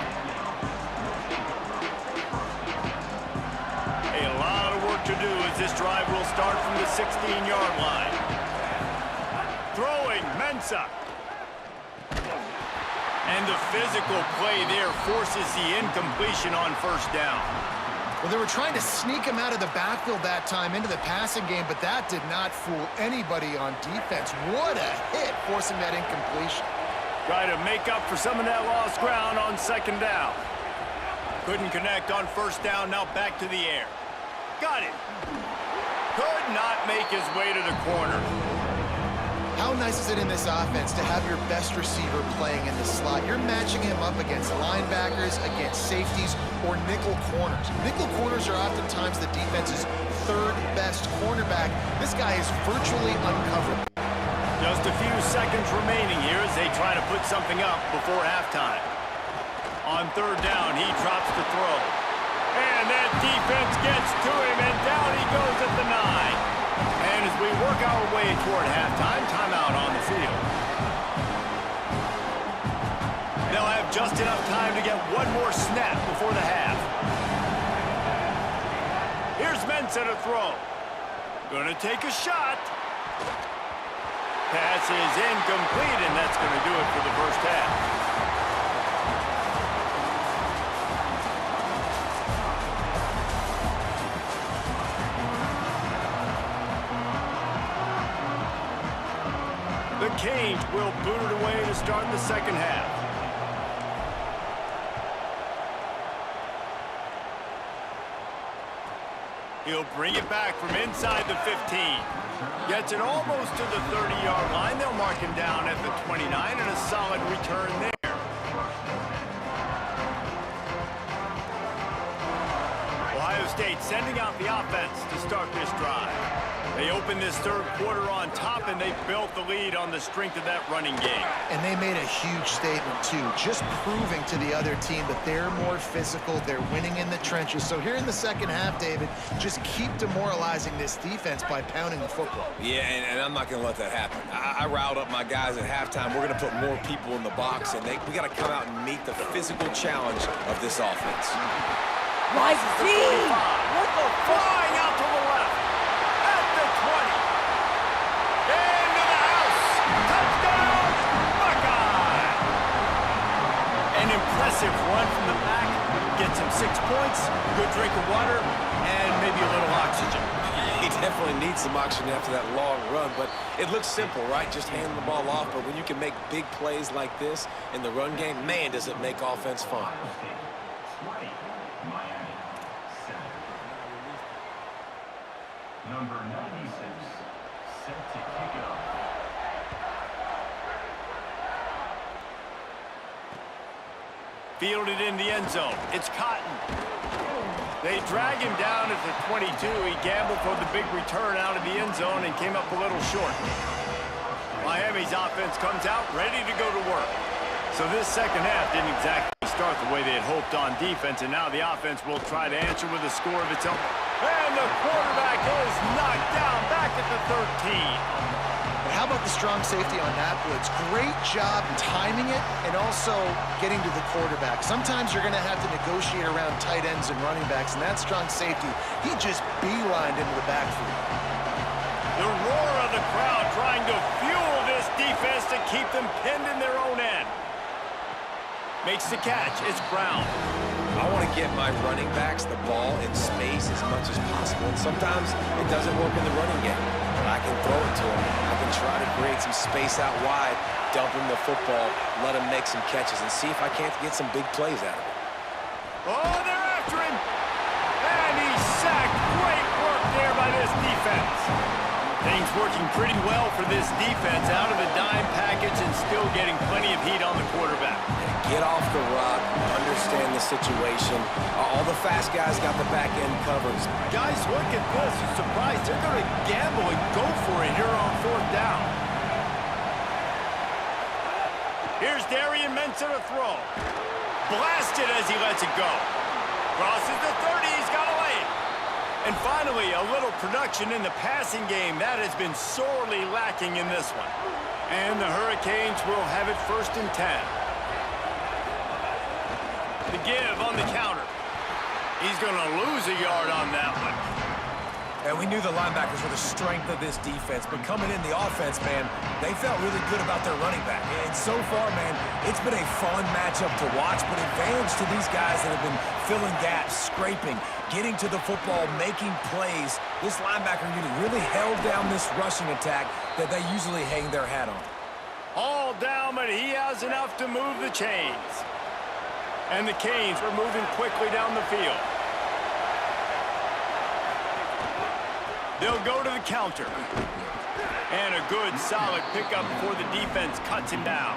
A lot of work to do as this drive will start from the 16-yard line. Throwing, Mensah. And the physical play there forces the incompletion on first down. Well, they were trying to sneak him out of the backfield that time into the passing game, but that did not fool anybody on defense. What a hit, forcing that incompletion. Try to make up for some of that lost ground on second down. Couldn't connect on first down, now back to the air. Got it. Could not make his way to the corner. How nice is it in this offense to have your best receiver playing in the slot? You're matching him up against linebackers, against safeties, or nickel corners. Nickel corners are oftentimes the defense's third best cornerback. This guy is virtually uncoverable. Just a few seconds remaining here as they try to put something up before halftime. On third down, he drops the throw. And that defense gets to him, and down he goes at the 9. And as we work our way toward halftime, timeout on the field. They'll have just enough time to get one more snap before the half. Here's Mensah to throw. Gonna take a shot. Pass is incomplete, and that's gonna do it for the first half. The Canes will boot it away to start the second half. He'll bring it back from inside the 15. Gets it almost to the 30-yard line. They'll mark him down at the 29, and a solid return there. Ohio State sending out the offense to start this drive. They opened this third quarter on top, and they built the lead on the strength of that running game. And they made a huge statement, too, just proving to the other team that they're more physical, they're winning in the trenches. So here in the second half, David, just keep demoralizing this defense by pounding the football. Yeah, and I'm not going to let that happen. I riled up my guys at halftime. We're going to put more people in the box, and we got to come out and meet the physical challenge of this offense. My team! What the fuck? Flying out to the left. At the 20. Into the house. Touchdown, Buckeye! An impressive run from the back. Gets him 6 points, good drink of water, and maybe a little oxygen. He definitely needs some oxygen after that long run, but it looks simple, right? Just handing the ball off, but when you can make big plays like this in the run game, man, does it make offense fun. Number 96, set to kick it off. Fielded in the end zone. It's Cotton. They drag him down at the 22. He gambled for the big return out of the end zone and came up a little short. Miami's offense comes out ready to go to work. So this second half didn't exactly start the way they had hoped on defense, and now the offense will try to answer with a score of its own. And the quarterback is knocked down back at the 13. But how about the strong safety on that blitz? Great job timing it and also getting to the quarterback. Sometimes you're going to have to negotiate around tight ends and running backs, and that strong safety, he just beelined into the backfield. The roar of the crowd trying to fuel this defense to keep them pinned in their own end. Makes the catch. It's Brown. I want to get my running backs the ball in space as much as possible. And sometimes it doesn't work in the running game. But I can throw it to him. I can try to create some space out wide, dump him the football, let him make some catches, and see if I can't get some big plays out of it. Oh, they're after him. And he's sacked. Great work there by this defense. Things working pretty well for this defense out of the dime package and still getting plenty of heat on the quarterback. Get off the rock, understand the situation. All the fast guys got the back end covered. Guys, look at this. You're surprised. They're going to gamble and go for it here on fourth down. Here's Darian Mensah to throw. Blasted as he lets it go. Crosses the 30, he's got to lay it. And finally, a little production in the passing game. That has been sorely lacking in this one. And the Hurricanes will have it 1st and 10. The give on the counter. He's going to lose a yard on that one. And we knew the linebackers were the strength of this defense, but coming in the offense, man, they felt really good about their running back. And so far, man, it's been a fun matchup to watch, but advantage to these guys that have been filling gaps, scraping, getting to the football, making plays. This linebacker unit really held down this rushing attack that they usually hang their hat on. All down, but he has enough to move the chains. And the Canes are moving quickly down the field. They'll go to the counter. And a good, solid pickup before the defense cuts him down.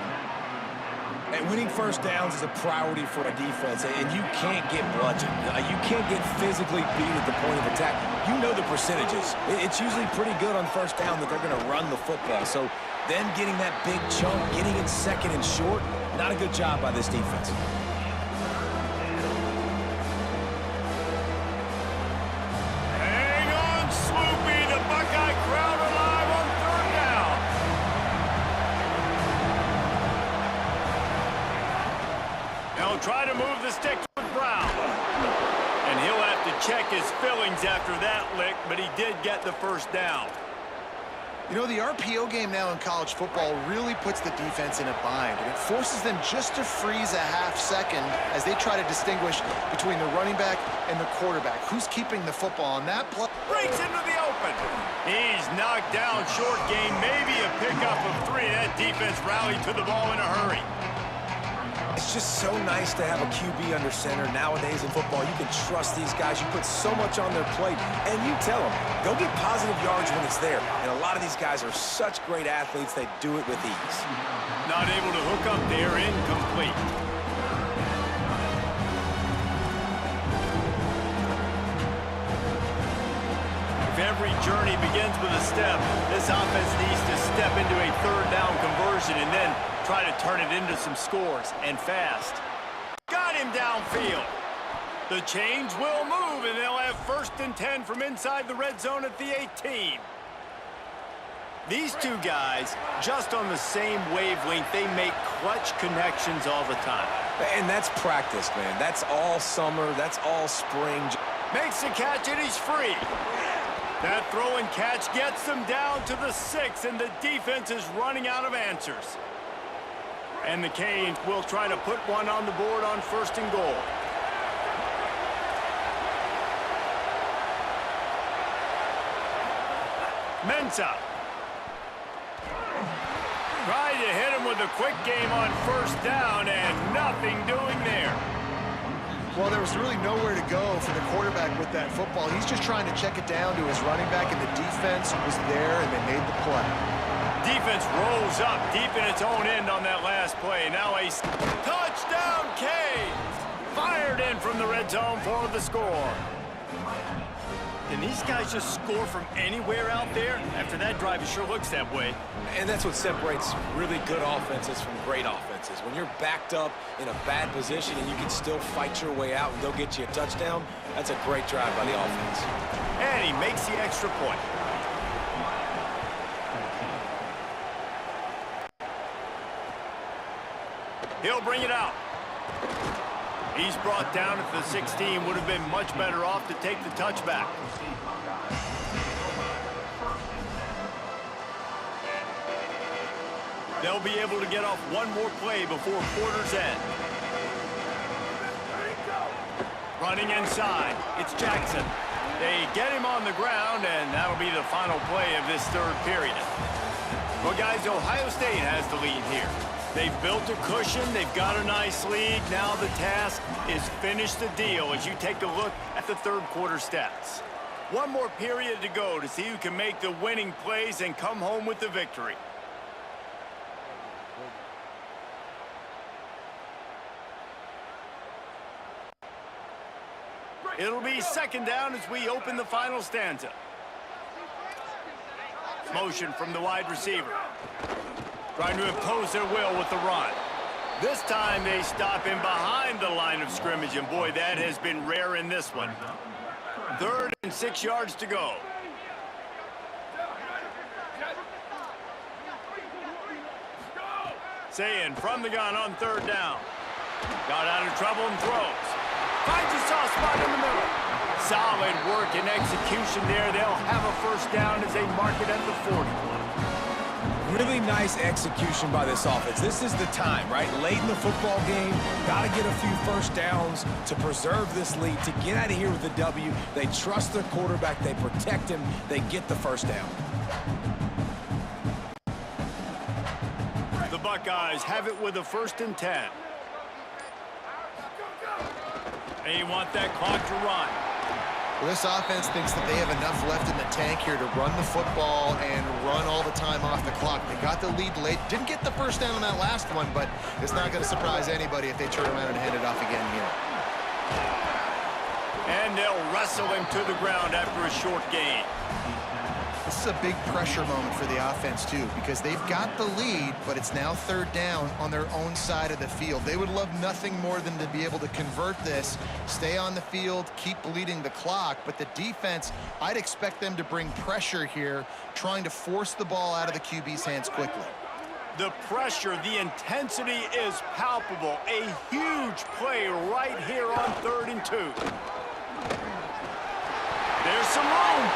And winning first downs is a priority for a defense, and you can't get bludgeoned. You can't get physically beat at the point of attack. You know the percentages. It's usually pretty good on first down that they're going to run the football. So them getting that big chunk, getting in 2nd and short, not a good job by this defense. Try to move the stick with Brown. And he'll have to check his fillings after that lick, but he did get the 1st down. You know, the RPO game now in college football really puts the defense in a bind, and it forces them just to freeze a half second as they try to distinguish between the running back and the quarterback. Who's keeping the football on that play? Breaks into the open. He's knocked down short game, maybe a pickup of 3. That defense rallied to the ball in a hurry. It's just so nice to have a QB under center nowadays in football. You can trust these guys. You put so much on their plate, and you tell them, go get positive yards when it's there. And a lot of these guys are such great athletes, they do it with ease. Not able to hook up there, incomplete. If every journey begins with a step, this offense needs to step into a 3rd down conversion and then try to turn it into some scores, and fast. Got him downfield. The chains will move, and they'll have 1st and 10 from inside the red zone at the 18. These two guys, just on the same wavelength, they make clutch connections all the time. And that's practice, man. That's all summer. That's all spring. Makes the catch, and he's free. That throw and catch gets them down to the 6, and the defense is running out of answers. And the Canes will try to put one on the board on 1st and goal. Mensah. Tried to hit him with a quick game on 1st down, and nothing doing there. Well, there was really nowhere to go for the quarterback with that football. He's just trying to check it down to his running back, and the defense was there, and they made the play. Defense rolls up deep in its own end on that last play. Now a touchdown, Canes! Fired in from the red zone for the score. Can these guys just score from anywhere out there? After that drive, it sure looks that way. And that's what separates really good offenses from great offenses. When you're backed up in a bad position and you can still fight your way out and go get you a touchdown, that's a great drive by the offense. And he makes the extra point. He'll bring it out. He's brought down at the 16. Would have been much better off to take the touchback. They'll be able to get off one more play before quarter's end. Running inside, it's Jackson. They get him on the ground, and that'll be the final play of this 3rd period. Well, guys, Ohio State has the lead here. They've built a cushion. They've got a nice lead. Now the task is finish the deal as you take a look at the 3rd quarter stats. One more period to go to see who can make the winning plays and come home with the victory. It'll be 2nd down as we open the final stanza. Motion from the wide receiver. Trying to impose their will with the run. This time they stop him behind the line of scrimmage, and boy, that has been rare in this one. 3rd and 6 yards to go. Saying from the gun on 3rd down. Got out of trouble and throws. Finds a soft spot in the middle. Solid work and execution there. They'll have a 1st down as they mark it at the 40. Really nice execution by this offense. This is the time, right? Late in the football game, got to get a few 1st downs to preserve this lead, to get out of here with a W. They trust their quarterback. They protect him. They get the 1st down. The Buckeyes have it with a 1st and 10. They want that clock to run. Well, this offense thinks that they have enough left in the tank here to run the football and run all the time off the clock. They got the lead late. Didn't get the 1st down on that last one, but it's not going to surprise anybody if they turn around and hand it off again here. And they'll wrestle him to the ground after a short gain. This is a big pressure moment for the offense, too, because they've got the lead, but it's now 3rd down on their own side of the field. They would love nothing more than to be able to convert this, stay on the field, keep bleeding the clock, but the defense, I'd expect them to bring pressure here, trying to force the ball out of the QB's hands quickly. The pressure, the intensity is palpable. A huge play right here on 3rd and 2. There's some room.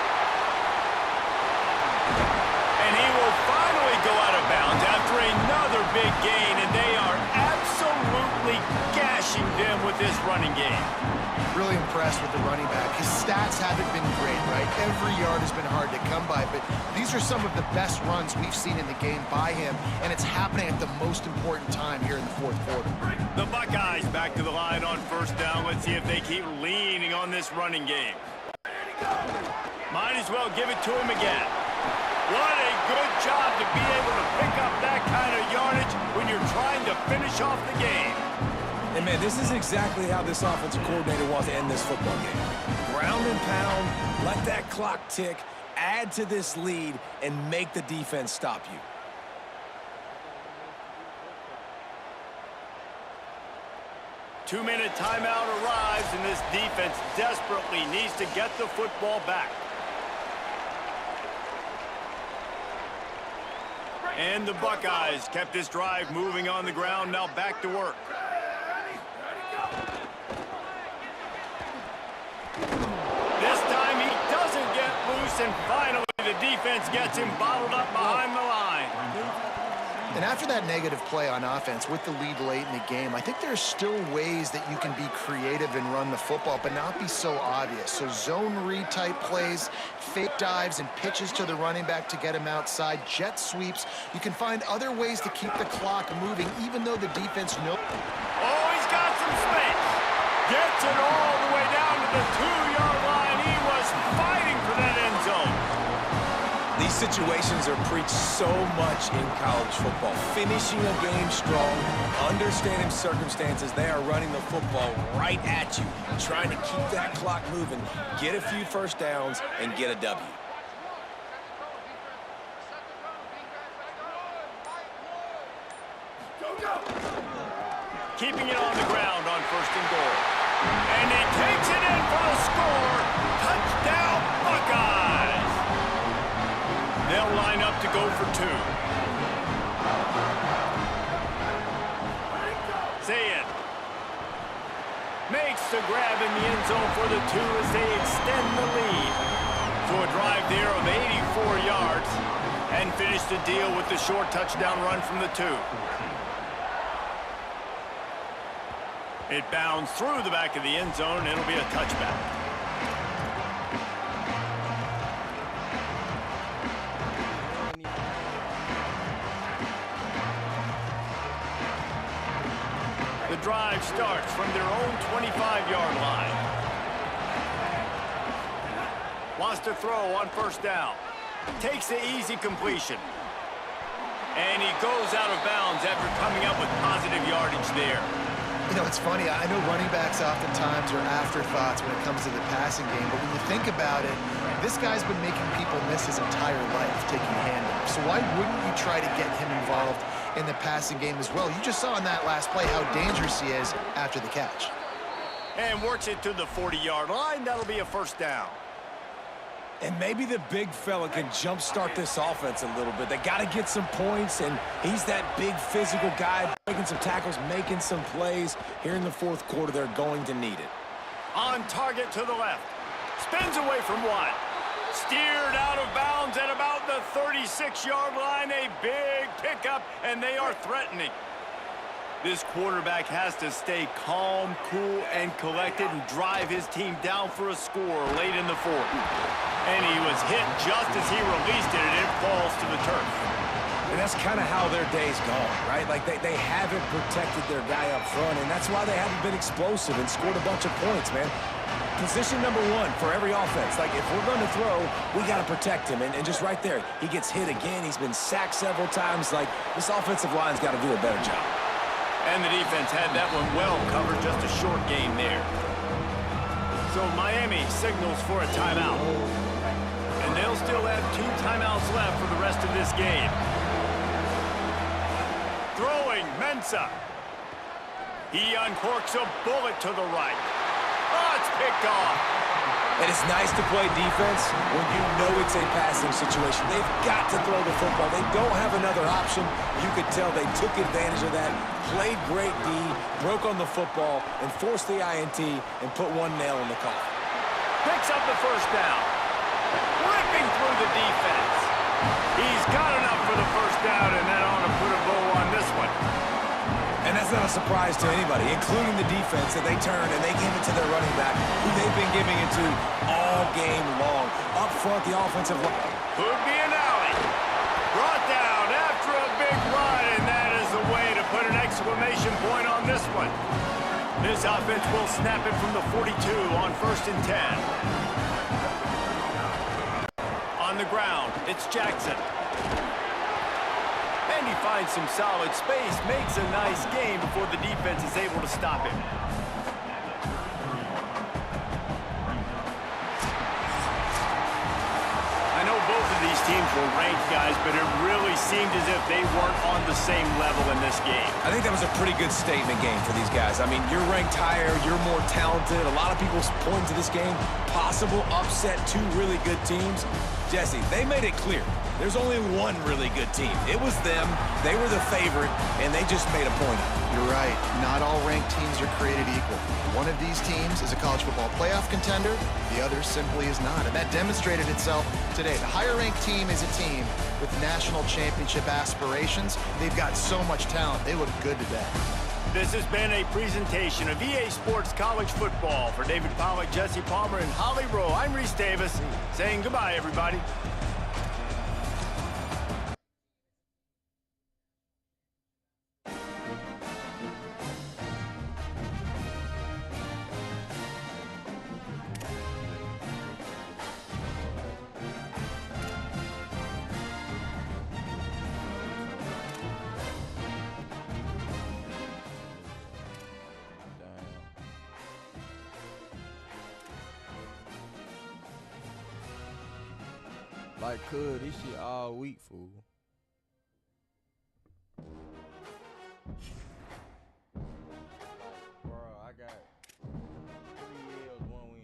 And he will finally go out of bounds after another big gain, and they are absolutely gashing them with this running game. Really impressed with the running back. His stats haven't been great, right? Every yard has been hard to come by, but these are some of the best runs we've seen in the game by him, and it's happening at the most important time here in the 4th quarter. The Buckeyes back to the line on 1st down. Let's see if they keep leaning on this running game. Might as well give it to him again. What a good job to be able to pick up that kind of yardage when you're trying to finish off the game. And, man, this is exactly how this offensive coordinator wants to end this football game. Ground and pound, let that clock tick, add to this lead, and make the defense stop you. Two-minute timeout arrives, and this defense desperately needs to get the football back. And the Buckeyes kept this drive moving on the ground, now back to work. This time he doesn't get loose, and finally the defense gets him bottled up behind the line. And after that negative play on offense with the lead late in the game, I think there's still ways that you can be creative and run the football, but not be so obvious. So zone read type plays, fake dives and pitches to the running back to get him outside, jet sweeps. You can find other ways to keep the clock moving, even though the defense knows. Oh, he's got some space. Gets it all the way down to the 2-yard line. He was fighting for that end zone. These situations are preached so much in college football. Finishing a game strong, understanding circumstances. They are running the football right at you, trying to keep that clock moving, get a few 1st downs, and get a W. Keeping it on the ground on 1st and goal. And he takes it in for the score. Touchdown, Buckeyes. They'll line up to go for 2. Say it. Makes the grab in the end zone for the 2 as they extend the lead to a drive there of 84 yards and finish the deal with the short touchdown run from the 2. It bounds through the back of the end zone, and it'll be a touchback. The drive starts from their own 25-yard line. Wants to throw on 1st down. Takes the easy completion. And he goes out of bounds after coming up with positive yardage there. You know, it's funny. I know running backs oftentimes are afterthoughts when it comes to the passing game, but when you think about it, this guy's been making people miss his entire life taking handoffs. So why wouldn't you try to get him involved in the passing game as well. You just saw in that last play how dangerous he is after the catch. And works it to the 40-yard line. That'll be a first down. And maybe the big fella can jumpstart this offense a little bit. They got to get some points, and he's that big physical guy, making some tackles, making some plays. Here in the fourth quarter, they're going to need it. On target to the left. Spins away from one. Steered out of bounds at about the 36-yard line. A big pickup, and they are threatening. This quarterback has to stay calm, cool, and collected and drive his team down for a score late in the fourth. And he was hit just as he released it, and it falls to the turf. And that's kind of how their day's gone, right? Like, they haven't protected their guy up front, and that's why they haven't been explosive and scored a bunch of points, man. Position number one for every offense. Like, if we're going to throw, we got to protect him. And just right there, he gets hit again. He's been sacked several times. Like, this offensive line's got to do a better job. And the defense had that one well covered, just a short game there. So Miami signals for a timeout. And they'll still have 2 timeouts left for the rest of this game. Throwing Mensah. He uncorks a bullet to the right. Oh, it's picked off. And it's nice to play defense when you know it's a passing situation. They've got to throw the football. They don't have another option. You could tell they took advantage of that, played great D, broke on the football, and forced the INT and put one nail in the coffin. Picks up the first down. Ripping through the defense. He's got enough for the first down, and that ought to put a bow on this one. And that's not a surprise to anybody, including the defense, that they turn and they give it to their running back, who they've been giving it to all game long. Up front, the offensive line. Could be an alley. Brought down after a big run, and that is the way to put an exclamation point on this one. This offense will snap it from the 42 on 1st and 10. On the ground, it's Jackson. And he finds some solid space, makes a nice game before the defense is able to stop him. I know both of these teams were ranked, guys, but it really seemed as if they weren't on the same level in this game. I think that was a pretty good statement game for these guys. I mean, you're ranked higher, you're more talented. A lot of people point to this game, possible upset, 2 really good teams. Jesse, they made it clear. There's only one really good team. It was them. They were the favorite, and they just made a point. You're right. Not all ranked teams are created equal. One of these teams is a college football playoff contender. The other simply is not. And that demonstrated itself today. The higher-ranked team is a team with national championship aspirations. They've got so much talent. They look good today. This has been a presentation of EA Sports College Football. For David Pollack, Jesse Palmer, and Holly Rowe, I'm Reese Davis, saying goodbye, everybody. Like, this shit all week, fool. Bro, I got 3 L's, 1 win.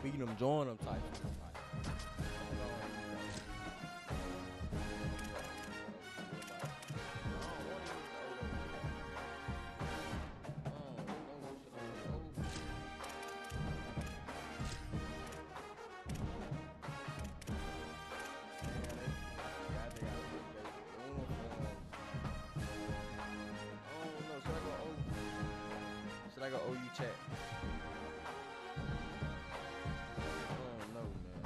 Beating them, join them type. Should I go OU chat? Oh no, man.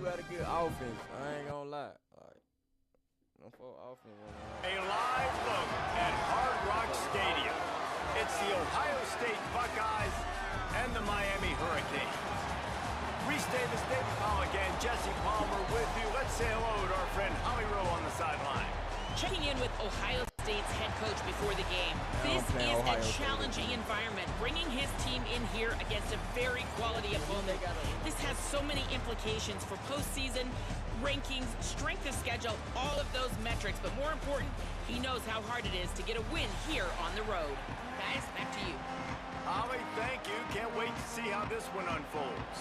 got a good offense. I ain't gonna lie. Like, no for offense. A live look at Hard Rock Stadium. It's the Ohio State Buckeyes and the Miami Hurricanes. Restate the State Call again. Jesse Palmer with you. Let's say hello to our friend Howie Rowe on the sideline. Checking in with Ohio State's head coach before the game. This is a challenging environment, bringing his team in here against a very quality opponent. This has so many implications for postseason, rankings, strength of schedule, all of those metrics. But more important, he knows how hard it is to get a win here on the road. Guys, back to you. Holly, thank you. Can't wait to see how this one unfolds.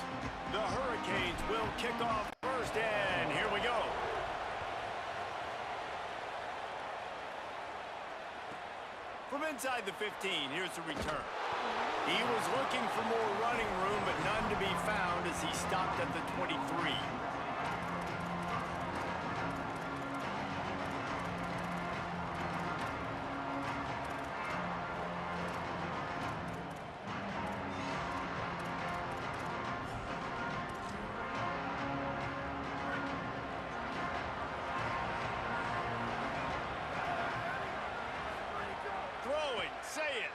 The Hurricanes will kick off first, and here we go. From inside the 15, here's the return. He was looking for more running room, but none to be found as he stopped at the 23. Say it.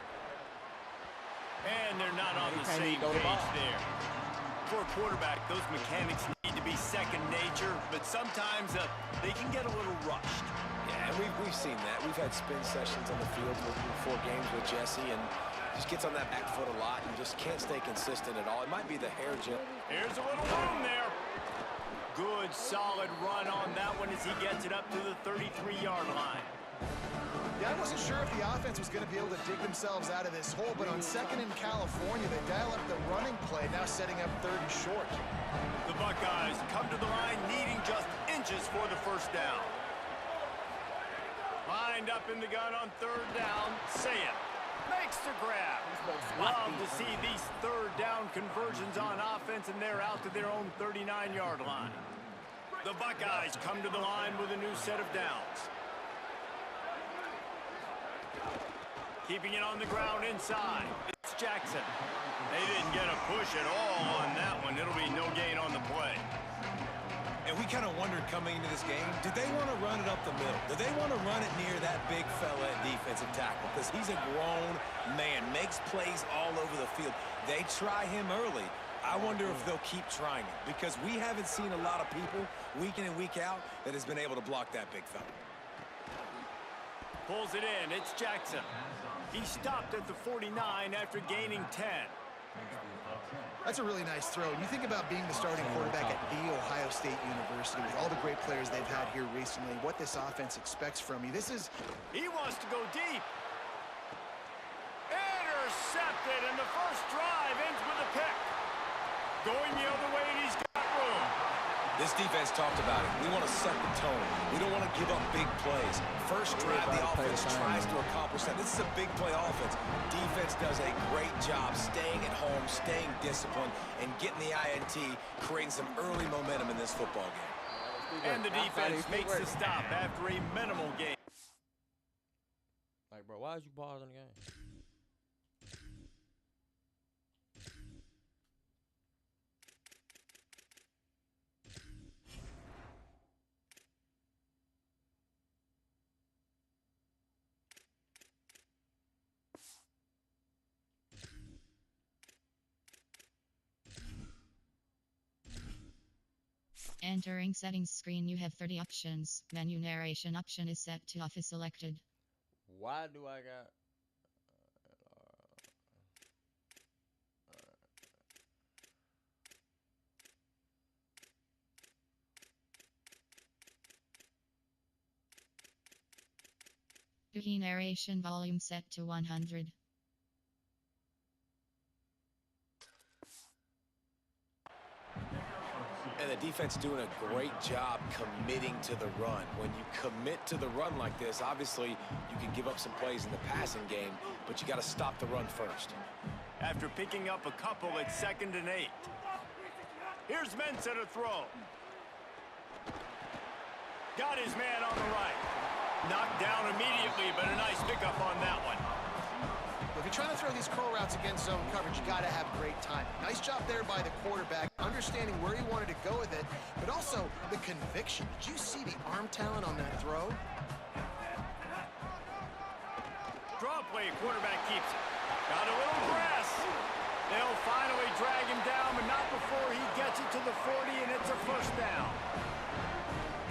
And they're not on the same page there. For a quarterback, those mechanics need to be second nature, but sometimes they can get a little rushed. Yeah, and we've seen that. We've had spin sessions on the field before games with Jesse, and just gets on that back foot a lot and just can't stay consistent at all. It might be the hair gel. Here's a little room there. Good, solid run on that one as he gets it up to the 33-yard line. Yeah, I wasn't sure if the offense was going to be able to dig themselves out of this hole, but on second in California, they dial up the running play, now setting up third and short. The Buckeyes come to the line needing just inches for the first down. Lined up in the gun on third down, Sayah makes the grab. Love to see these third down conversions on offense, and they're out to their own 39-yard line. The Buckeyes come to the line with a new set of downs. Keeping it on the ground inside. It's Jackson. They didn't get a push at all on that one. It'll be no gain on the play. And we kind of wondered coming into this game, did they want to run it up the middle? Did they want to run it near that big fella at defensive tackle? Because he's a grown man, makes plays all over the field. They try him early. I wonder if they'll keep trying it, because we haven't seen a lot of people week in and week out that has been able to block that big fella. Pulls it in. It's Jackson. He stopped at the 49 after gaining 10. That's a really nice throw. You think about being the starting quarterback at The Ohio State University with all the great players they've had here recently, what this offense expects from you. This is... He wants to go deep. Intercepted, and the first drive ends with a pick. Going the other way, and he's got room. This defense talked about it. We want to set the tone. We don't want to give up big plays. First drive, the offense tries to accomplish that. This is a big play offense. Defense does a great job staying at home, staying disciplined, and getting the INT, creating some early momentum in this football game. And the defense makes the stop after a minimal gain. Like, bro, why is you pausing the game? Entering settings screen, you have 30 options. Menu narration option is set to off is selected. Why do I got... Key narration volume set to 100. And the defense doing a great job committing to the run. When you commit to the run like this, obviously you can give up some plays in the passing game, but you got to stop the run first. After picking up a couple at 2nd and 8. Here's Mensah to throw. Got his man on the right. Knocked down immediately, but a nice pickup on that one. If you're trying to throw these curl routes against zone coverage, you got to have great time. Nice job there by the quarterback. understanding where he wanted to go with it, but also the conviction. Did you see the arm talent on that throw? Draw play, quarterback keeps it. Got a little press. They'll finally drag him down, but not before he gets it to the 40, and it's a first down.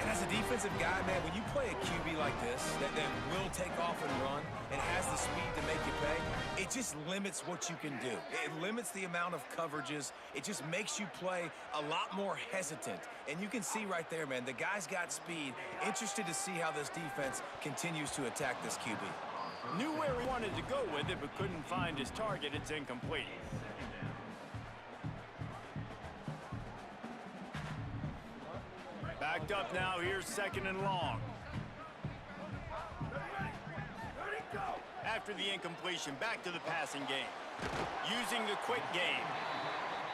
And as a defensive guy, man, when you play a QB like this that will take off and run and has the speed to make you pay, it just limits what you can do. It limits the amount of coverages. It just makes you play a lot more hesitant. And you can see right there, man, the guy's got speed. Interested to see how this defense continues to attack this QB. Knew where he wanted to go with it, but couldn't find his target. It's incomplete. Backed up now. Here's second and long. After the incompletion, back to the passing game. Using the quick game.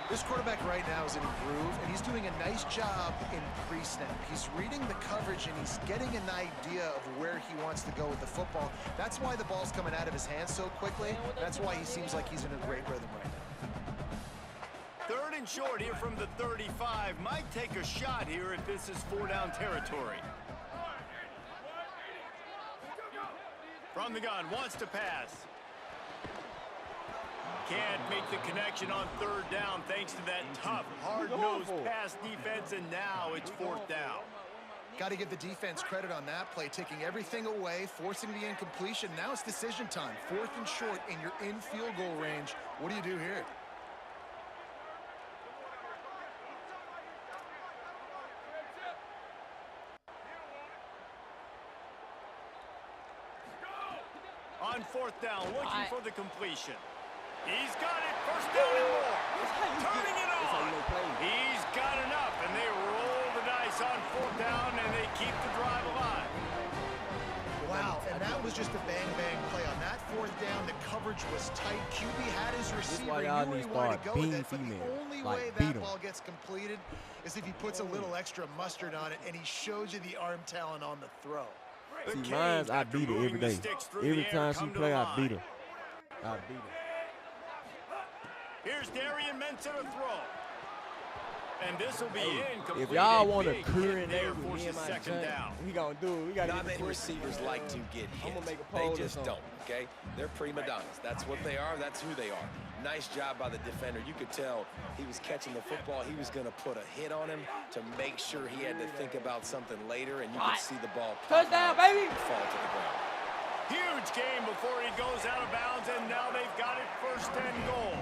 This quarterback right now is in a groove, and he's doing a nice job in pre-snap. He's reading the coverage, and he's getting an idea of where he wants to go with the football. That's why the ball's coming out of his hands so quickly. That's why he seems like he's in a great rhythm right now. Third and short here from the 35. Might take a shot here if this is 4-down territory. From the gun, wants to pass. Can't make the connection on third down thanks to that tough, hard-nosed pass defense, and now it's fourth down. Got to give the defense credit on that play, taking everything away, forcing the incompletion. Now it's decision time. Fourth and short, and you're in field goal range. What do you do here? On fourth down, looking for the completion. He's got it, first down and more. Turning it on. He's got enough, and they roll the dice on fourth down, and they keep the drive alive. Wow, and that was just a bang-bang play. On that fourth down, the coverage was tight. QB had his receiver, knew where he wanted to go with it, but the only way that ball gets completed is if he puts a little extra mustard on it, and he shows you the arm talent on the throw. See, mine, I beat her every day. Every time she play, I beat her. I beat her. Here's Darian Mensa to throw. And this will be incomplete. If y'all want a current there with me and my second down, we gonna do it. We gotta Not get many receivers like to get hit. I'm gonna make a poll. They just don't, okay? They're prima donnas. That's what they are. That's who they are. Nice job by the defender. You could tell he was catching the football. He was going to put a hit on him to make sure he had to think about something later, and you could see the ball touchdown, baby, fall to the ground. Huge game before he goes out of bounds, and now they've got it first and goal.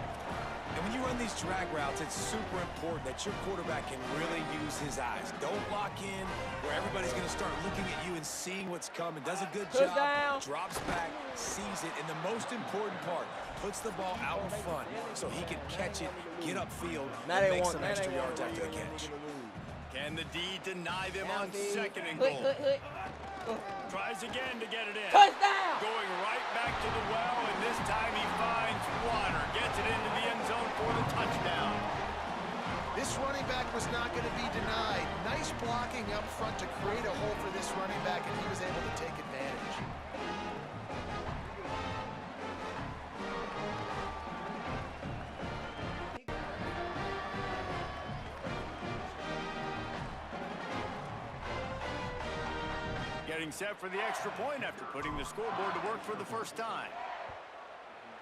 And when you run these drag routes, it's super important that your quarterback can really use his eyes. Don't lock in where everybody's going to start looking at you and seeing what's coming. Does a good job, drops back, sees it, and the most important part, puts the ball out in front so he can catch it, get upfield, and make some extra yards after the catch. Can the D deny them on second and goal? Tries again to get it in. Touchdown! Going right back to the well, and this time he finds water. Gets it into the end zone for the touchdown. This running back was not going to be denied. Nice blocking up front to create a hole for this running back, and he was able to take advantage. Getting set for the extra point after putting the scoreboard to work for the first time.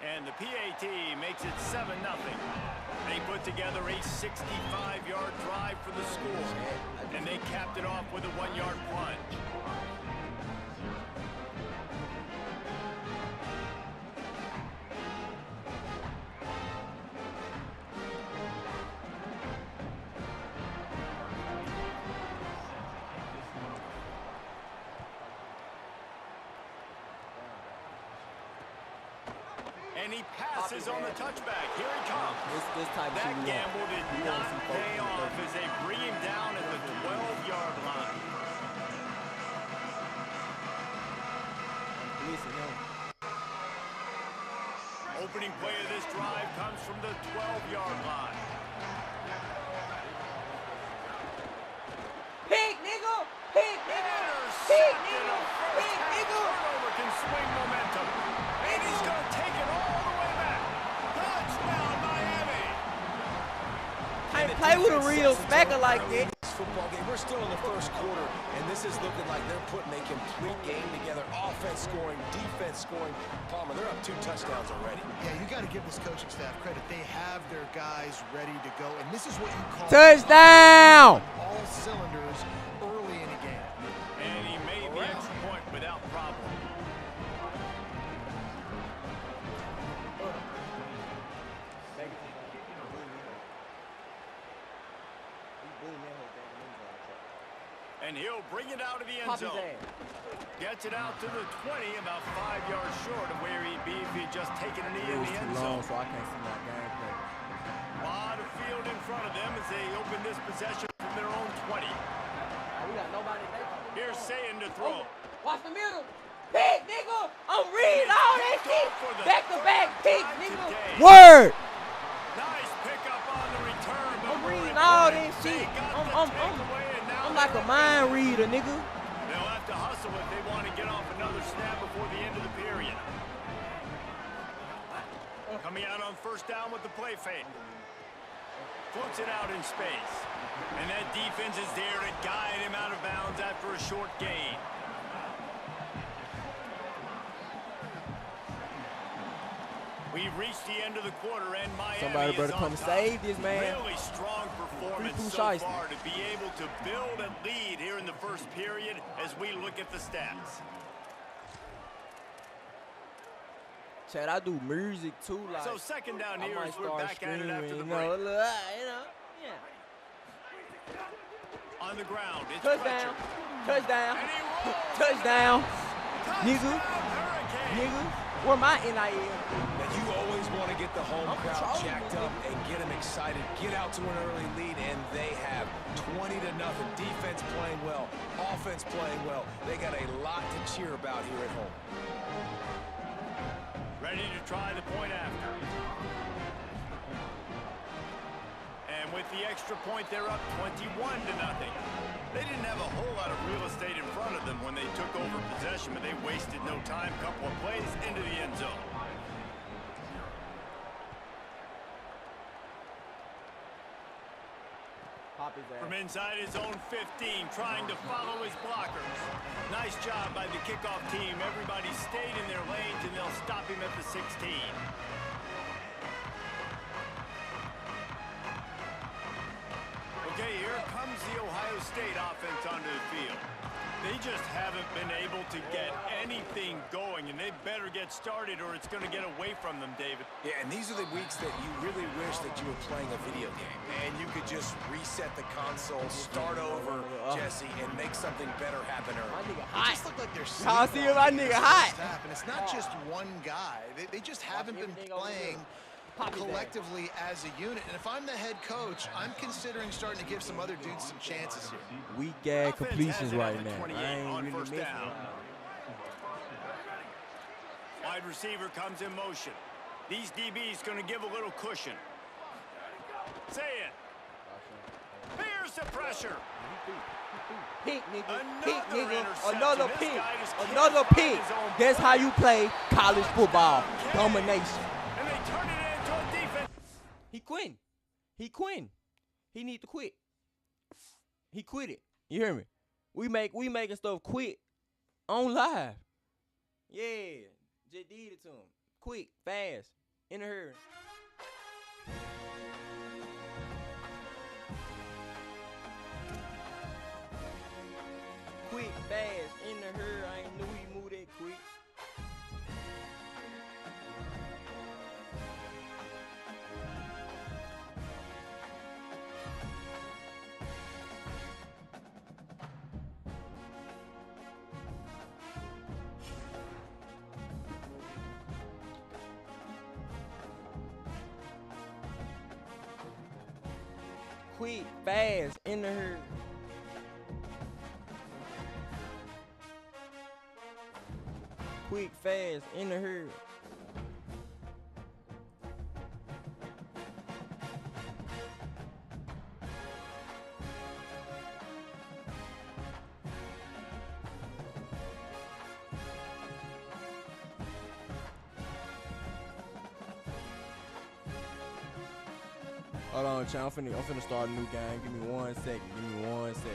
And the PAT makes it 7-0. They put together a 65-yard drive for the score, and they capped it off with a 1-yard plunge. And he passes on the touchback. Here he comes. This type of that shit gamble did not pay off as they bring him down at the 12-yard line. Listen, Opening play of this drive comes from the 12-yard line. Pick, nigga! Pick, nigga! Pick, nigga! Pick, nigga! Turnover can swing momentum. And he's going to take it all the way back. Touchdown, Miami! Can't play with him. a real smacker like that. Football game. We're still in the first quarter, and this is looking like they're putting a complete game together. Offense scoring, defense scoring. Palmer, they're up 2 touchdowns already. Yeah, you got to give this coaching staff credit. They have their guys ready to go, and this is what you call touchdown. All cylinders early in a game. And he made the extra point without problem. And he'll bring it out of the end zone. Gets it out to the 20, about 5 yards short of where he'd be if he'd just taken a knee in the end zone. So I can't see my game play. A lot of field in front of them as they open this possession from their own 20. We got nobody there. Here's Sayin to throw. Watch the middle. Pick, nigga. I'm reading all that shit. Back to back pick, nigga. Word. Nice pickup on the return. I'm reading all that shit. I'm like a mind reader, nigga. They'll have to hustle if they want to get off another snap before the end of the period. Coming out on first down with the play fake. Floats it out in space. And that defense is there to guide him out of bounds after a short gain. We've reached the end of the quarter, and Miami Somebody better is on come top. save this man. Really strong performance so far to be able to build a lead here in the first period as we look at the stats. Chad, I do music too. Like, So second down I here might as we're start back at it after the screaming, break. yeah. On the ground, it's Touchdown. Fletcher. Touchdown. And he rolls. Touchdown. Touchdown, Nigga. Hurricane. Nigga. Where my NIL? Now, you always want to get the home I'm crowd controlling jacked it, up and get them excited. Get out to an early lead, and they have 20-0. Defense playing well. Offense playing well. They got a lot to cheer about here at home. Ready to try the point after. And with the extra point, they're up 21-0. They didn't have a whole lot of real estate in front of them when they took over possession, but they wasted no time. Couple of plays into the end zone. From inside his own 15, trying to follow his blockers. Nice job by the kickoff team. Everybody stayed in their lanes, and they'll stop him at the 16. Okay, here comes the Ohio State offense onto the field. They just haven't been able to get anything going, and they better get started or it's going to get away from them, David. Yeah, and these are the weeks that you really wish that you were playing a video game and you could just reset the console, start over, Jesse, and make something better happen early. They just look like they're I'll see if my nigga hot. And it's not just one guy. They just haven't been playing collectively as a unit. And if I'm the head coach, I'm considering starting to give some other dudes some chances here. We got completions right now. I ain't on really first missing. down. Wide receiver comes in motion. These DBs going to give a little cushion. Say it. Here's the pressure. Pick, nigga. Another Pick, nigga. interception. Another This pick. guy just can't Another find pick. his own That's how you play college football. Domination. And they turn it into a defense. He quitting. He quitting. He need to quit. He quit it. You hear me? We making stuff quit on live. Yeah. Just did it to him. Quick, fast, in a hurry. Quick, fast, in the hurry. I ain't knew he moved that quick. Quick, fast, in the hurry. Quick, fast, in the hurry. Hold on, chat. I'm finna start a new game. Give me 1 second. Give me 1 second.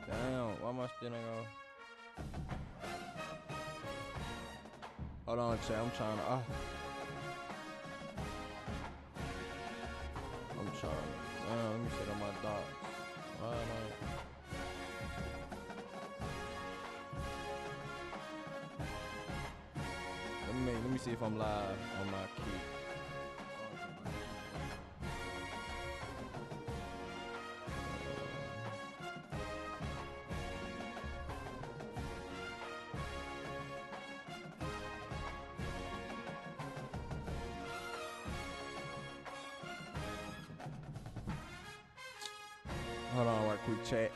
Damn, why am I still not going? Hold on, chat. I'm trying to. I'm trying. Let me sit on my dots. Let me see if I'm live on my key. Hold on, right quick chat.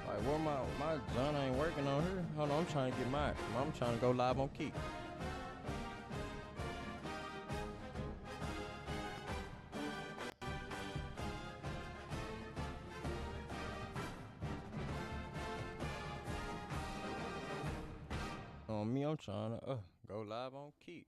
Like, where my John ain't working on her. Hold on, I'm trying to get I'm trying to go live on Keep. On me, I'm trying to go live on Keep.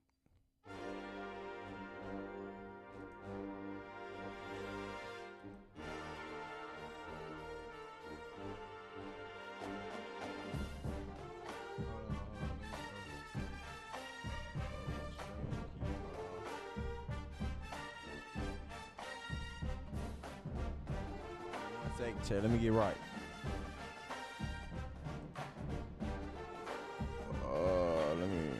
Let me get right. Let me.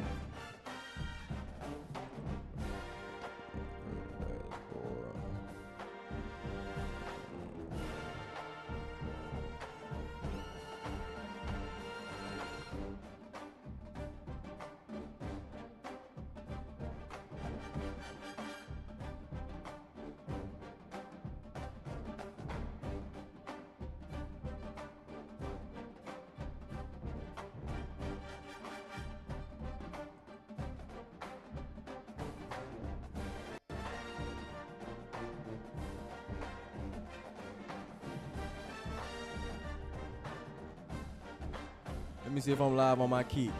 Let me see if I'm live on my key.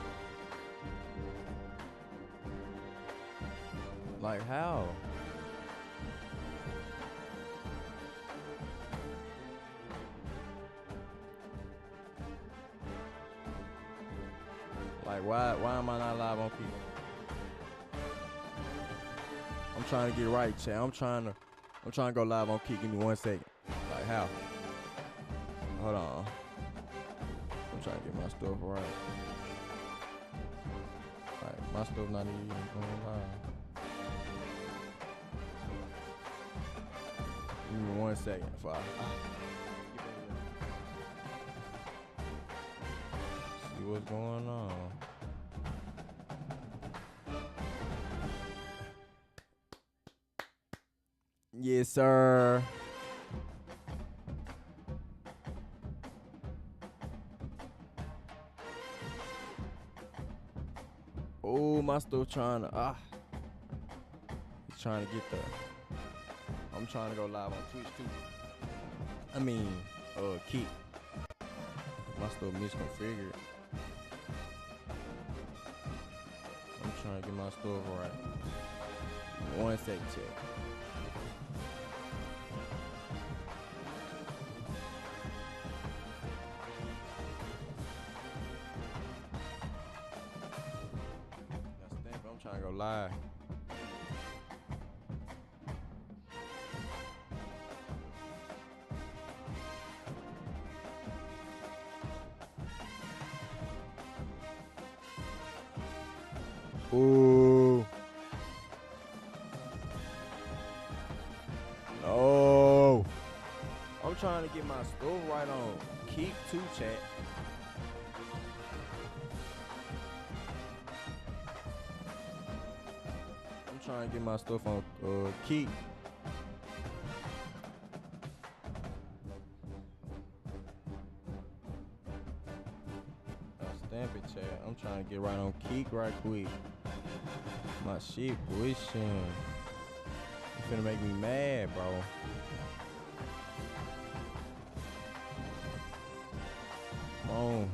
Like how? Like why am I not live on key? I'm trying to get right, chat. I'm trying to go live on key. Give me 1 second. Like how? Hold on. I'm trying to get my stuff right. Like my stuff not even going live. Give me 1 second. See what's going on. Yes, sir. Oh, my stuff trying to he's trying to get there. I'm trying to go live on Twitch too. I mean, Keep. My stuff misconfigured. I'm trying to get my stuff right. 1 second, check. I'm trying to go live. Ooh. No. I'm trying to get my stove right on. Keep 2 chat. I'm trying to get my stuff on keep. Stamp it, chat. I'm trying to get right on Keek right quick. My shit wishing. You finna make me mad, bro. Come on.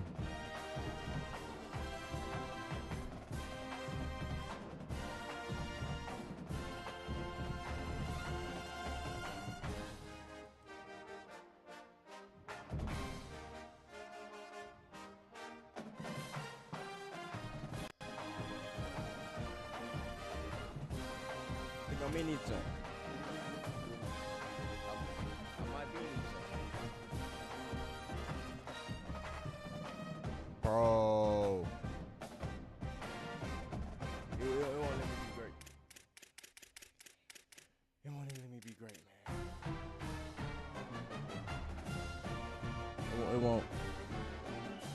I'm in it, I might be in it, bro. It won't let me be great. It won't even let me be great, man.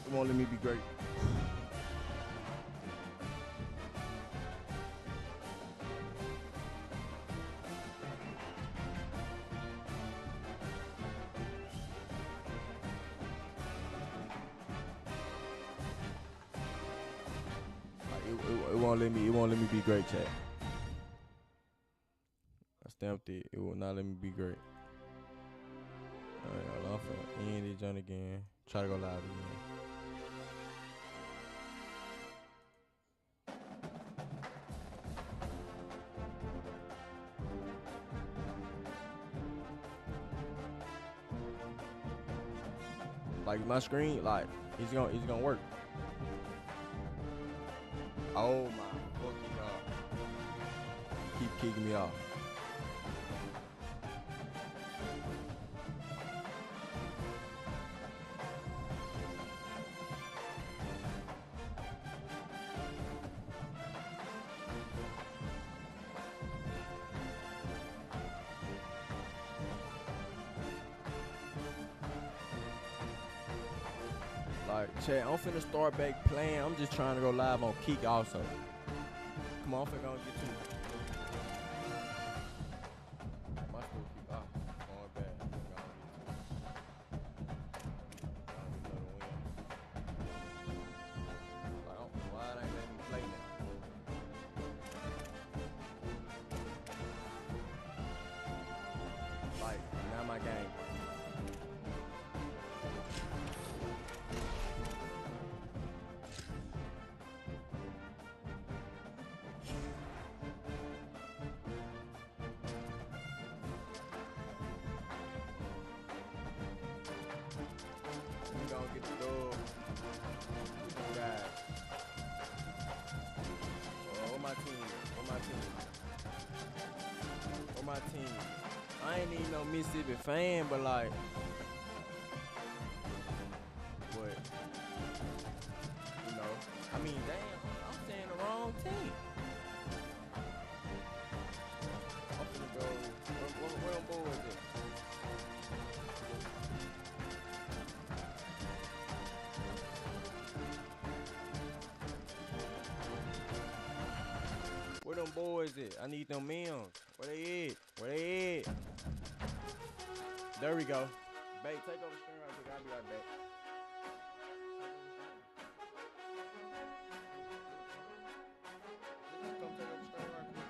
It won't let me be great. It won't let me be great, chat. I stamped it. It will not let me be great. Alright, hold on. I'm finna end this joint again. Try to go live again. Like my screen, like it's gonna work. Oh my fucking god! Keep kicking me off. Like, chat, I'm finna start back playing. I'm just trying to go live on Keek also. Come on, I'm finna go get to it. My school keep going bad. Like, why it ain't letting me play now? Like, now my game. We gonna get the dub. Guys. Where my team? Where my team? I ain't even no Mississippi fan, but like, what? You know, I mean, damn, I'm saying the wrong team. I'm finna go. Where them boys at? Where them boys at? I need them meals. Where they at? Where they at? There we go. Babe, take over the screen right quick. I'll be right back. Come take over the screen right quick.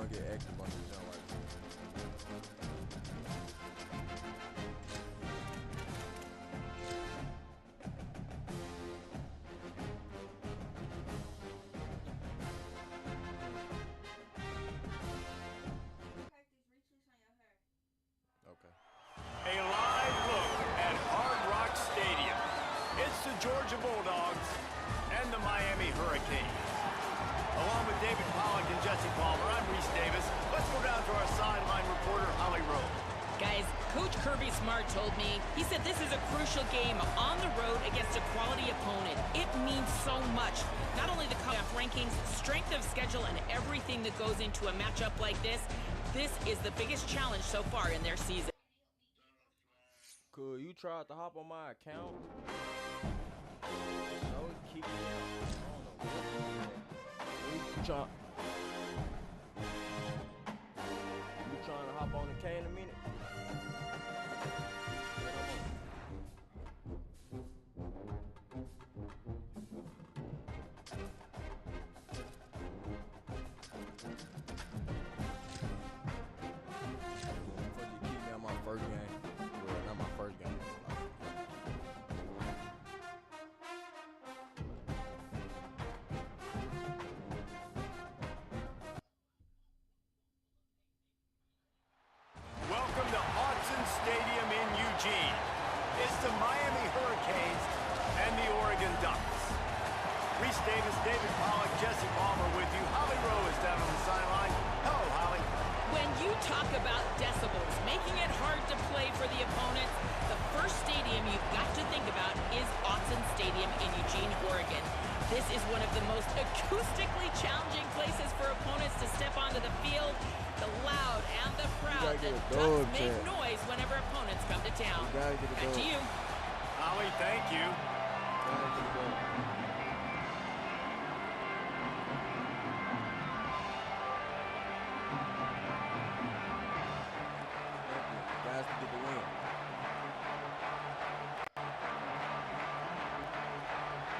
gonna get active on this jump right now. Okay. A live look at Hard Rock Stadium. It's the Georgia Bulldogs and the Miami Hurricanes. Along with David Pollock and Jesse Palmer, I'm Reese Davis. Let's go down to our sideline reporter, Holly Rowe. Guys, Coach Kirby Smart told me, he said this is a crucial game on the road against a quality opponent. It means so much. Not only the playoff rankings, strength of schedule, and everything that goes into a matchup like this. This is the biggest challenge so far in their season. Cool, you tried to hop on my account? No, it kicked me out. I don't know. You trying to hop on the K in a minute? Welcome to Autzen Stadium in Eugene. It's the Miami Hurricanes and the Oregon Ducks. Reese Davis, David Pollock, Jesse Palmer with you. Holly Rowe is down on the sideline. Hello, Holly. When you talk about decibels, making it hard to play for the opponents, the first stadium you've got to think about is Autzen Stadium in Eugene, Oregon. This is one of the most acoustically challenging places for opponents to step onto the field. The loud and the proud, the Ducks make noise whenever opponents come to town. Back to you. Holly, thank you. Guys to get the win.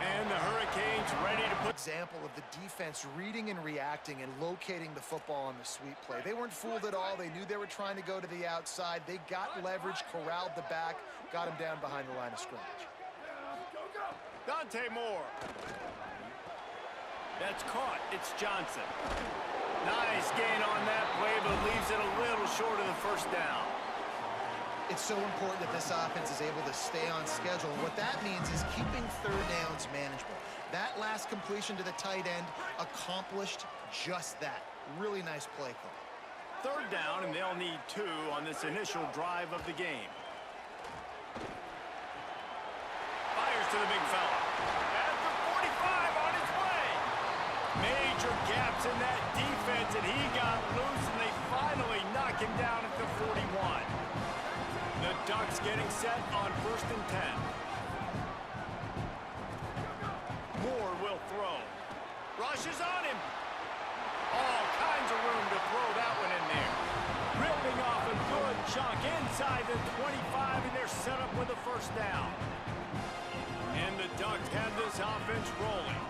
And the Hurricanes ready to put... Example of the defense reading and reacting and locating the football on the sweep play. They weren't fooled at all. They knew they were trying to go to the outside. They got leverage, corralled the back, got him down behind the line of scrimmage. Dante Moore. That's caught. It's Johnson. Nice gain on that play, but leaves it a little short of the first down. It's so important that this offense is able to stay on schedule. What that means is keeping third downs manageable. That last completion to the tight end accomplished just that. Really nice play call. Third down, and they'll need 2 on this initial drive of the game. Fires to the big fella. At the 45 on his way. Major gaps in that defense, and he got loose, and they finally knock him down at the 41. The Ducks getting set on 1st and 10. Moore will throw. Rush is on him. All kinds of room to throw that one in there. Ripping off a good chunk inside the 25, and they're set up with a first down. And the Ducks have this offense rolling.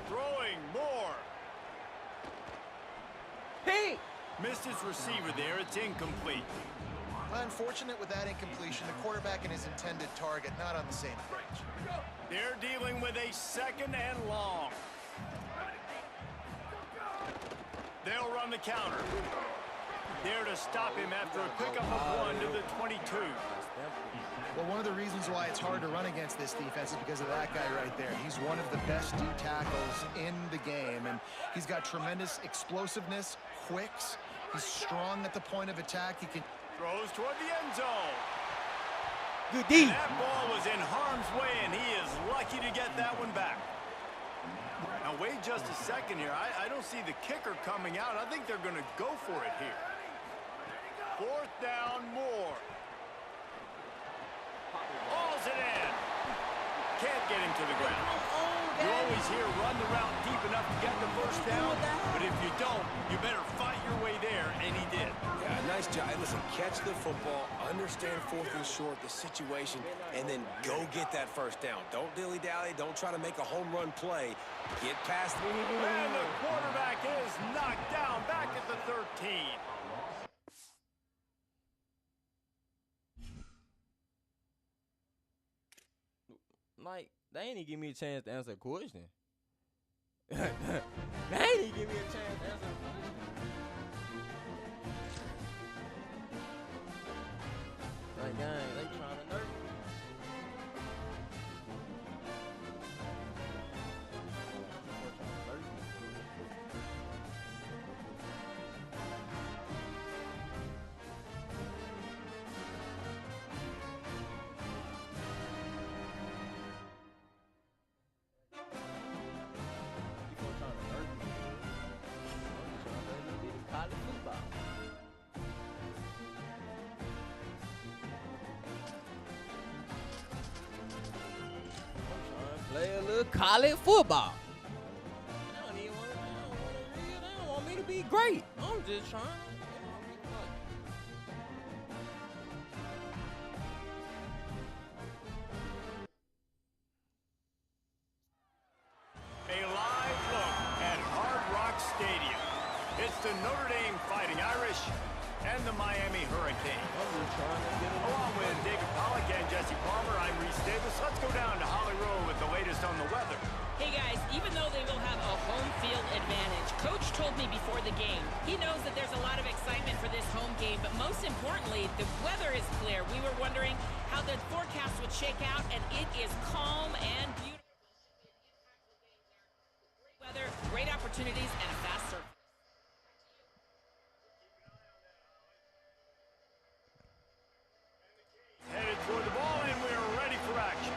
Throwing Moore. Pete! Missed his receiver there. It's incomplete. Unfortunate with that incompletion. The quarterback and his intended target not on the same page. They're dealing with a 2nd and long. They'll run the counter. There to stop him after a pickup of 1 to the 22. Well, one of the reasons why it's hard to run against this defense is because of that guy right there. He's one of the best D tackles in the game, and he's got tremendous explosiveness, quicks. He's strong at the point of attack. He can... Throws toward the end zone. Good D. That ball was in harm's way, and he is lucky to get that one back. Now, wait just a second here. I don't see the kicker coming out. I think they're going to go for it here. 4th down, Moore. Balls it in. Can't get him to the ground. You always hear run the route deep enough to get the first down, but if you don't, you better fight your way there, and he did. Yeah, nice job. Listen, catch the football, understand 4th and short, the situation, and then go get that first down. Don't dilly-dally. Don't try to make a home run play. Get past the... And the quarterback is knocked down back at the 13. Like, they ain't even give me a chance to answer a question. They ain't even give me a chance to answer a question. Like, dang, they trying to nerf me. Play a little college football. They don't even want they don't want me to be great. I'm just trying to, be good. A live look at Hard Rock Stadium. It's the Notre Dame Fighting Irish and the Miami Hurricanes. Along with David Pollack and Jesse Palmer, I'm Reese Davis. Let's go down to Holly Rowe with the latest on the weather. Hey guys, even though they will have a home field advantage, Coach told me before the game, he knows that there's a lot of excitement for this home game, but most importantly, the weather is clear. We were wondering how the forecast would shake out, and it is calm and beautiful. Weather, great opportunities, and a fast surface. Headed toward the ball, and we're ready for action.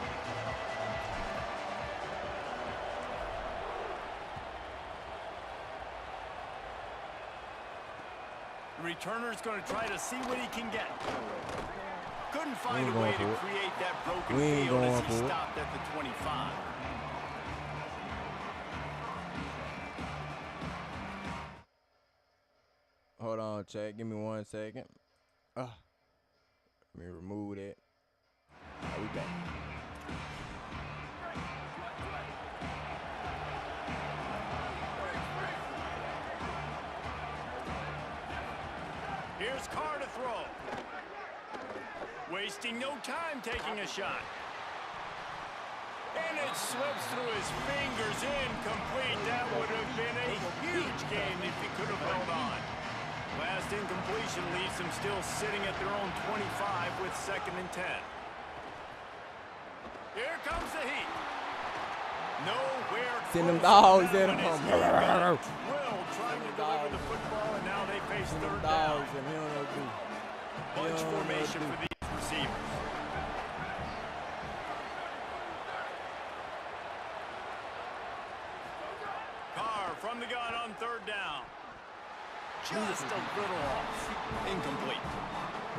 The returner's going to try to see what he can get. Couldn't find a way to create that broken field as he stopped at the 25. Hold on, check. Give me 1 second. Let me remove that. Are we back? Here's Carr to throw. Wasting no time taking a shot. And it slips through his fingers, incomplete. That would have been a huge game if he could have held on. Last incompletion leaves them still sitting at their own 25 with 2nd and 10. Here comes the heat. Nowhere. Send them dogs at him. Well, trying to deliver the football, and now they face 3rd down. Bunch formation for these receivers. Carr from the gun on 3rd down. Just a little off. Incomplete.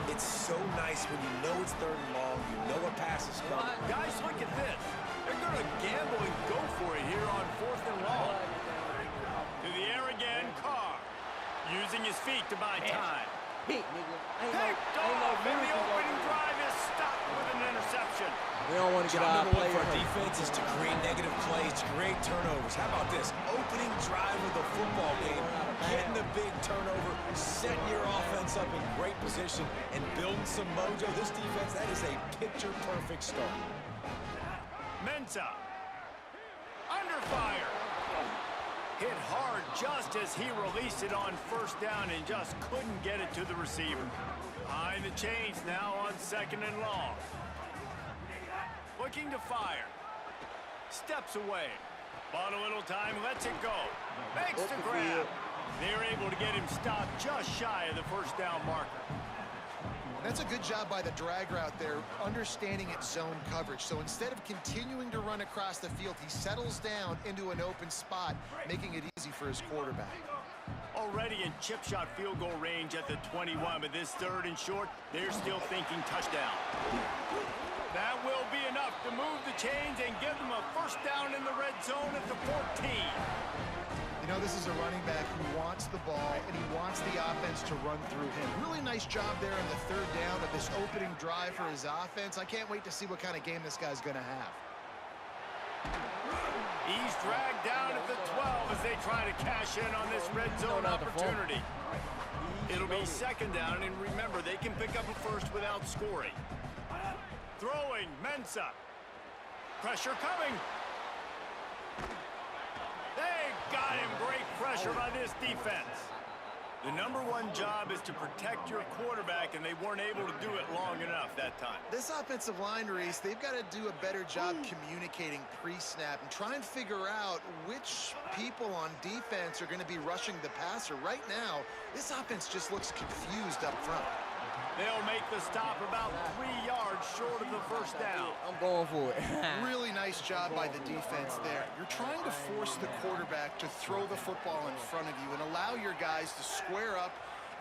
It's so nice when you know it's 3rd and long, you know a pass is coming. Guys, look at this. They're going to gamble and go for it here on 4th and long. To the air again, Carr. Using his feet to buy time. Picked off, and the opening drive is stopped with an interception. We don't want to get Job our number 1 play for our defense is to create negative plays, to create turnovers. How about this? Opening drive of the football game, getting the big turnover, setting your offense up in great position, and building some mojo. This defense, that is a picture-perfect start. Mensah. Under fire. Hit hard just as he released it on 1st down and just couldn't get it to the receiver. Behind the chains now on 2nd and long. Looking to fire. Steps away. Bought a little time, lets it go. Makes the grab. They're able to get him stopped just shy of the 1st down marker. That's a good job by the drag route there, understanding its zone coverage. So instead of continuing to run across the field, he settles down into an open spot, making it easy for his quarterback. Already in chip shot field goal range at the 21, but this 3rd and short, they're still thinking touchdown. That will be enough to move the chains and give them a 1st down in the red zone at the 14. The You know, this is a running back who wants the ball, and he wants the offense to run through him. Really nice job there on the third down of this opening drive for his offense. I can't wait to see what kind of game this guy's going to have. He's dragged down at the 12 as they try to cash in on this red zone opportunity. It'll be second down, and remember, they can pick up a first without scoring. Throwing, Mensah. Pressure coming. They got him. Great pressure by this defense. The #1 job is to protect your quarterback, and they weren't able to do it long enough that time. This offensive line, Reese, they've got to do a better job communicating pre-snap and try and figure out which people on defense are going to be rushing the passer. Right now, this offense just looks confused up front. They'll make the stop about 3 yards short of the first down. I'm going for it. Really nice job by the defense there. You're trying to force the quarterback to throw the football in front of you and allow your guys to square up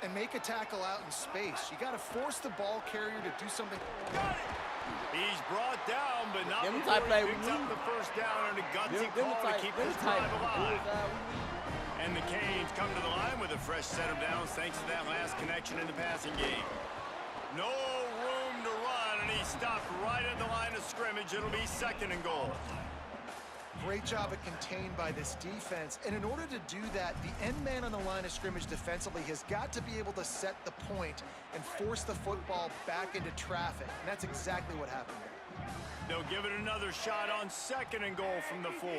and make a tackle out in space. You got to force the ball carrier to do something. Got it! He's brought down, but not Them before type play he we picks up need. the first down and a gutsy Them call to type- keep them this type drive alive. we And the Canes come to the line with a fresh set of downs thanks to that last connection in the passing game. No room to run, and he stopped right at the line of scrimmage. It'll be second and goal. Great job of contained by this defense. And in order to do that, the end man on the line of scrimmage defensively has got to be able to set the point and force the football back into traffic. And that's exactly what happened there. They'll give it another shot on second and goal from the 4.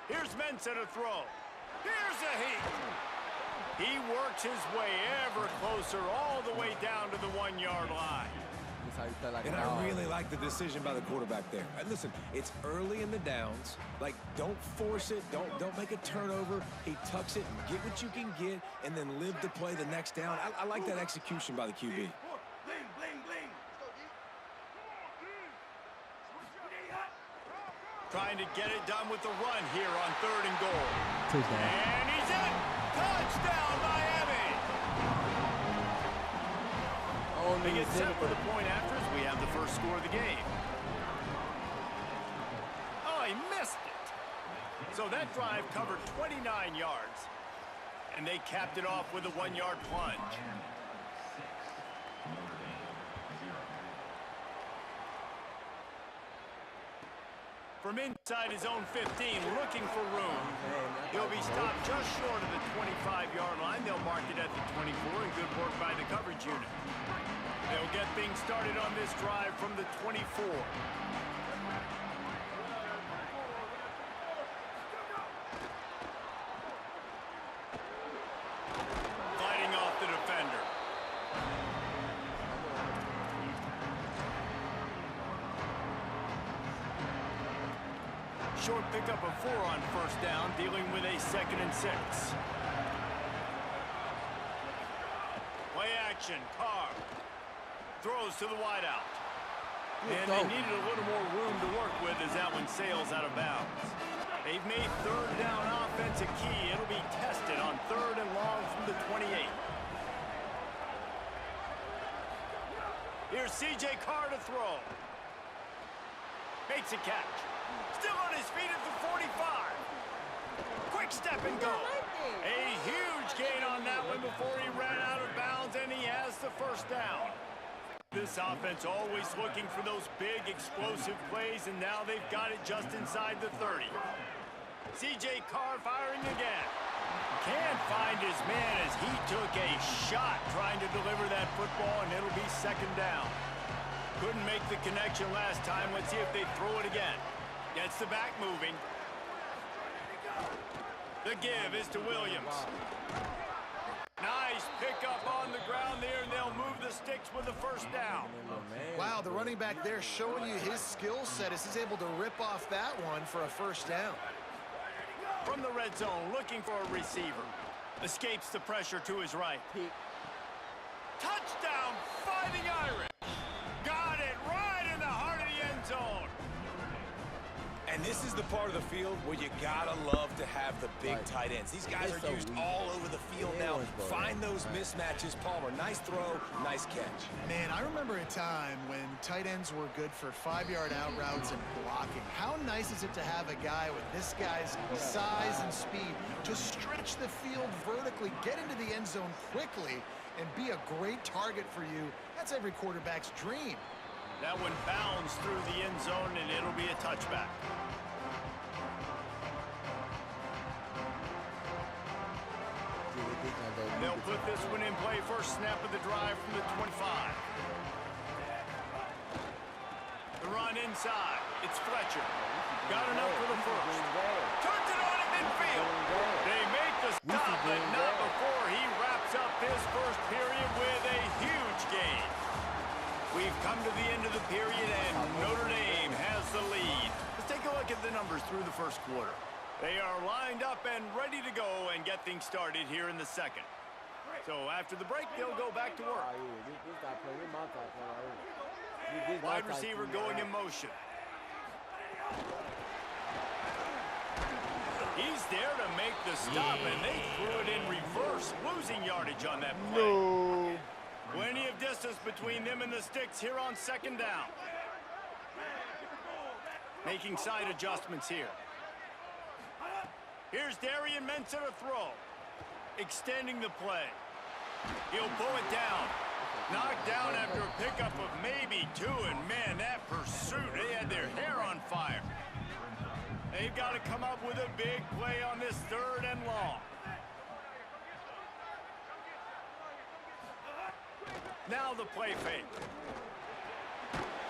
Here's Mensah to throw. Here's a heat. He works his way ever closer all the way down to the 1-yard line. That's how you play like And a I dog. really like the decision by the quarterback there. And listen, it's early in the downs. Like, don't force it. Don't make a turnover. He tucks it and get what you can get and then live to play the next down. I like that execution by the QB. Trying to get it done with the run here on 3rd and goal. Touchdown. And he's in. Touchdown, Miami. Oh, They get set for the point after as we have the first score of the game. Oh, he missed it. So that drive covered 29 yards. And they capped it off with a 1-yard plunge. From inside his own 15, looking for room. He'll be stopped just short of the 25-yard line. They'll mark it at the 24, and good work by the coverage unit. They'll get things started on this drive from the 24. Fighting off the defender. Short pickup of 4 on first down, dealing with a 2nd and 6. Play action, Carr. Throws to the wideout. And they needed a little more room to work with as that one sails out of bounds. They've made 3rd down offense a key. It'll be tested on 3rd and long from the 28. Here's C.J. Carr to throw. Makes a catch. Still on his feet at the 45. Quick step and go. A huge gain on that one before he ran out of bounds, and he has the first down. This offense always looking for those big, explosive plays, and now they've got it just inside the 30. C.J. Carr firing again. Can't find his man as he took a shot trying to deliver that football, and it'll be 2nd down. Couldn't make the connection last time. Let's see if they throw it again. Gets the back moving. The give is to Williams. Nice pickup on the ground there, and they'll move the sticks with the first down. Wow, the running back there showing you his skill set as he's able to rip off that one for a first down. From the red zone, looking for a receiver. Escapes the pressure to his right. Touchdown, Fighting Irish. Got it right in the heart of the end zone. And this is the part of the field where you gotta love to have the big tight ends. These guys are used all over the field now. Find those mismatches. Palmer, nice throw, nice catch. Man, I remember a time when tight ends were good for 5-yard out routes and blocking. How nice is it to have a guy with this guy's size and speed to stretch the field vertically, get into the end zone quickly, and be a great target for you? That's every quarterback's dream. That one bounds through the end zone, and it'll be a touchback. They'll put this one in play. First snap of the drive from the 25. The run inside. It's Fletcher. Got enough for the first. Turns it on at midfield. They make the stop, but not before he wraps up his first period with a huge gain. We've come to the end of the period, and Notre Dame has the lead. Let's take a look at the numbers through the first quarter. They are lined up and ready to go and get things started here in the second. So after the break, they'll go back to work. Wide receiver going in motion. He's there to make the stop, and they threw it in reverse, losing yardage on that play. Plenty of distance between them and the sticks here on second down. Making side adjustments here. Here's Darian Mensah to throw. Extending the play. He'll pull it down. Knocked down after a pickup of maybe 2, and man, that pursuit, they had their hair on fire. They've got to come up with a big play on this 3rd and long. Now the play fake.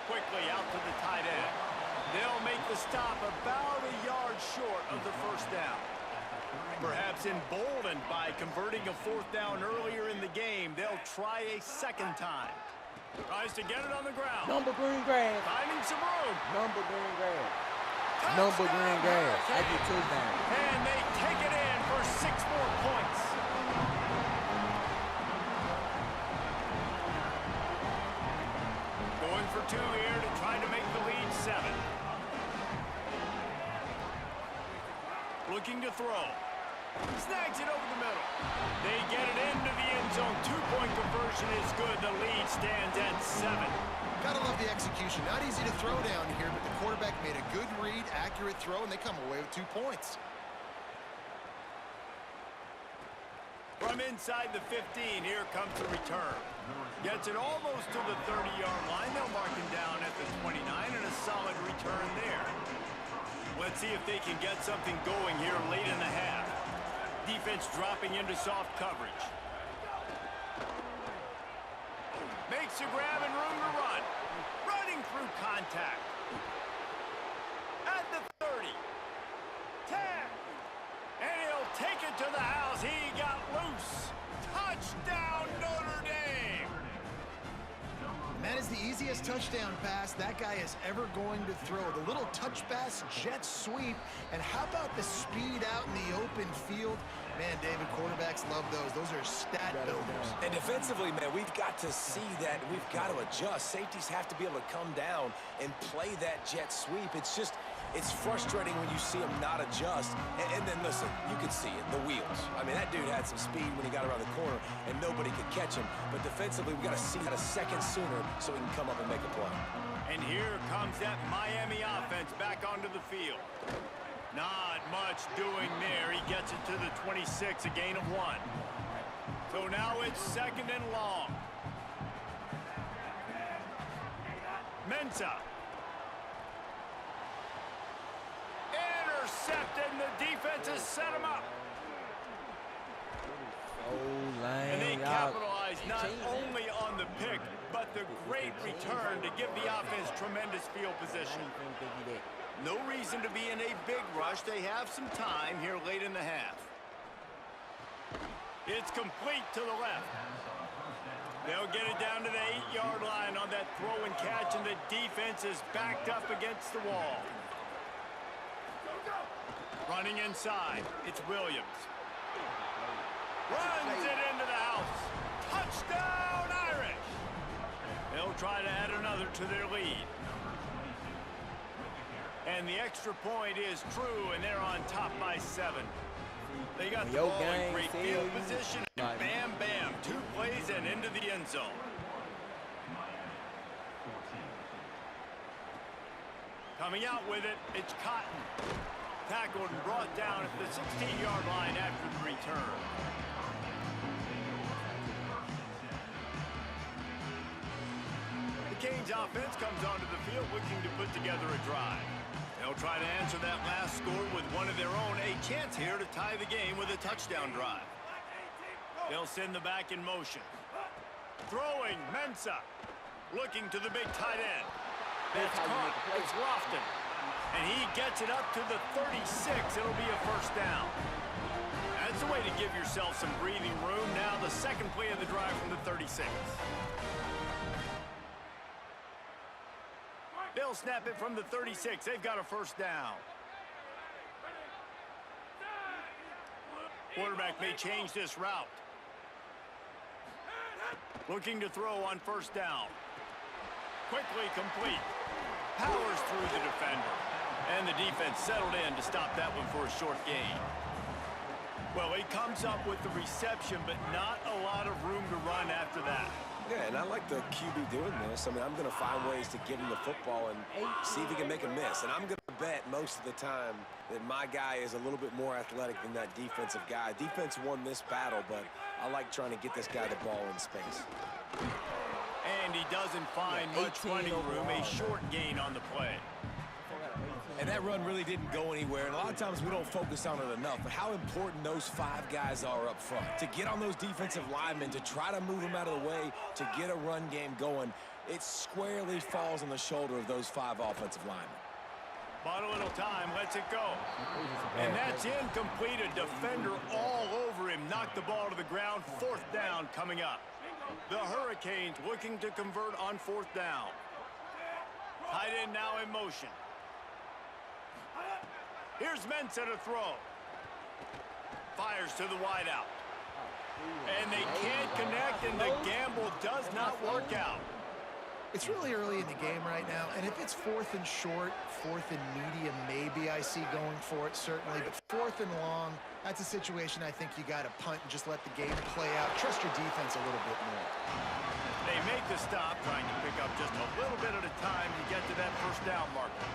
Quickly out to the tight end. They'll make the stop about a yard short of the first down. Perhaps emboldened by converting a 4th down earlier in the game, they'll try a second time. Tries to get it on the ground. Number green grass. Finding some room. Number green grass. Number green grass. I get 2 down. And they take it in for 6 more points. Going for 2 here to try to make the lead 7. Looking to throw. Snags it over the middle. They get it into the end zone. 2-point conversion is good. The lead stands at 7. Gotta love the execution. Not easy to throw down here, but the quarterback made a good read, accurate throw, and they come away with 2 points. From inside the 15, here comes the return. Gets it almost to the 30-yard line. They'll mark him down at the 29, and a solid return there. Let's see if they can get something going here late in the half. Defense dropping into soft coverage. Makes a grab and room to run. Running through contact. At the 30. 10. And he'll take it to the house. He got loose. Touchdown, Notre Dame. And that is the easiest touchdown pass that guy is ever going to throw. The little touch pass, jet sweep. And how about the speed out in the open field? Man, David, quarterbacks love those. Those are stat builders. And defensively, man, we've got to see that. We've got to adjust. Safeties have to be able to come down and play that jet sweep. It's just, it's frustrating when you see him not adjust. And then, listen, you can see it, the wheels. I mean, that dude had some speed when he got around the corner, and nobody could catch him. But defensively, we've got to see that a second sooner so he can come up and make a play. And here comes that Miami offense back onto the field. Not much doing there. He gets it to the 26, a gain of 1. So now it's 2nd and long. Mensah. Intercepted, and the defense has set him up. And they capitalize not only on the pick, but the great return to give the offense tremendous field position. No reason to be in a big rush. They have some time here late in the half. It's complete to the left. They'll get it down to the 8-yard line on that throw and catch, and the defense is backed up against the wall. Running inside, it's Williams. Runs it into the house. Touchdown, Irish! They'll try to add another to their lead. And the extra point is true, and they're on top by 7. They got the Yo, ball in gang, great feel field you. position, and bam, bam, 2 plays and into the end zone. Coming out with it, it's Cotton. Tackled and brought down at the 16-yard line after the return. The Canes offense comes onto the field looking to put together a drive. They'll try to answer that last score with one of their own, a chance here to tie the game with a touchdown drive. They'll send the back in motion. Throwing, Mensah. Looking to the big tight end. That's caught. It's Lofton. And he gets it up to the 36. It'll be a first down. That's the way to give yourself some breathing room. Now the second play of the drive from the 36. They'll snap it from the 36. They've got a first down. Quarterback may change this route. Looking to throw on first down. Quickly complete. Powers through the defender. And the defense settled in to stop that one for a short gain. Well, he comes up with the reception, but not a lot of room to run after that. Yeah, and I like the QB doing this. I mean, I'm going to find ways to give him the football and see if he can make a miss. And I'm going to bet most of the time that my guy is a little bit more athletic than that defensive guy. Defense won this battle, but I like trying to get this guy the ball in space. And he doesn't find much running room, a short gain on the play. And that run really didn't go anywhere. And a lot of times we don't focus on it enough. But how important those 5 guys are up front. To get on those defensive linemen, to try to move them out of the way, to get a run game going, it squarely falls on the shoulder of those 5 offensive linemen. Bought a little time, lets it go. And that's incomplete. A defender all over him. Knocked the ball to the ground. 4th down coming up. The Hurricanes looking to convert on 4th down. Tight end now in motion. Here's Mensah to throw. Fires to the wideout. And they can't connect, and the gamble does not work out. It's really early in the game right now, and if it's 4th and short, 4th and medium, maybe I see going for it, certainly. But 4th and long, that's a situation I think you got to punt and just let the game play out. Trust your defense a little bit more. They make the stop, trying to pick up just a little bit at a time to get to that first down marker.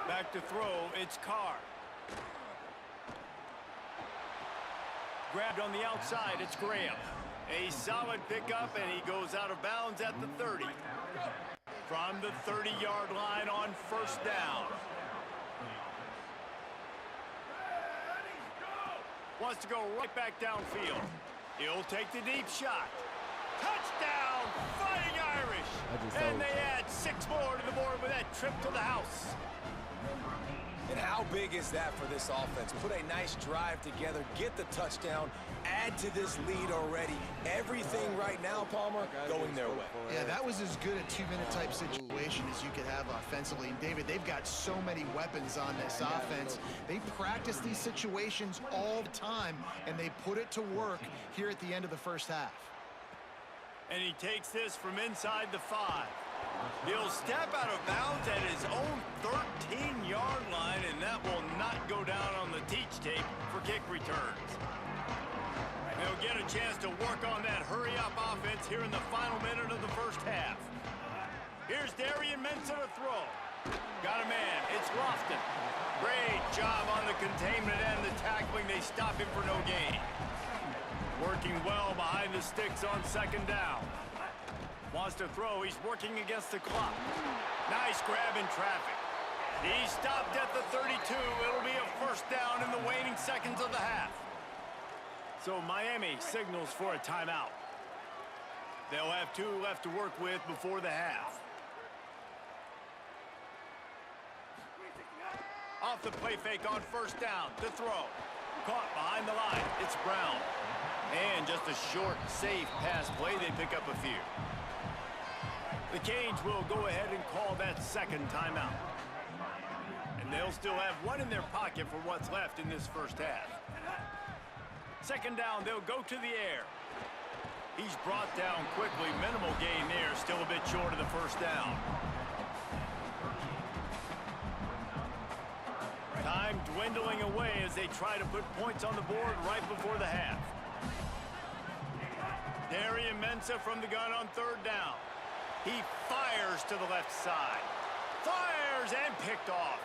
Back to throw, it's Carr. Grabbed on the outside, it's Graham. A solid pickup, and he goes out of bounds at the 30. From the 30-yard line on first down. Wants to go right back downfield. He'll take the deep shot. Touchdown, Fighting Irish! And they add 6 more to the board with that trip to the house. And how big is that for this offense? Put a nice drive together, get the touchdown, add to this lead already. Everything right now, Palmer, going their way. Yeah, that was as good a 2-minute type situation as you could have offensively. And David, they've got so many weapons on this offense. They practice these situations all the time, and they put it to work here at the end of the first half. And he takes this from inside the 5. He'll step out of bounds at his own 13-yard line, and that will not go down on the teach tape for kick returns. They'll get a chance to work on that hurry-up offense here in the final minute of the first half. Here's Darian Mensah to throw. Got a man. It's Lofton. Great job on the containment and the tackling. They stop him for no gain. Working well behind the sticks on second down. Wants to throw. He's working against the clock. Nice grab in traffic. He stopped at the 32. It'll be a first down in the waning seconds of the half. So Miami signals for a timeout. They'll have 2 left to work with before the half. Off the play fake on first down. To throw. Caught behind the line. It's Brown. And just a short, safe pass play. They pick up a few. The Canes will go ahead and call that second timeout. And they'll still have 1 in their pocket for what's left in this first half. Second down, they'll go to the air. He's brought down quickly. Minimal gain there. Still a bit short of the first down. Time dwindling away as they try to put points on the board right before the half. Darian Mensah from the gun on third down. He fires to the left side. Fires and picked off.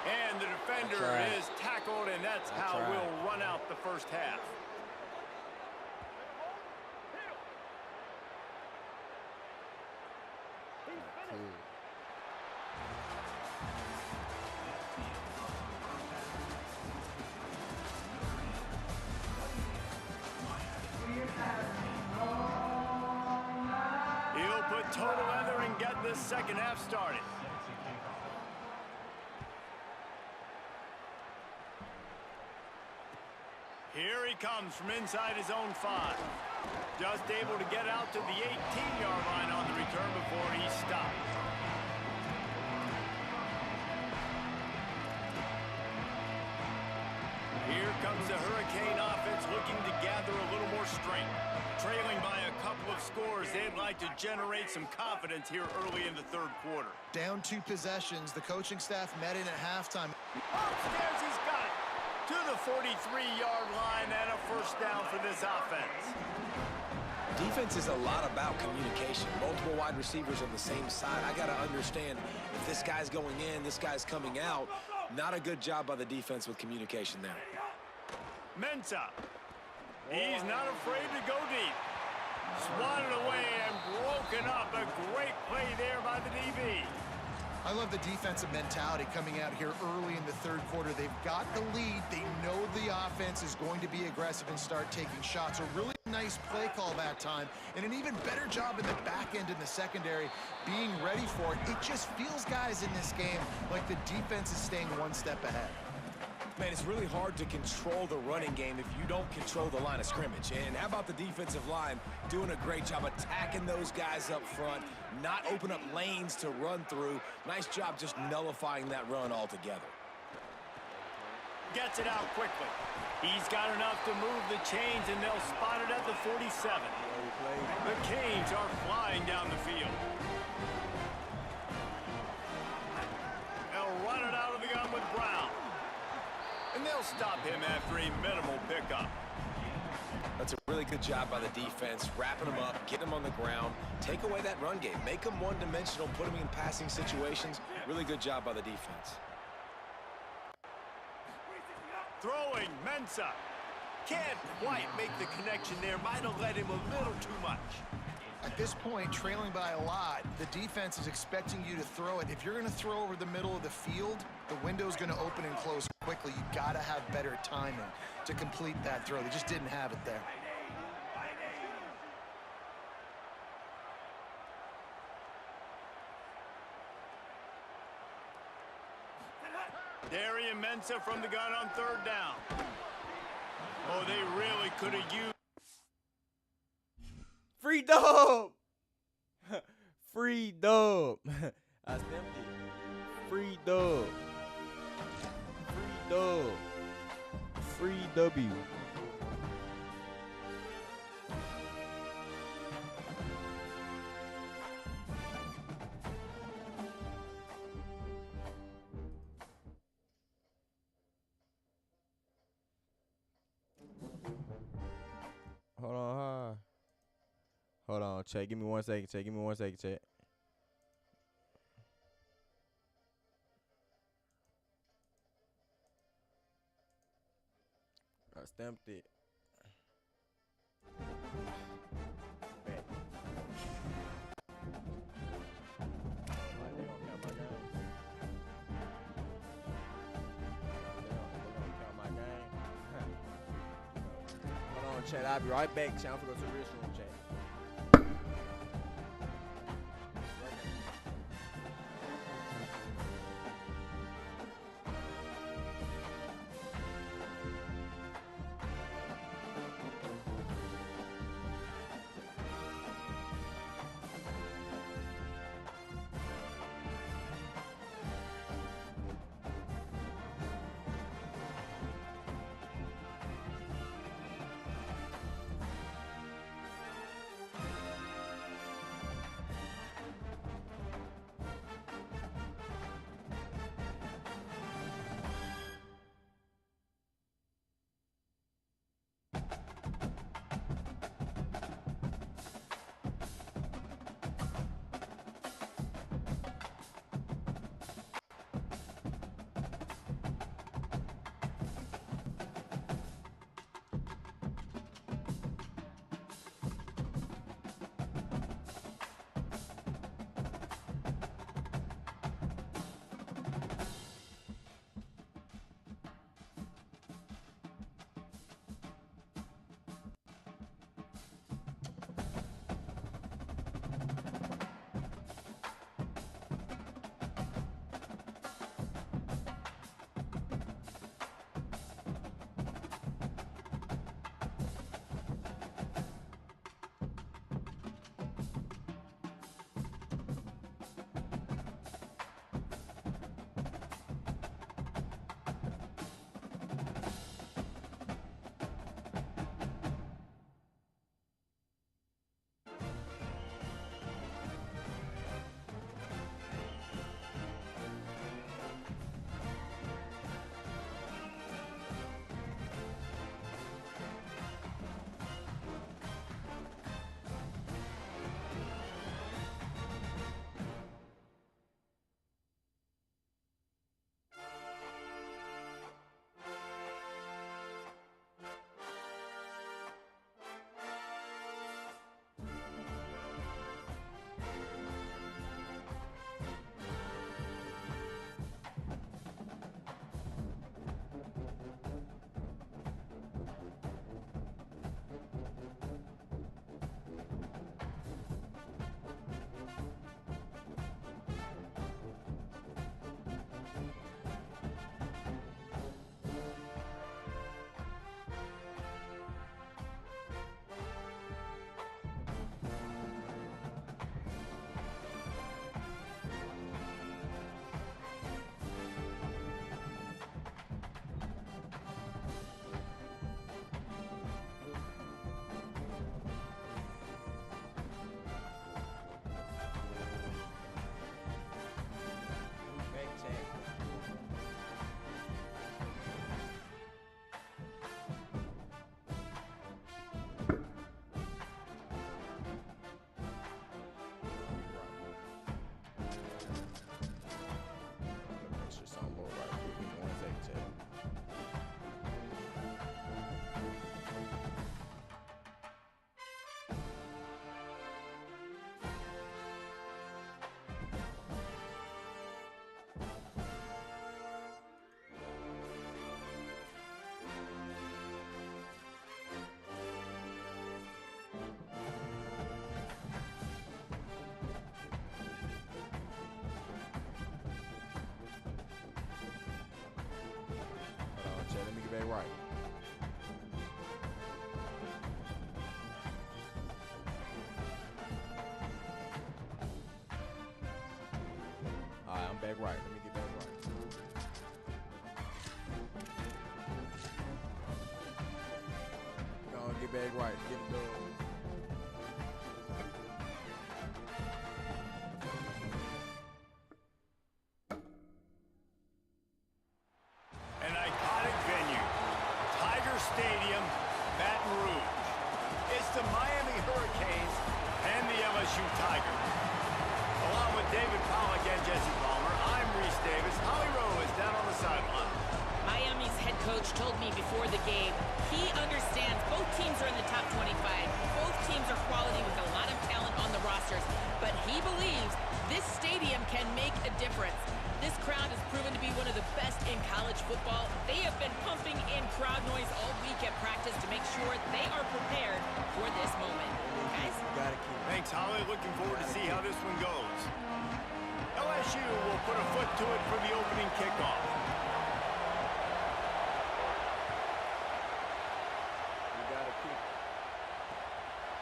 And the defender is tackled, and that's how we'll run out the first half. He'll put total leather and get this second half started. Here he comes from inside his own 5. Just able to get out to the 18-yard line on the return before he stopped. Here comes the Hurricane offense looking to gather a little more strength. Trailing by a couple of scores, they'd like to generate some confidence here early in the third quarter. Down 2 possessions, the coaching staff met in at halftime. Upstairs, he's got it to the 43-yard line and a first down for this offense. Defense is a lot about communication. Multiple wide receivers on the same side. I got to understand if this guy's going in, this guy's coming out. Not a good job by the defense with communication there. Mensah. He's not afraid to go deep. Swatted away and broken up. A great play there by the DB. I love the defensive mentality coming out here early in the third quarter. They've got the lead. They know the offense is going to be aggressive and start taking shots. A really nice play call that time, and an even better job in the back end in the secondary being ready for it. It just feels, guys, in this game like the defense is staying one step ahead. Man, it's really hard to control the running game if you don't control the line of scrimmage. And how about the defensive line doing a great job attacking those guys up front, not open up lanes to run through. Nice job just nullifying that run altogether. Gets it out quickly. He's got enough to move the chains, and they'll spot it at the 47. The Canes are flying down the field. They'll run it out of the gun with Brown. And they'll stop him after a minimal pickup. That's a really good job by the defense, wrapping them up, getting them on the ground, take away that run game, make them one-dimensional, put them in passing situations. Really good job by the defense. Throwing, Mensah. Can't quite make the connection there. Might have led him a little too much. At this point, trailing by a lot, the defense is expecting you to throw it. If you're going to throw over the middle of the field, the window's going to open and close quickly. You got to have better timing to complete that throw. They just didn't have it there. Darian Mensah from the gun on third down. Oh, they really could have used. Free dub! Free dub. I stamped it. Free dub. Free dub. Free W. Hold on, huh? Hold on, check. Give me 1 second, check. Give me 1 second, check. I stamped it. Bet. Hold on, chat. I'll be right back. Chat. I'm gonna go to the restroom, chat. right. All right, I'm back right. Let me get back right. Gonna get back right. Get it done. An iconic venue, Tiger Stadium, Baton Rouge. It's the Miami Hurricanes and the LSU Tigers. Along with David Pollack and Jesse Palmer, I'm Reese Davis. Holly Rowe is down on the sideline. Miami's head coach told me before the game he understands both teams are in the top 25. Both teams are quality with a lot of talent on the rosters, but he believes this stadium can make a difference. This crowd has proven to be one of the best in college football. They have been pumping in crowd noise all week at practice to make sure they are prepared for this moment. Guys? Thanks, Holly. Looking forward to see how this one goes. LSU will put a foot to it for the opening kickoff.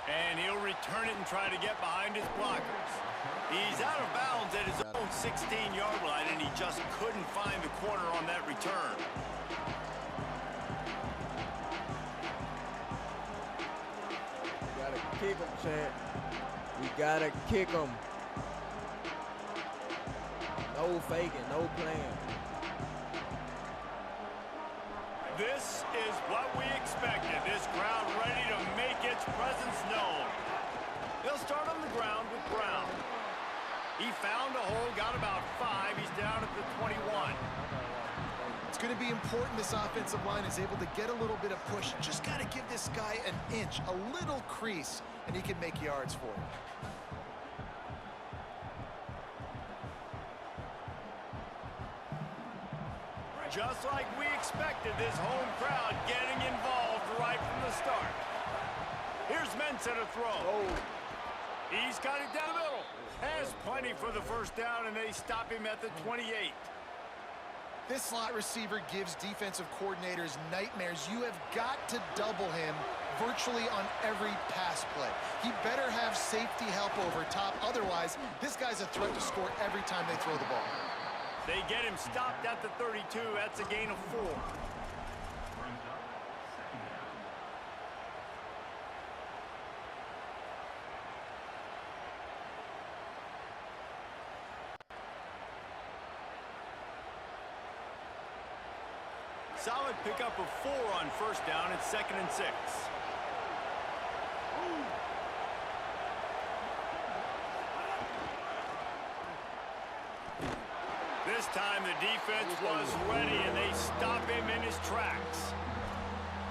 And he'll return it and try to get behind his blockers. He's out of bounds at his own 16-yard line, and he just couldn't find the corner on that return. We gotta kick him, Chad. We gotta kick him. No faking, no playing. This is what we expected. This crowd ready to make its presence known. They'll start on the ground with Brown. He found a hole, got about 5. He's down at the 21. It's going to be important this offensive line is able to get a little bit of push. Just got to give this guy an inch, a little crease, and he can make yards for it. Just like we expected, this home crowd getting involved right from the start. Here's Mensah to throw. He's got it down the middle. Has plenty for the first down, and they stop him at the 28. This slot receiver gives defensive coordinators nightmares. You have got to double him virtually on every pass play. He better have safety help over top. Otherwise, this guy's a threat to score every time they throw the ball. They get him stopped at the 32. That's a gain of 4. Solid pickup of 4 on first down. It's 2nd and 6. This time the defense was ready, and they stop him in his tracks.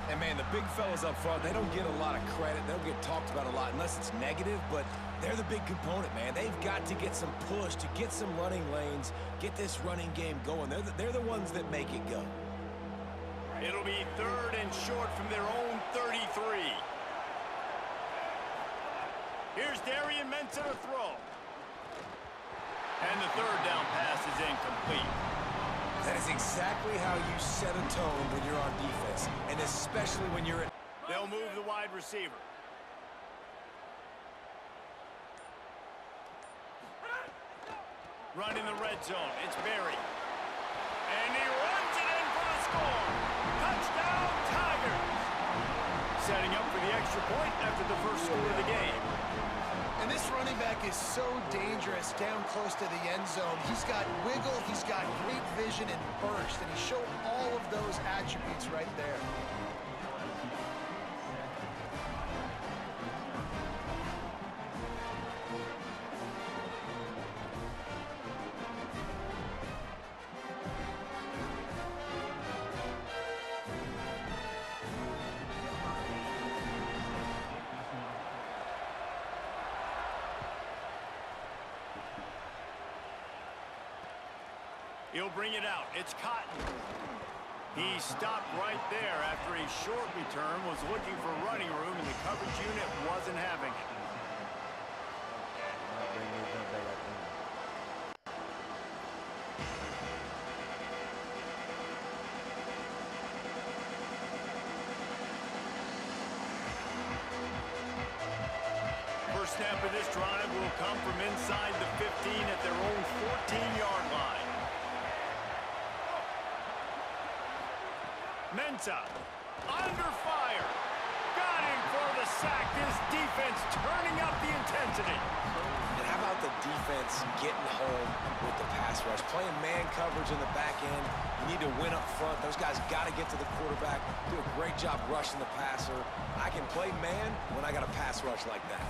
And, man, the big fellas up front, they don't get a lot of credit. They don't get talked about a lot unless it's negative, but they're the big component, man. They've got to get some push, to get some running lanes, get this running game going. They're the ones that make it go. It'll be 3rd and short from their own 33. Here's Darian Mensah to throw. And the 3rd down pass is incomplete. That is exactly how you set a tone when you're on defense, and especially when you're at... They'll move the wide receiver. Run in the red zone. It's Berry. And he runs it in for the score. Touchdown, Tigers. Setting up for the extra point after the first score of the game. And this running back is so dangerous down close to the end zone. He's got wiggle, he's got great vision and burst, and he showed all of those attributes right there. He'll bring it out. It's Cotton. He stopped right there after a short return, was looking for running room, and the coverage unit wasn't having it. snap of this drive will come from inside the 15 at their own 14-yard line. Mensah, under fire. Got him for the sack. This defense turning up the intensity. And how about the defense getting home with the pass rush? Playing man coverage in the back end. You need to win up front. Those guys got to get to the quarterback. Do a great job rushing the passer. I can play man when I got a pass rush like that.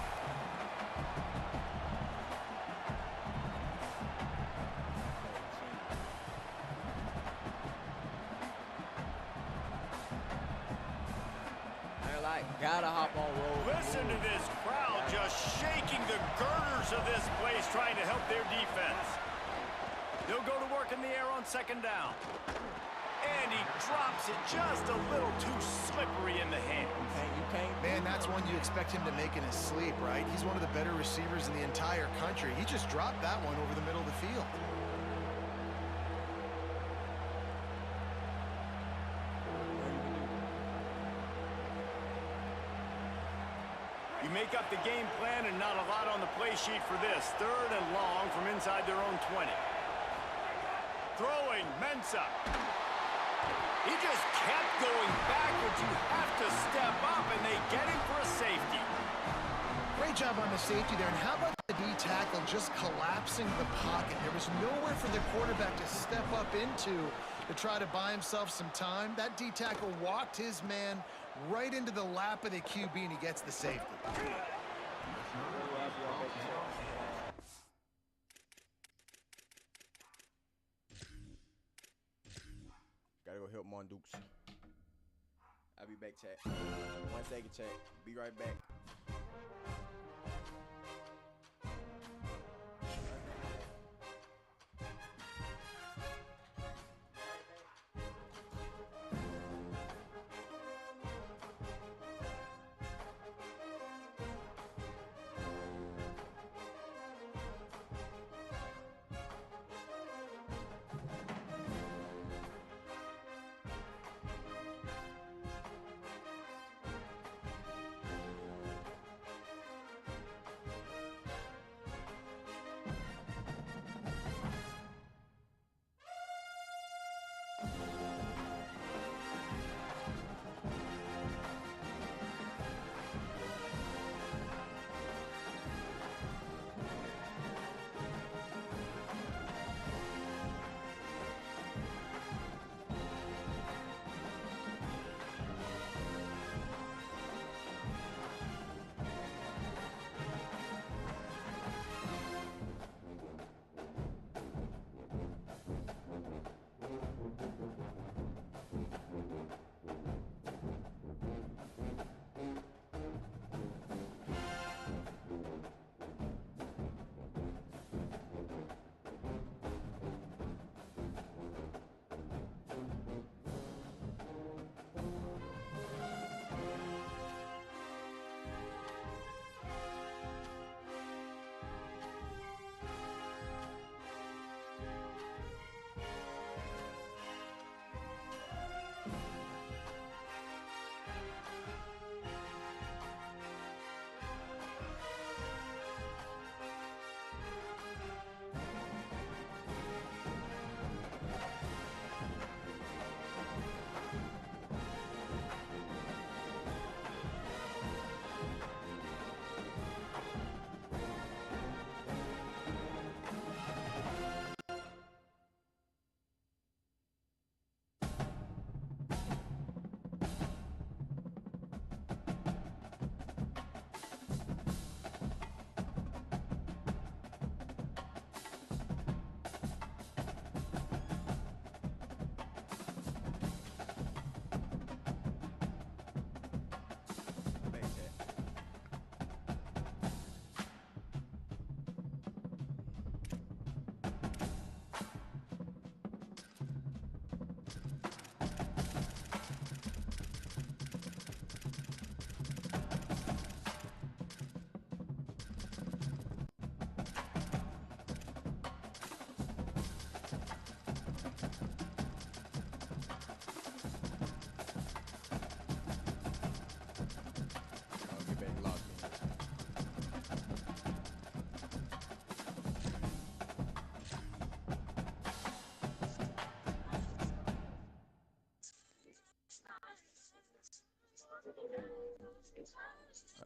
Gotta hop on roll. Listen to this crowd just shaking the girders of this place, trying to help their defense. They'll go to work in the air on second down. And he drops it just a little too slippery in the hands. Man, that's one you expect him to make in his sleep, right? He's one of the better receivers in the entire country. He just dropped that one over the middle of the field. You make up the game plan and not a lot on the play sheet for this. Third and long from inside their own 20. Throwing, Mensah. He just kept going backwards. You have to step up, and they get him for a safety. Great job on the safety there. And how about the D tackle just collapsing the pocket? There was nowhere for the quarterback to step up into to try to buy himself some time. That D tackle walked his man right into the lap of the QB, and he gets the safety. Gotta go help Mondukes. I'll be back, chat. 1 second, chat. Be right back.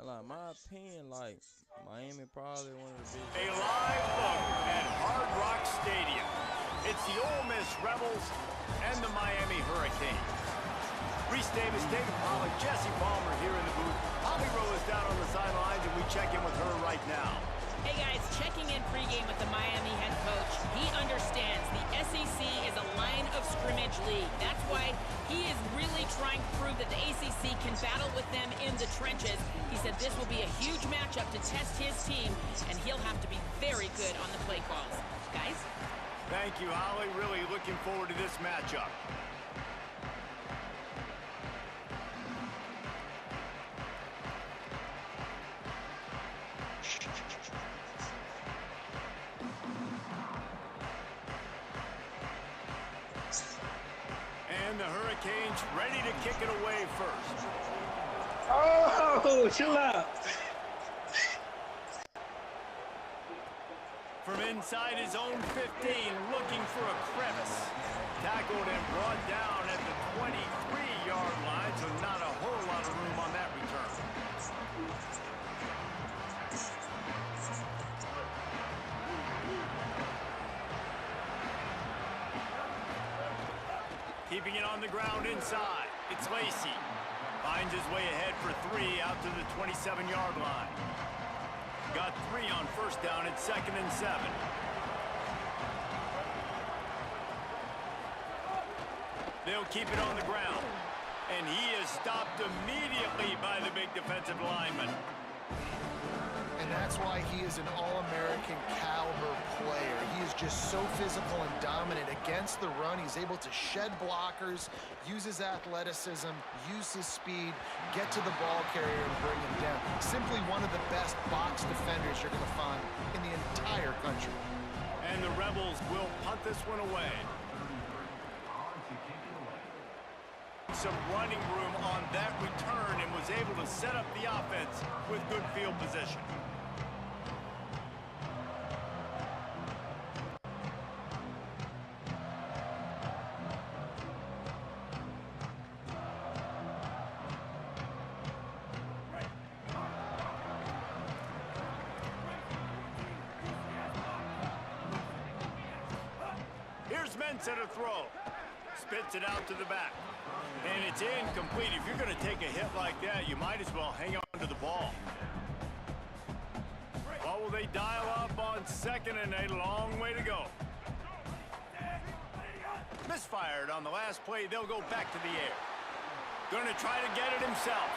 Like my opinion, like Miami probably one of the biggest. A live look at Hard Rock Stadium. It's the Ole Miss Rebels and the Miami Hurricanes. Reese Davis, David Pollack, Jesse Palmer here in the booth. Bobby Rowe is down on the sidelines, and we check in with her right now. Hey guys, checking in pregame with the Miami head coach. He understands the SEC is a line of scrimmage league. That's why he is really trying to prove that the ACC can battle with them in the trenches. He said this will be a huge matchup to test his team, and he'll have to be very good on the play calls. Guys? Thank you, Holly. Really looking forward to this matchup. And the Hurricanes ready to kick it away first. Oh, chill out. From inside his own 15, looking for a crevice. Tackled and brought down at the 23-yard line, so not a whole lot of room on that return. Keeping it on the ground inside. It's Lacey. Finds his way ahead for 3 out to the 27-yard line. Got 3 on first down at 2nd and 7. They'll keep it on the ground. And he is stopped immediately by the big defensive lineman. And that's why he is an All-American caliber player. He is just so physical and dominant against the run. He's able to shed blockers, use his athleticism, use his speed, get to the ball carrier and bring him down. Simply one of the best box defenders you're going to find in the entire country. And the Rebels will punt this one away. Some running room on that return and was able to set up the offense with good field position. Here's Mensah to throw. Spits it out to the back. And it's incomplete. If you're going to take a hit like that, you might as well hang on to the ball. What will they dial up on 2nd and a long way to go? Misfired on the last play. They'll go back to the air. Going to try to get it himself.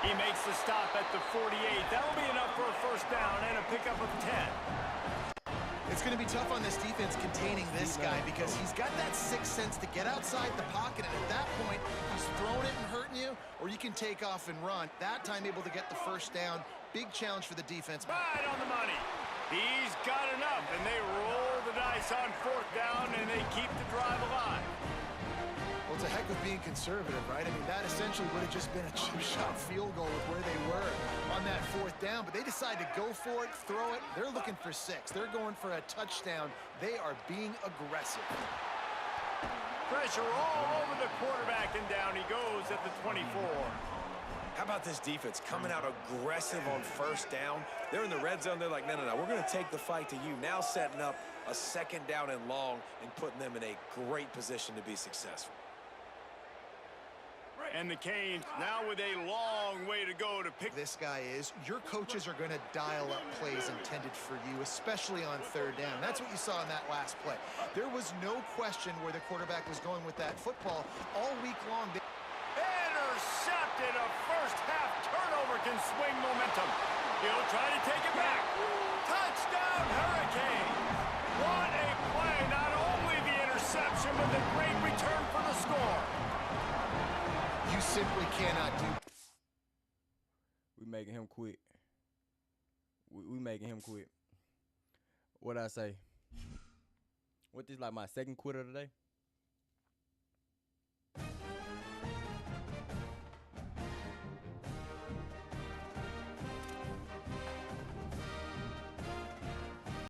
He makes the stop at the 48. That'll be enough for a first down and a pickup of 10. It's going to be tough on this defense containing this guy because he's got that sixth sense to get outside the pocket, and at that point, he's throwing it and hurting you, or you can take off and run. That time able to get the first down. Big challenge for the defense. Right on the money. He's got enough, and they roll the dice on 4th down, and they keep the drive alive. Well, it's a heck of being conservative, right? I mean, that essentially would have just been a chip shot field goal with where they were on that 4th down, but they decide to go for it, throw it. They're looking for 6. They're going for a touchdown. They are being aggressive. Pressure all over the quarterback, and down he goes at the 24. How about this defense coming out aggressive on 1st down? They're in the red zone. They're like, no, we're going to take the fight to you. Now setting up a 2nd down and long and putting them in a great position to be successful. And the Canes now with a long way to go to pick. This guy is, your coaches are going to dial up plays intended for you, especially on 3rd down. That's what you saw in that last play. There was no question where the quarterback was going with that football all week long. Intercepted. A first-half turnover can swing momentum. He'll try to take it back. Touchdown, Hurricanes. What a play. Not only the interception, but the great return for the score. You simply cannot do. We making him quit. We making him quit. What'd I say? What, this like my 2nd quarter today?